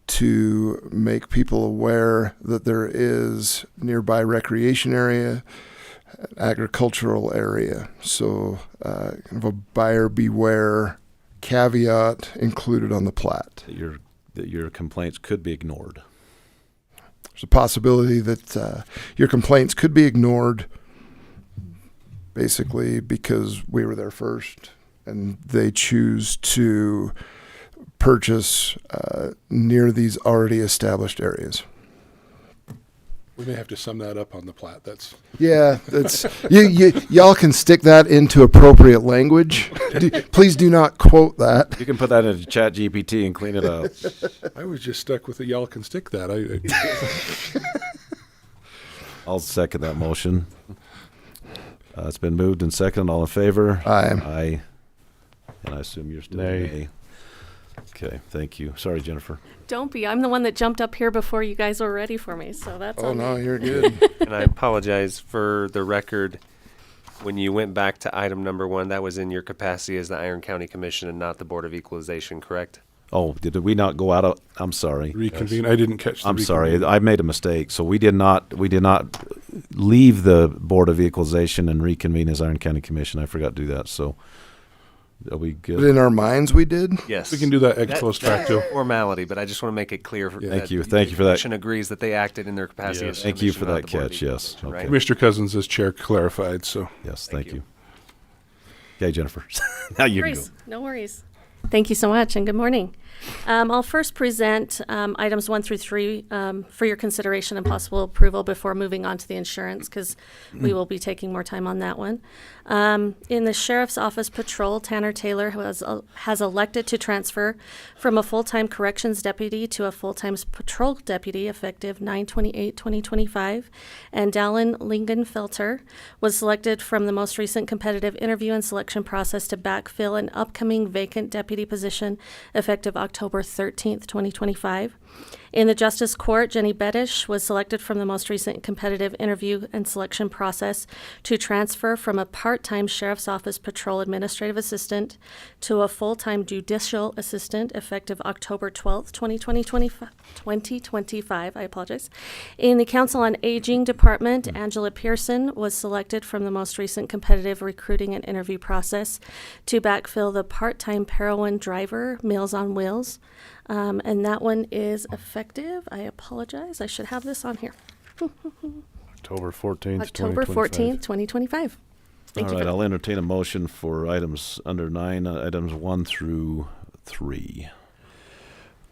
to make people aware that there is nearby recreation area, agricultural area. So kind of a buyer beware caveat included on the plat. That your complaints could be ignored. There's a possibility that your complaints could be ignored basically because we were there first and they choose to purchase near these already established areas. We may have to sum that up on the plat. Yeah, that's y'all can stick that into appropriate language. Please do not quote that. You can put that into Chat GPT and clean it up. I was just stuck with the y'all can stick that. I'll second that motion. It's been moved and seconded. All in favor? Aye. Aye. And I assume you're still nay. Okay, thank you. Sorry, Jennifer. Don't be. I'm the one that jumped up here before you guys were ready for me, so that's Oh, on no, me. you're good. And I apologize for the record. When you went back to item number 1, that was in your capacity as the Iron County Commission and not the Board of Equalization, correct? Oh, did we not go out of? I'm sorry. Reconvene. Yes. I didn't catch the I'm sorry. reconvene. I made a mistake. So we did not leave the Board of Equalization and reconvene as Iron County Commission. I forgot to do that. So are we good? But in our minds, we did. Yes. We can do that ex post facto. That's formality, but I just want to make it clear. Thank you. Thank you for that. The Commission agrees that they acted in their capacity as Thank you for commission, that not the Board of catch. Yes. Equalization, Okay. right? Commissioner Cousins as chair clarified. So Yes. Thank you. Okay, Jennifer. Now you can go. No worries. Thank you so much, and good morning. I'll first present items 1 through 3 for your consideration and possible approval before moving on to the insurance, because we will be taking more time on that one. In the Sheriff's Office Patrol, Tanner Taylor has elected to transfer from a full-time corrections deputy to a full-time patrol deputy effective 9/28/2025, and Dallin Lingenfelter was selected from the most recent competitive interview and selection process to backfill an upcoming vacant deputy position effective October 13th, 2025. In the Justice Court, Jenny Beddish was selected from the most recent competitive interview and selection process to transfer from a part-time Sheriff's Office Patrol Administrative Assistant to a full-time Judicial Assistant effective October 12th, 2025. I apologize. In the Council on Aging Department, Angela Pearson was selected from the most recent competitive recruiting and interview process to backfill the part-time Parowan driver, Meals on Wheels. And that one is effective. I apologize. I should have this on here. October 14th, October 14th, 2025. Thank All you. right, I'll entertain a motion for items under 9, items 1 through 3.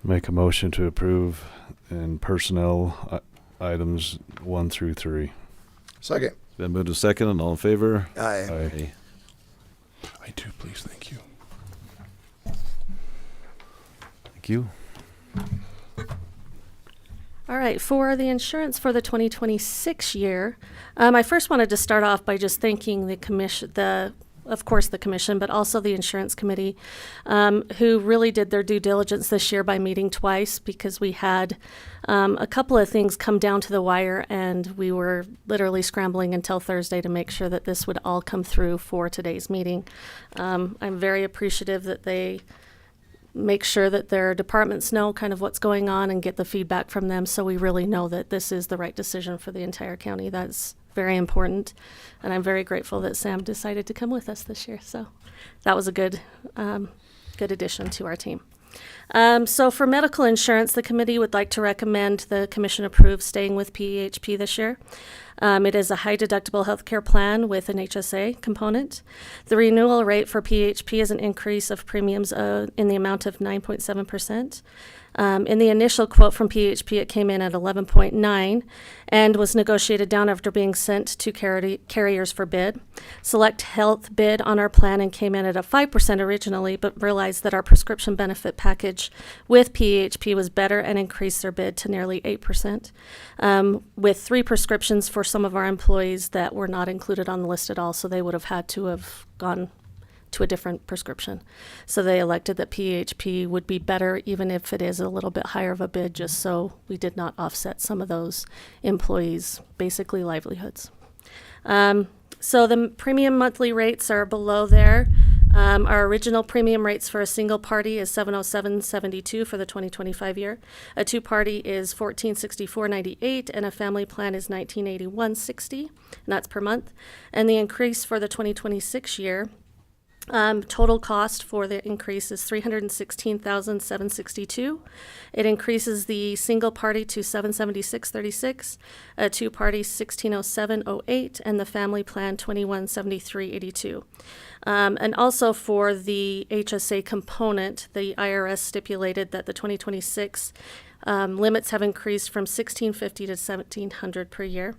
Make a motion to approve in personnel items 1 through 3. Second. It's been moved to second, and all in favor? Aye. I too, please. Thank you. Thank you. All right, for the insurance for the 2026 year, I first wanted to start off by just thanking the of course, the commission, but also the insurance committee, who really did their due diligence this year by meeting twice, because we had a couple of things come down to the wire, and we were literally scrambling until Thursday to make sure that this would all come through for today's meeting. I'm very appreciative that they make sure that their departments know kind of what's going on and get the feedback from them, so we really know that this is the right decision for the entire county. That's very important, and I'm very grateful that Sam decided to come with us this year. So that was a good addition to our team. So for medical insurance, the committee would like to recommend the commission approve staying with PHP this year. It is a high deductible healthcare plan with an HSA component. The renewal rate for PHP is an increase of premiums in the amount of 9.7%. In the initial quote from PHP, it came in at 11.9 and was negotiated down after being sent to carriers for bid. Select Health bid on our plan and came in at a 5% originally, but realized that our prescription benefit package with PHP was better and increased their bid to nearly 8%, with 3 prescriptions for some of our employees that were not included on the list at all, so they would have had to have gone to a different prescription. So they elected that PHP would be better, even if it is a little bit higher of a bid, just so we did not offset some of those employees' basically livelihoods. So the premium monthly rates are below there. Our original premium rates for a single party is $707.72 for the 2025 year. A two-party is $1,464.98, and a family plan is $1,981.60, and that's per month. And the increase for the 2026 year, total cost for the increase is $316,762. It increases the single party to $776.36, a two party $1,607.08, and the family plan $2,173.82. And also for the HSA component, the IRS stipulated that the 2026 limits have increased from $1,650 to $1,700 per year.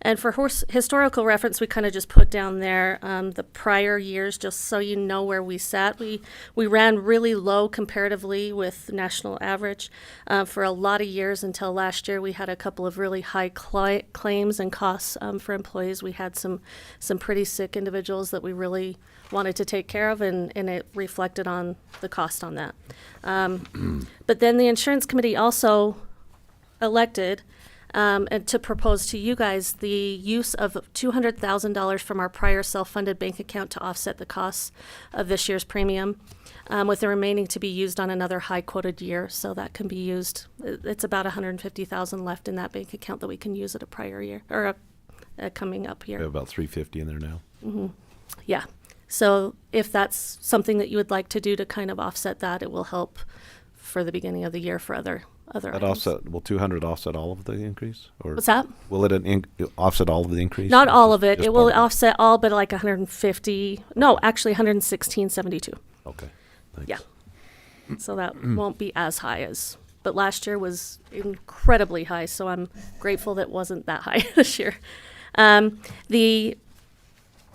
And for historical reference, we kind of just put down there the prior years, just so you know where we sat. We ran really low comparatively with national average for a lot of years until last year. We had a couple of really high claims and costs for employees. We had some pretty sick individuals that we really wanted to take care of, and it reflected on the cost on that. But then the insurance committee also elected and to propose to you guys the use of $200,000 from our prior self-funded bank account to offset the costs of this year's premium, with the remaining to be used on another high quoted year. So that can be used. It's about $150,000 left in that bank account that we can use at a prior year or a coming up year. We have about $350 in there now. Mm-hmm. Yeah. So if that's something that you would like to do to kind of offset that, it will help for the beginning of the year for other That items. will 200 offset all of the increase? Or What's that? Will it offset all of the increase? Not or all just- of it. just It will part of offset all but like 150. No, actually 116.72. Okay. Thanks. Yeah. So that won't be as high as, but last year was incredibly high, so I'm grateful that wasn't that high this year. The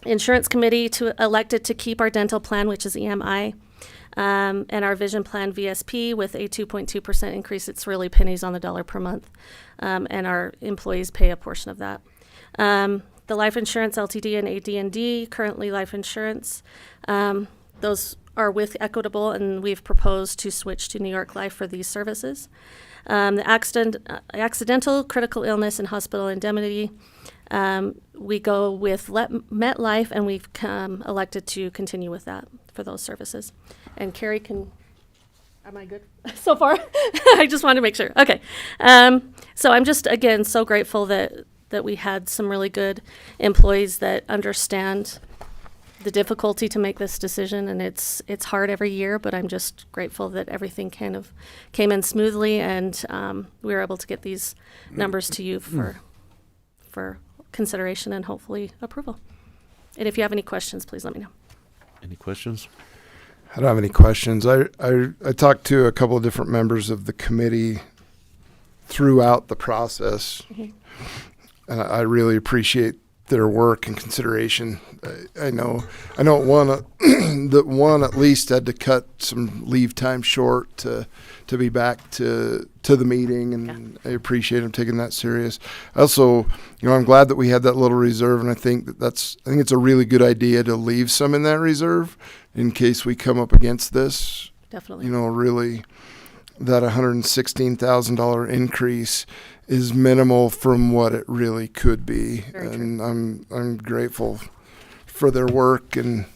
insurance committee elected to keep our dental plan, which is EMI, and our vision plan VSP with a 2.2% increase. It's really pennies on the dollar per month, and our employees pay a portion of that. The life insurance LTD and AD&D, currently life insurance, those are with Equitable, and we've proposed to switch to New York Life for these services. The accidental, critical illness, and hospital indemnity, we go with MetLife, and we've elected to continue with that for those services. And Carrie am I good so far? I just wanted to make sure. Okay. So I'm just, again, so grateful that we had some really good employees that understand the difficulty to make this decision, and it's hard every year, but I'm just grateful that everything kind of came in smoothly, and we were able to get these numbers to you for consideration and hopefully approval. And if you have any questions, please let me know. Any questions? I don't have any questions. I talked to a couple of different members of the committee throughout the process, and I really appreciate their work and consideration. I know one that one at least had to cut some leave time short to be back to the meeting, and I appreciate them taking that serious. Also, I'm glad that we had that little reserve, and I think it's a really good idea to leave some in that reserve in case we come up against this. Definitely. Really, that $116,000 increase is minimal from what it really could be. Very true. And I'm grateful for their work and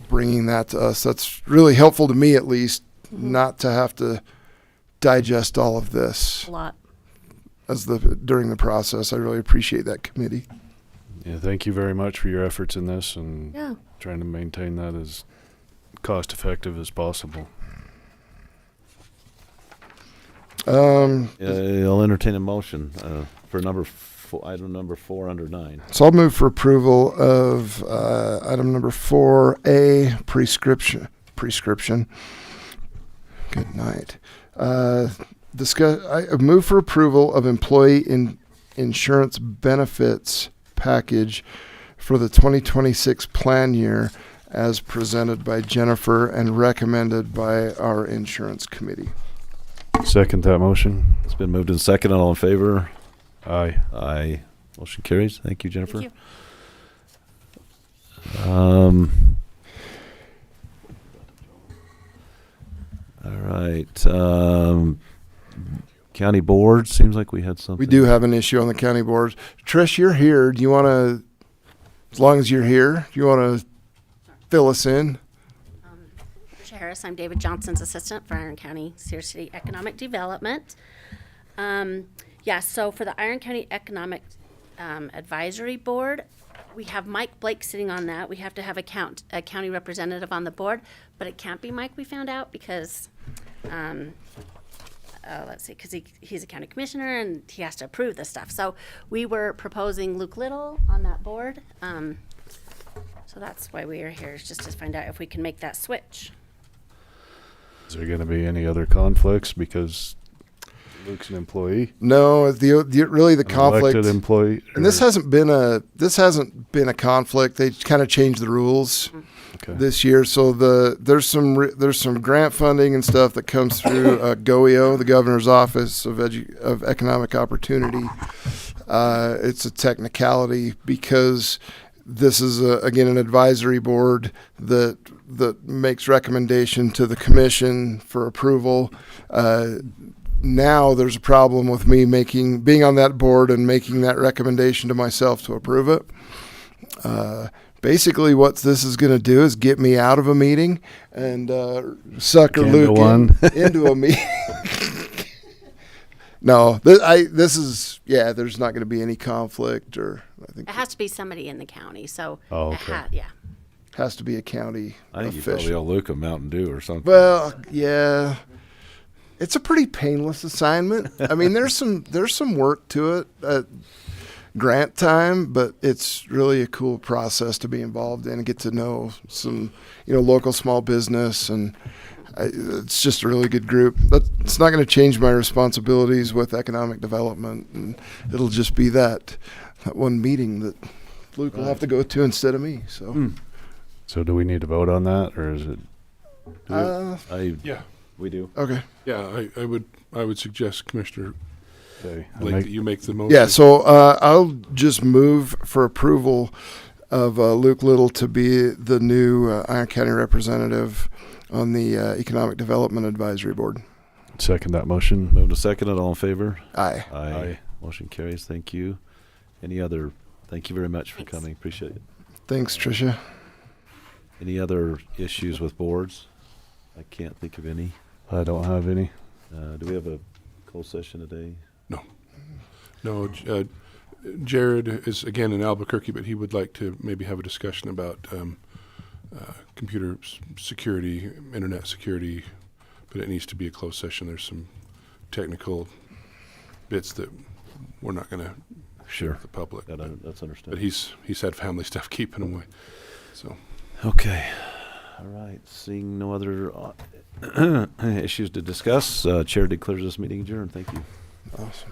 bringing that to us. That's really helpful to me, at least, not to have to digest all of this A lot. during the process. I really appreciate that committee. Yeah, thank you very much for your efforts in this and Yeah. trying to maintain that as cost effective as possible. I'll entertain a motion for item number 4 under 9. So I'll move for approval of item number 4A, prescription. Good night. I move for approval of employee insurance benefits package for the 2026 plan year as presented by Jennifer and recommended by our insurance committee. Second that motion. It's been moved and seconded. All in favor? Aye. Aye. Motion carries. Thank you, Jennifer. Thank All right. County board, seems like we had something. We do have an issue on the county boards. Trish, you're here. Do you want to, as long as you're here, do you want to fill us in? Tricia Harris, I'm David Johnson's assistant for Iron County Cedar City Economic Development. So for the Iron County Economic Advisory Board, we have Mike Blake sitting on that. We have to have a county representative on the board, but it can't be Mike, we found out, because because he's a county commissioner and he has to approve this stuff. So we were proposing Luke Little on that board. So that's why we are here, is just to find out if we can make that switch. Is there going to be any other conflicts because Luke's an employee? No, really the An conflict. elected employee. And this hasn't been a conflict. They kind of changed the rules this year. So there's some grant funding and stuff that comes through GOEO, the Governor's Office of Economic Opportunity. It's a technicality because this is again an advisory board that makes recommendation to the commission for approval. Now there's a problem with me being on that board and making that recommendation to myself to approve it. Basically, what this is going to do is get me out of a meeting and sucker Luke into a meeting. No, there's not going to be any conflict, or I think It has to be somebody in the county, so. Oh, okay. Has to be a county I think you official. probably owe Luke a Mountain Dew or something. Well, yeah. It's a pretty painless assignment. I mean, there's some work to it at grant time, but it's really a cool process to be involved in and get to know some, local small business, and it's just a really good group. It's not going to change my responsibilities with economic development, and it'll just be that one meeting that Luke will have to go to instead of me. So, So do we need to vote on that, or is it? Yeah. We do. Okay. Yeah, I would suggest, Commissioner Okay. Blake, that you make the motion. Yeah, so I'll just move for approval of Luke Little to be the new Iron County representative on the Economic Development Advisory Board. Second that motion. Moved to second. All in favor? Aye. Aye. Motion carries. Thank you. Thank you very much for coming. Appreciate it. Thanks, Tricia. Any other issues with boards? I can't think of any. I don't have any. Do we have a closed session today? No, Jared is again in Albuquerque, but he would like to maybe have a discussion about computer security, internet security, but it needs to be a closed session. There's some technical bits that we're not going to share with the public. That's understandable. But he's had family stuff keeping him away. So. Okay. All right. Seeing no other issues to discuss, Chair declares this meeting adjourned. Thank you. Awesome.